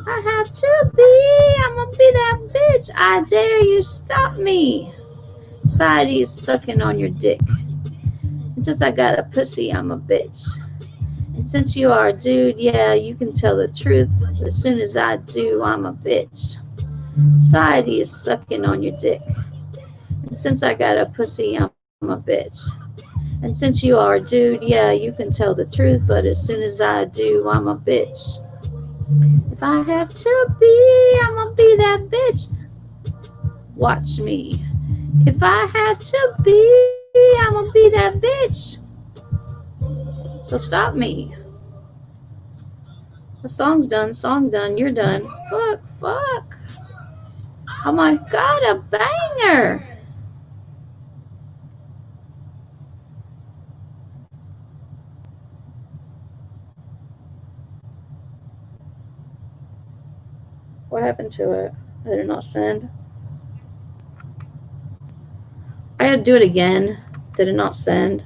I have to be, I'ma be that bitch. I dare you stop me. Society is sucking on your dick. And since I got a pussy, I'm a bitch. And since you are a dude, yeah, you can tell the truth. But as soon as I do, I'm a bitch. Society is sucking on your dick. And since I got a pussy, I'm a bitch. And since you are a dude, yeah, you can tell the truth. But as soon as I do, I'm a bitch. If I have to be, I'ma be that bitch. Watch me. If I have to be, I'ma be that bitch. So stop me. The song's done, you're done. Fuck. Oh my god, a banger. What happened to it? I did not send. I had to do it again. Did it not send?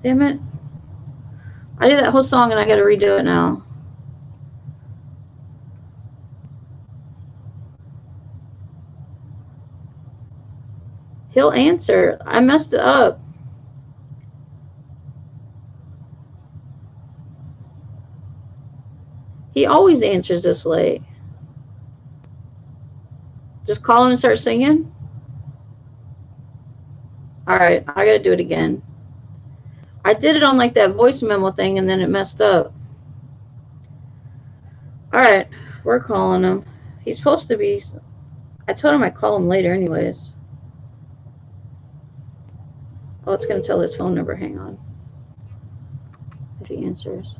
Damn it. I did that whole song and I gotta redo it now. He'll answer. I messed it up. He always answers this late. Just call him and start singing? Alright, I gotta do it again. I did it on like that voice memo thing and then it messed up. Alright, we're calling him. He's supposed to be... I told him I'd call him later anyways. Oh, it's gonna tell his phone number. Hang on. If he answers.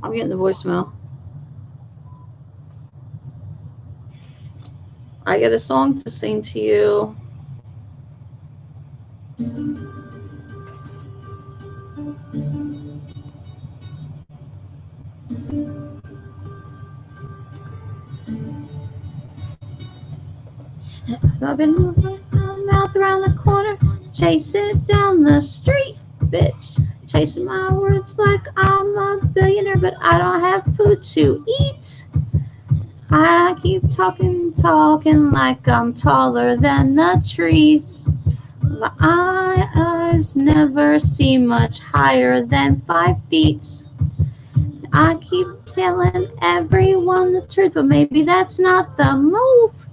I'm getting the voicemail. I got a song to sing to you. I've been moving my mouth around the corner, chasing down the street, bitch. Chasing my words like I'm a billionaire, but I don't have food to eat. I keep talking like I'm taller than the trees. My eyes never see much higher than 5 feet. I keep telling everyone the truth, but maybe that's not the move.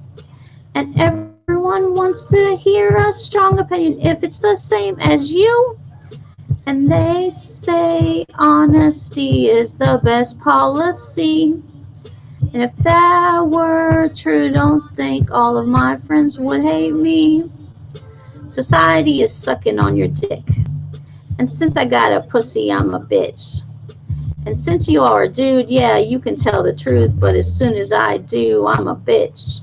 And everyone wants to hear a strong opinion if it's the same as you. And they say honesty is the best policy. And if that were true, don't think all of my friends would hate me. Society is sucking on your dick. And since I got a pussy, I'm a bitch. And since you are a dude, yeah, you can tell the truth, but as soon as I do, I'm a bitch.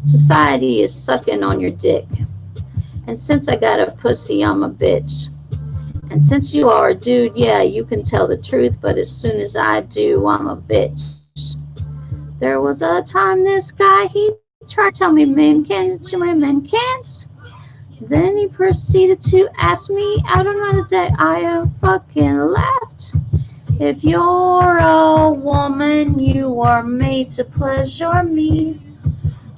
Society is sucking on your dick. And since I got a pussy, I'm a bitch. And since you are a dude, yeah, you can tell the truth, but as soon as I do, I'm a bitch. There was a time this guy, he tried to tell me men can't, women can't. Then he proceeded to ask me out on another day. I fucking laughed. If you're a woman, you are made to pleasure me.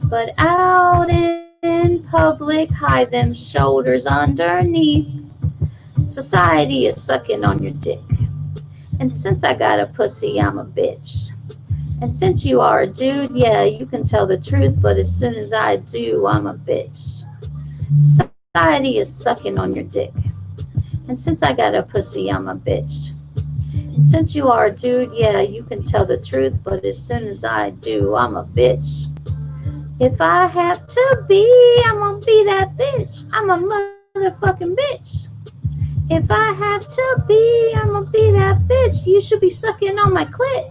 But out in public, hide them shoulders underneath. Society is sucking on your dick. And since I got a pussy, I'm a bitch. And since you are a dude, yeah, you can tell the truth, but as soon as I do, I'm a bitch. Society is sucking on your dick. And since I got a pussy, I'm a bitch. And since you are a dude, yeah, you can tell the truth, but as soon as I do, I'm a bitch. If I have to be, I'm gonna be that bitch. I'm a motherfucking bitch. If I have to be, I'm gonna be that bitch. You should be sucking on my clit.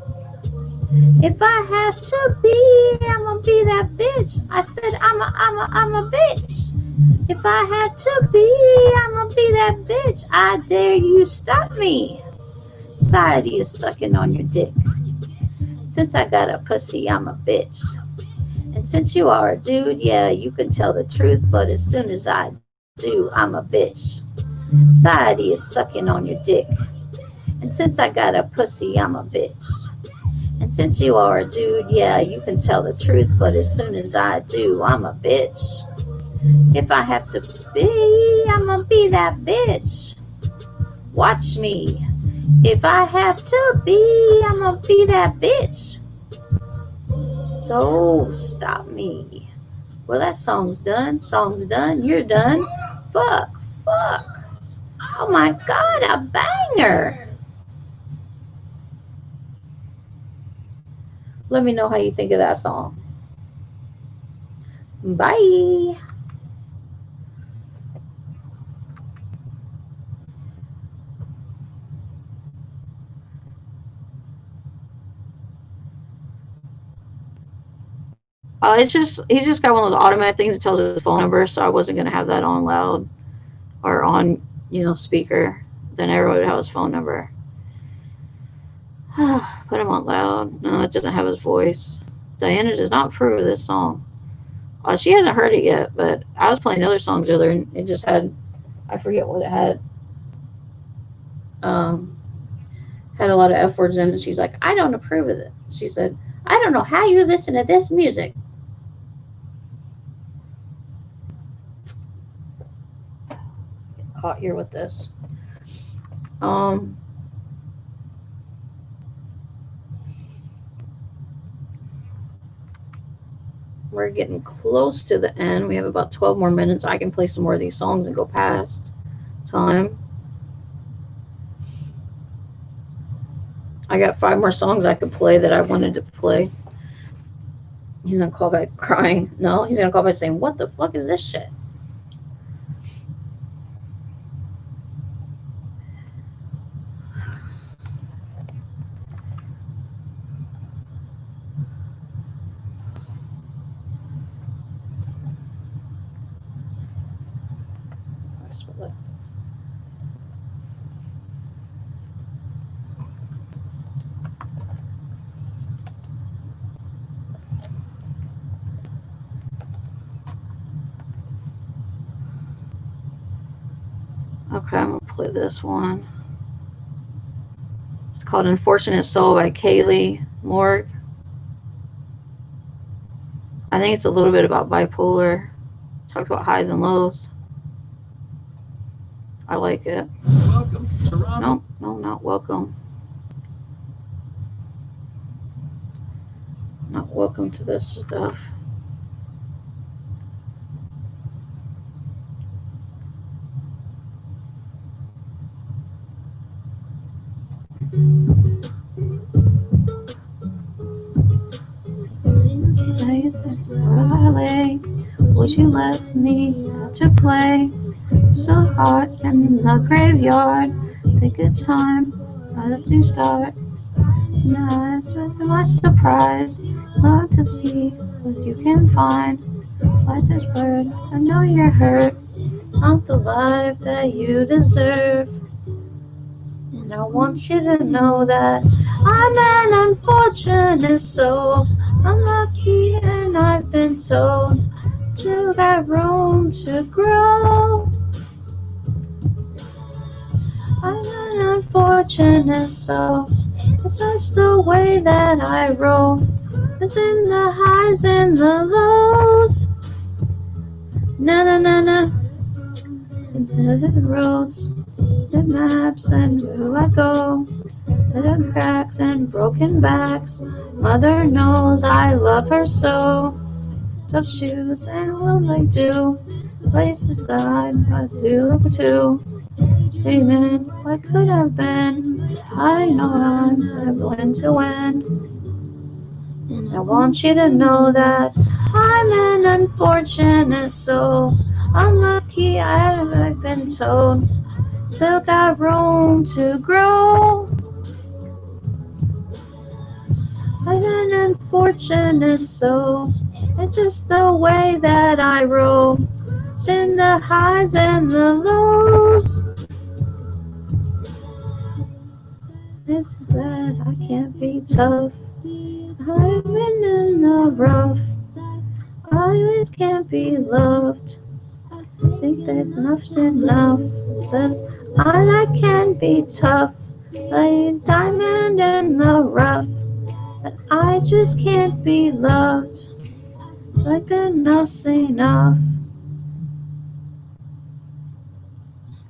If I have to be, I'm gonna be that bitch. I said I'm a bitch. If I have to be, I'm gonna be that bitch. I dare you stop me. Society is sucking on your dick. Since I got a pussy, I'm a bitch. And since you are a dude, yeah, you can tell the truth, but as soon as I do, I'm a bitch. Society is sucking on your dick. And since I got a pussy, I'm a bitch. And since you are a dude, yeah, you can tell the truth, but as soon as I do, I'm a bitch. If I have to be, I'm gonna be that bitch. Watch me. If I have to be, I'm gonna be that bitch. So stop me. Well, that song's done. Song's done. You're done. Fuck. Fuck. Oh my god, a banger. Let me know how you think of that song. Bye. He's just got one of those automatic things that tells his phone number, so I wasn't gonna have that on loud or on, speaker. Then everyone would have his phone number. Put him on loud. No, it doesn't have his voice. Diana does not approve of this song. She hasn't heard it yet, but I was playing other songs earlier, and it just had, I forget what it had. Had a lot of F words in it. And she's like, I don't approve of it. She said, I don't know how you listen to this music. Get caught here with this. We're getting close to the end. We have about 12 more minutes. I can play some more of these songs and go past time. I got 5 more songs I could play that I wanted to play. He's gonna call back crying. No, he's gonna call back saying, what the fuck is this shit? Okay, I'm gonna play this one. It's called Unfortunate Soul by Kaylee Morg. I think it's a little bit about bipolar. Talks about highs and lows. I like it. Welcome, Toronto. No, not welcome. Not welcome to this stuff. Where I lay, would you let me to play? So hard in the graveyard. Think it's time to start. Nice with my surprise. Love to see what you can find. Life's this bird, I know you're hurt. Not the life that you deserve. And I want you to know that I'm an unfortunate soul. Unlucky and I've been told to got room to grow. I'm an unfortunate soul. It's just the way that I roll. It's in the highs and the lows. Na na na na. The roads, the maps, and who I go. The cracks and broken backs. Mother knows I love her so. Tough shoes and will I do. Places that I do look to. Dreaming what could have been. I know I'm going to win. And I want you to know that I'm an unfortunate soul. Unlucky I've been told. Still got room to grow. I'm an unfortunate soul. It's just the way that I roll. It's in the highs and the lows. It's that I can't be tough. I've been in the rough. I always can't be loved. I think that enough's enough. Says I can't be tough. Like a diamond in the rough. But I just can't be loved. Like enough's enough.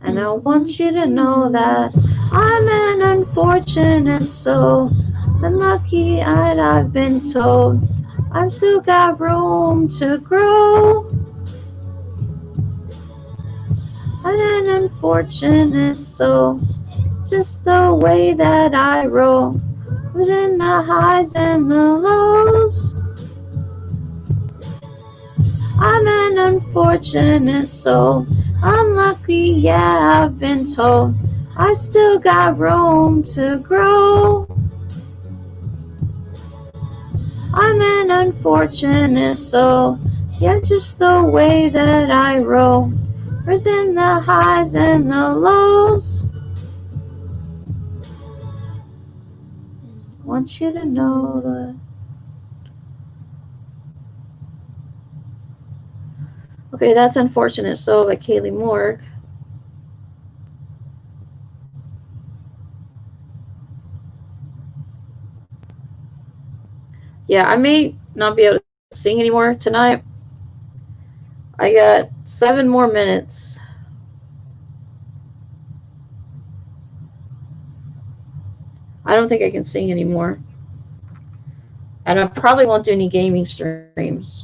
And I want you to know that I'm an unfortunate soul. Unlucky I've been told. I've still got room to grow. I'm an unfortunate soul. It's just the way that I roll. Within the highs and the lows. I'm an unfortunate soul. Unlucky, yeah, I've been told. I've still got room to grow. I'm an unfortunate soul. Yeah, just the way that I roll. Within the highs and the lows. I want you to know that. Okay, that's Unfortunate Soul by Kaylee Morg. Yeah, I may not be able to sing anymore tonight. I got 7 more minutes. I don't think I can sing anymore. And I probably won't do any gaming streams.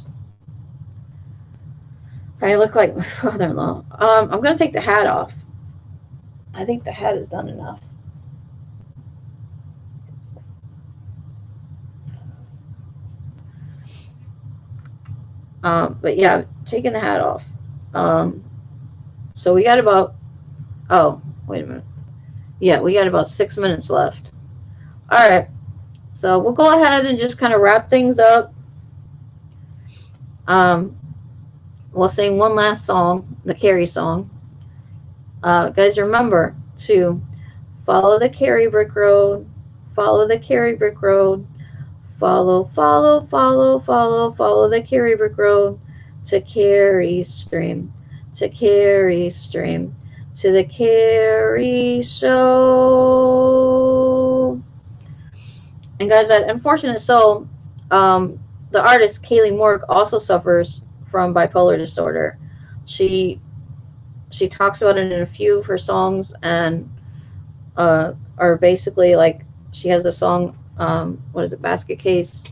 I look like my father-in-law. I'm going to take the hat off. I think the hat is done enough. But yeah, taking the hat off. So we got about, oh, wait a minute. Yeah, we got about 6 minutes left. All right. So we'll go ahead and just kind of wrap things up. We'll sing one last song, the Carrie song. Guys, remember to follow the Carrie Brick Road. Follow the Carrie Brick Road. Follow the Carrie Brick Road to Carrie Stream. To Carrie Stream. To the Carrie Show. And guys, that Unfortunate Soul, the artist Kaylee Morg also suffers from bipolar disorder. She talks about it in a few of her songs, and are basically like, she has a song, what is it, Basket Case,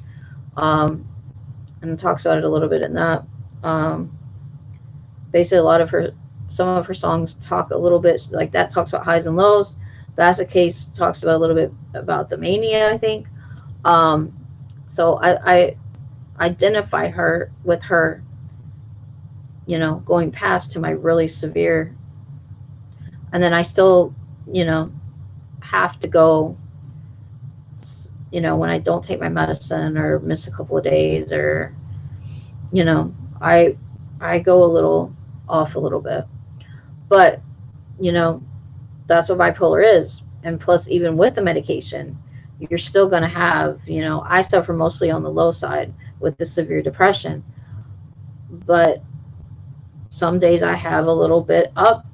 and talks about it a little bit in that. Basically, some of her songs talk a little bit like that, talks about highs and lows. Basket Case talks about a little bit about the mania, I think. Um, so I identify her with her, going past to my really severe, and then I still, you know, have to go, when I don't take my medicine or miss a couple of days, or, you know, I go a little off a little bit. But, you know, that's what bipolar is. And plus, even with the medication, you're still going to have, I suffer mostly on the low side with the severe depression. But some days I have a little bit up,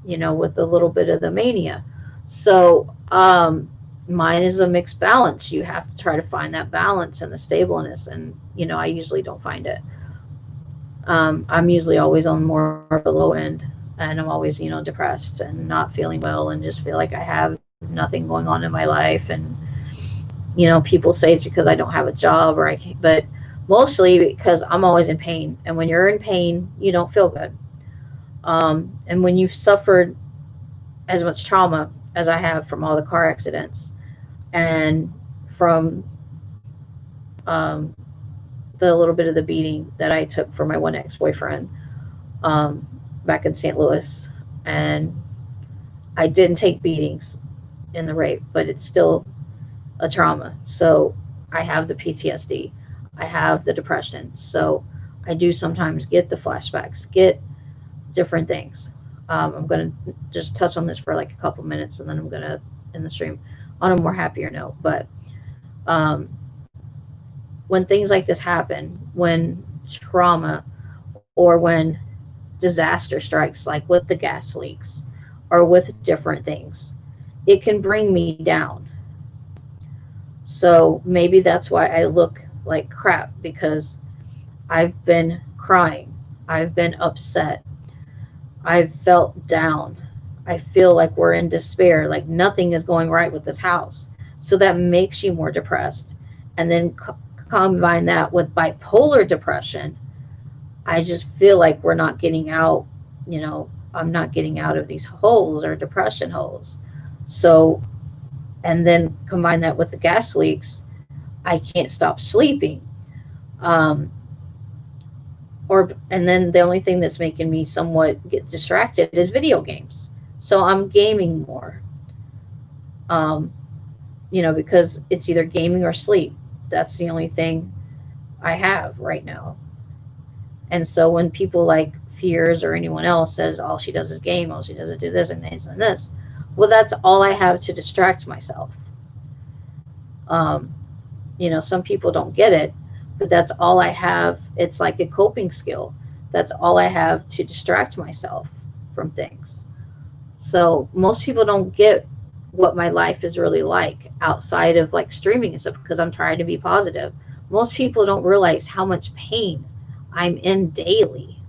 with a little bit of the mania. So, mine is a mixed balance. You have to try to find that balance and the stableness. And, I usually don't find it. I'm usually always on more of the low end, and I'm always, depressed and not feeling well, and just feel like I have nothing going on in my life. And, people say it's because I don't have a job, or I can't, but mostly because I'm always in pain. And when you're in pain, you don't feel good. And when you've suffered as much trauma as I have from all the car accidents, and from um, the little bit of the beating that I took for my one ex-boyfriend, um, back in St. Louis. And I didn't take beatings in the rape, but it's still a trauma. So I have the PTSD, I have the depression. So I do sometimes get the flashbacks, get different things. I'm going to just touch on this for like a couple minutes, and then I'm going to end the stream on a more happier note. But um, when things like this happen, when trauma, or when disaster strikes, like with the gas leaks or with different things, it can bring me down. So maybe that's why I look like crap, because I've been crying, I've been upset, I've felt down. I feel like we're in despair, like nothing is going right with this house. So that makes you more depressed. And then combine that with bipolar depression, I just feel like we're not getting out, I'm not getting out of these holes, or depression holes. So, and then combine that with the gas leaks, I can't stop sleeping. Um, and then the only thing that's making me somewhat get distracted is video games. So I'm gaming more, um, because it's either gaming or sleep. That's the only thing I have right now. And so when people like Fears or anyone else says all she does is game, all she does is do this and this and this, well, that's all I have to distract myself. Um, some people don't get it, but that's all I have. It's like a coping skill. That's all I have to distract myself from things. So most people don't get what my life is really like outside of like streaming and stuff, because I'm trying to be positive. Most people don't realize how much pain I'm in daily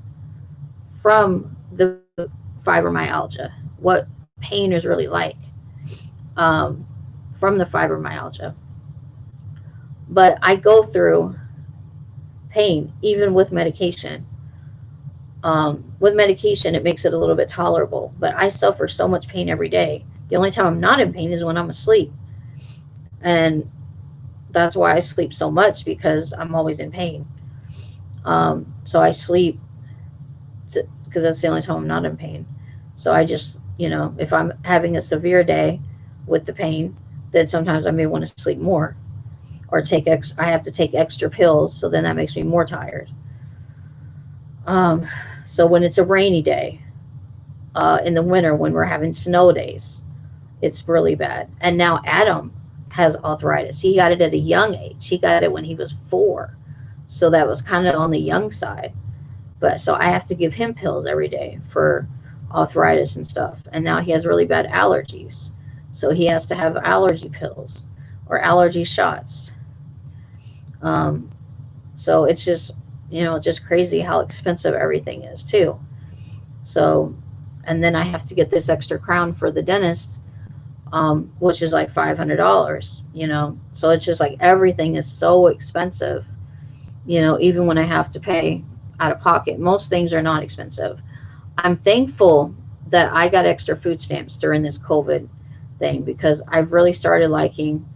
from the fibromyalgia, what pain is really like, from the fibromyalgia. But I go through pain even with medication. With medication, it makes it a little bit tolerable, but I suffer so much pain every day. The only time I'm not in pain is when I'm asleep. And that's why I sleep so much, because I'm always in pain. So I sleep because that's the only time I'm not in pain. So I just, if I'm having a severe day with the pain, then sometimes I may want to sleep more, or I have to take extra pills. So then that makes me more tired. So when it's a rainy day, in the winter, when we're having snow days, it's really bad. And now Adam has arthritis. He got it at a young age. He got it when he was 4. So that was kind of on the young side. But so I have to give him pills every day for arthritis and stuff. And now he has really bad allergies. So he has to have allergy pills or allergy shots. So it's just, it's just crazy how expensive everything is too. So, and then I have to get this extra crown for the dentist, which is like $500, so it's just like everything is so expensive, even when I have to pay out of pocket. Most things are not expensive. I'm thankful that I got extra food stamps during this COVID thing, because I've really started liking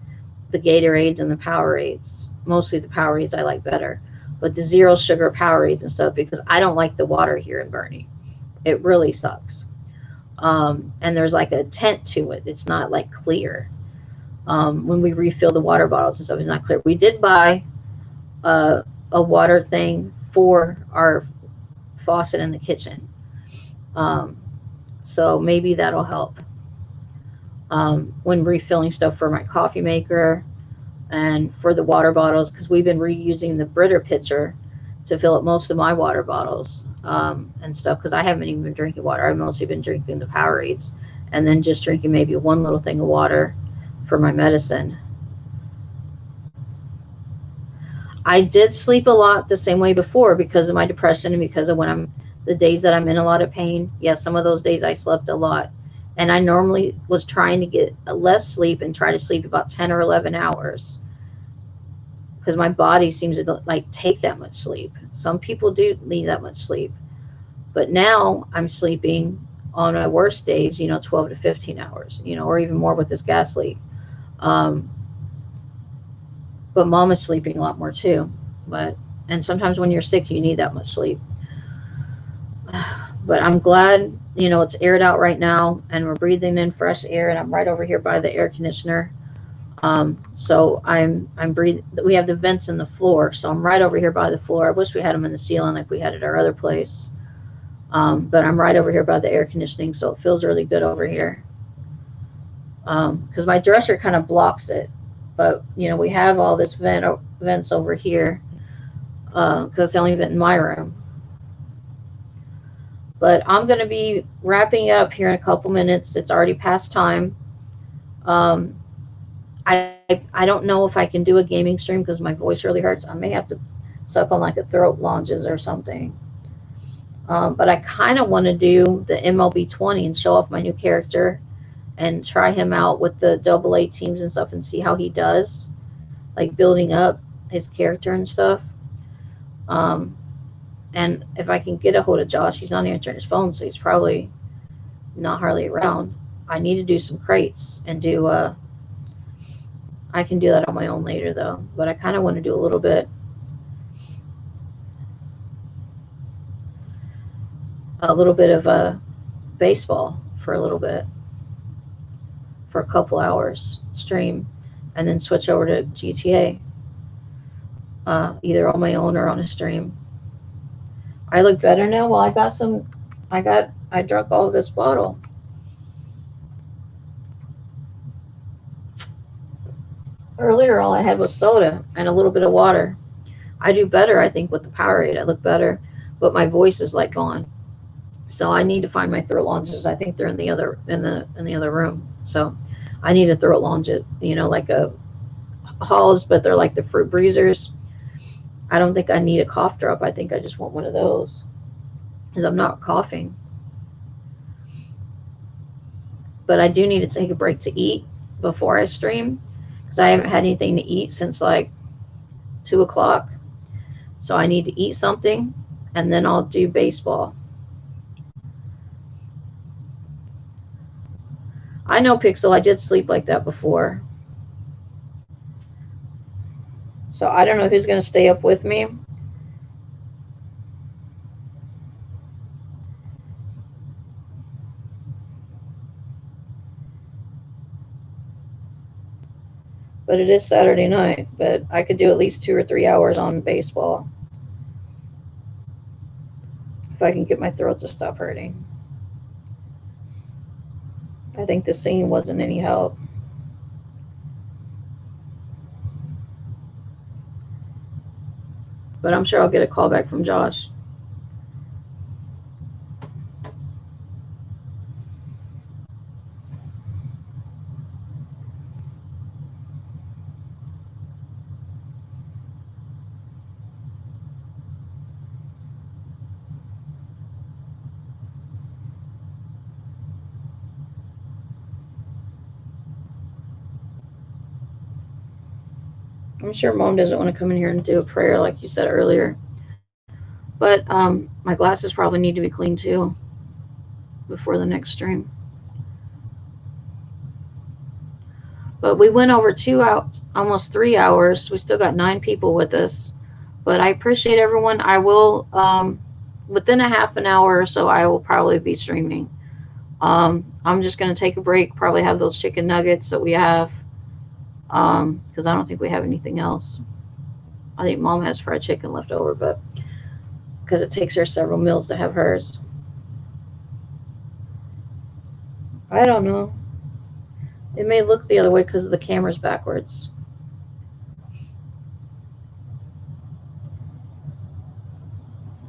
the Gatorades and the Powerades. Mostly the Powerades I like better, but the zero sugar Powerades and stuff, because I don't like the water here in Bernie. It really sucks. And there's like a tint to it. It's not like clear. When we refill the water bottles and stuff, it's not clear. We did buy a water thing for our faucet in the kitchen. Um, so maybe that'll help. When refilling stuff for my coffee maker and for the water bottles, because we've been reusing the Brita pitcher to fill up most of my water bottles and stuff, because I haven't even been drinking water. I've mostly been drinking the Powerades, and then just drinking maybe one little thing of water for my medicine. I did sleep a lot the same way before because of my depression and because of the days that I'm in a lot of pain. Yeah, some of those days I slept a lot. And I normally was trying to get less sleep and try to sleep about 10 or 11 hours because my body seems to like take that much sleep. Some people do need that much sleep. But now I'm sleeping on my worst days, 12 to 15 hours, or even more with this gas leak. Um, but mom is sleeping a lot more too. And sometimes when you're sick, you need that much sleep. But I'm glad, it's aired out right now and we're breathing in fresh air, and I'm right over here by the air conditioner. So I'm breathing. We have the vents in the floor, so I'm right over here by the floor. I wish we had them in the ceiling like we had at our other place. But I'm right over here by the air conditioning, so it feels really good over here. Because my dresser kind of blocks it, but we have all this vents over here because it's the only vent in my room. But I'm going to be wrapping it up here in a couple minutes. It's already past time. I don't know if I can do a gaming stream because my voice really hurts. I may have to suck on like a throat lozenges or something. But I kind of want to do the MLB 20 and show off my new character and try him out with the AA teams and stuff and see how he does, like building up his character and stuff. And if I can get a hold of Josh, he's not answering his phone, so he's probably not hardly around. I need to do some crates and do, I can do that on my own later though, but I kind of want to do a little bit of baseball for a little bit, for a couple hours stream, and then switch over to GTA, either on my own or on a stream. I look better now. Well, I drank all of this bottle. Earlier, all I had was soda and a little bit of water. I do better, I think, with the Powerade. I look better, but my voice is like gone. So I need to find my throat lozenges. I think they're in the other room. So I need a throat lozenge, like a Halls, but they're like the fruit breezers. I don't think I need a cough drop. I think I just want one of those because I'm not coughing. But I do need to take a break to eat before I stream because I haven't had anything to eat since like 2 o'clock. So I need to eat something and then I'll do baseball. I know, Pixel, I did sleep like that before. So I don't know who's going to stay up with me. But it is Saturday night, but I could do at least 2 or 3 hours on baseball if I can get my throat to stop hurting. I think the singing wasn't any help. But I'm sure I'll get a call back from Josh. I'm sure Mom doesn't want to come in here and do a prayer like you said earlier. But my glasses probably need to be cleaned too before the next stream. But we went over 2 hours, almost 3 hours. We still got 9 people with us. But I appreciate everyone. I will, within a half an hour or so, I will probably be streaming. I'm just going to take a break, probably have those chicken nuggets that we have, because I don't think we have anything else. I think Mom has fried chicken left over, but because it takes her several meals to have hers. I don't know. It may look the other way because the camera's backwards.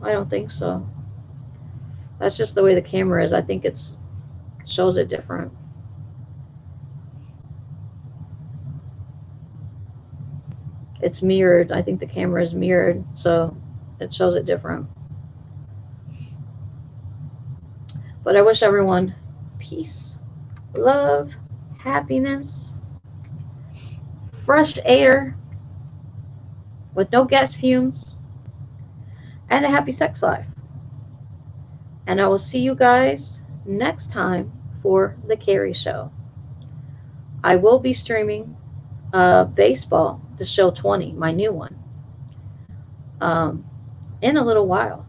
I don't think so. That's just the way the camera is. I think it's shows it different. It's mirrored. I think the camera is mirrored, so it shows it different. But I wish everyone peace, love, happiness, fresh air with no gas fumes, and a happy sex life. And I will see you guys next time for the Carrie Show. I will be streaming baseball, the show 20, my new one, in a little while.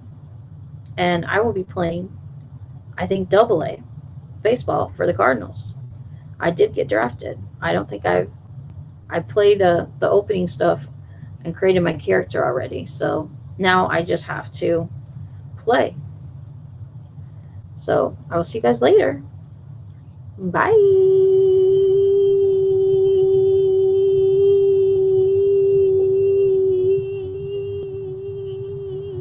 And I will be playing, I think, double A baseball for the Cardinals. I did get drafted. I don't think I played the opening stuff and created my character already. So now I just have to play. So I will see you guys later. Bye.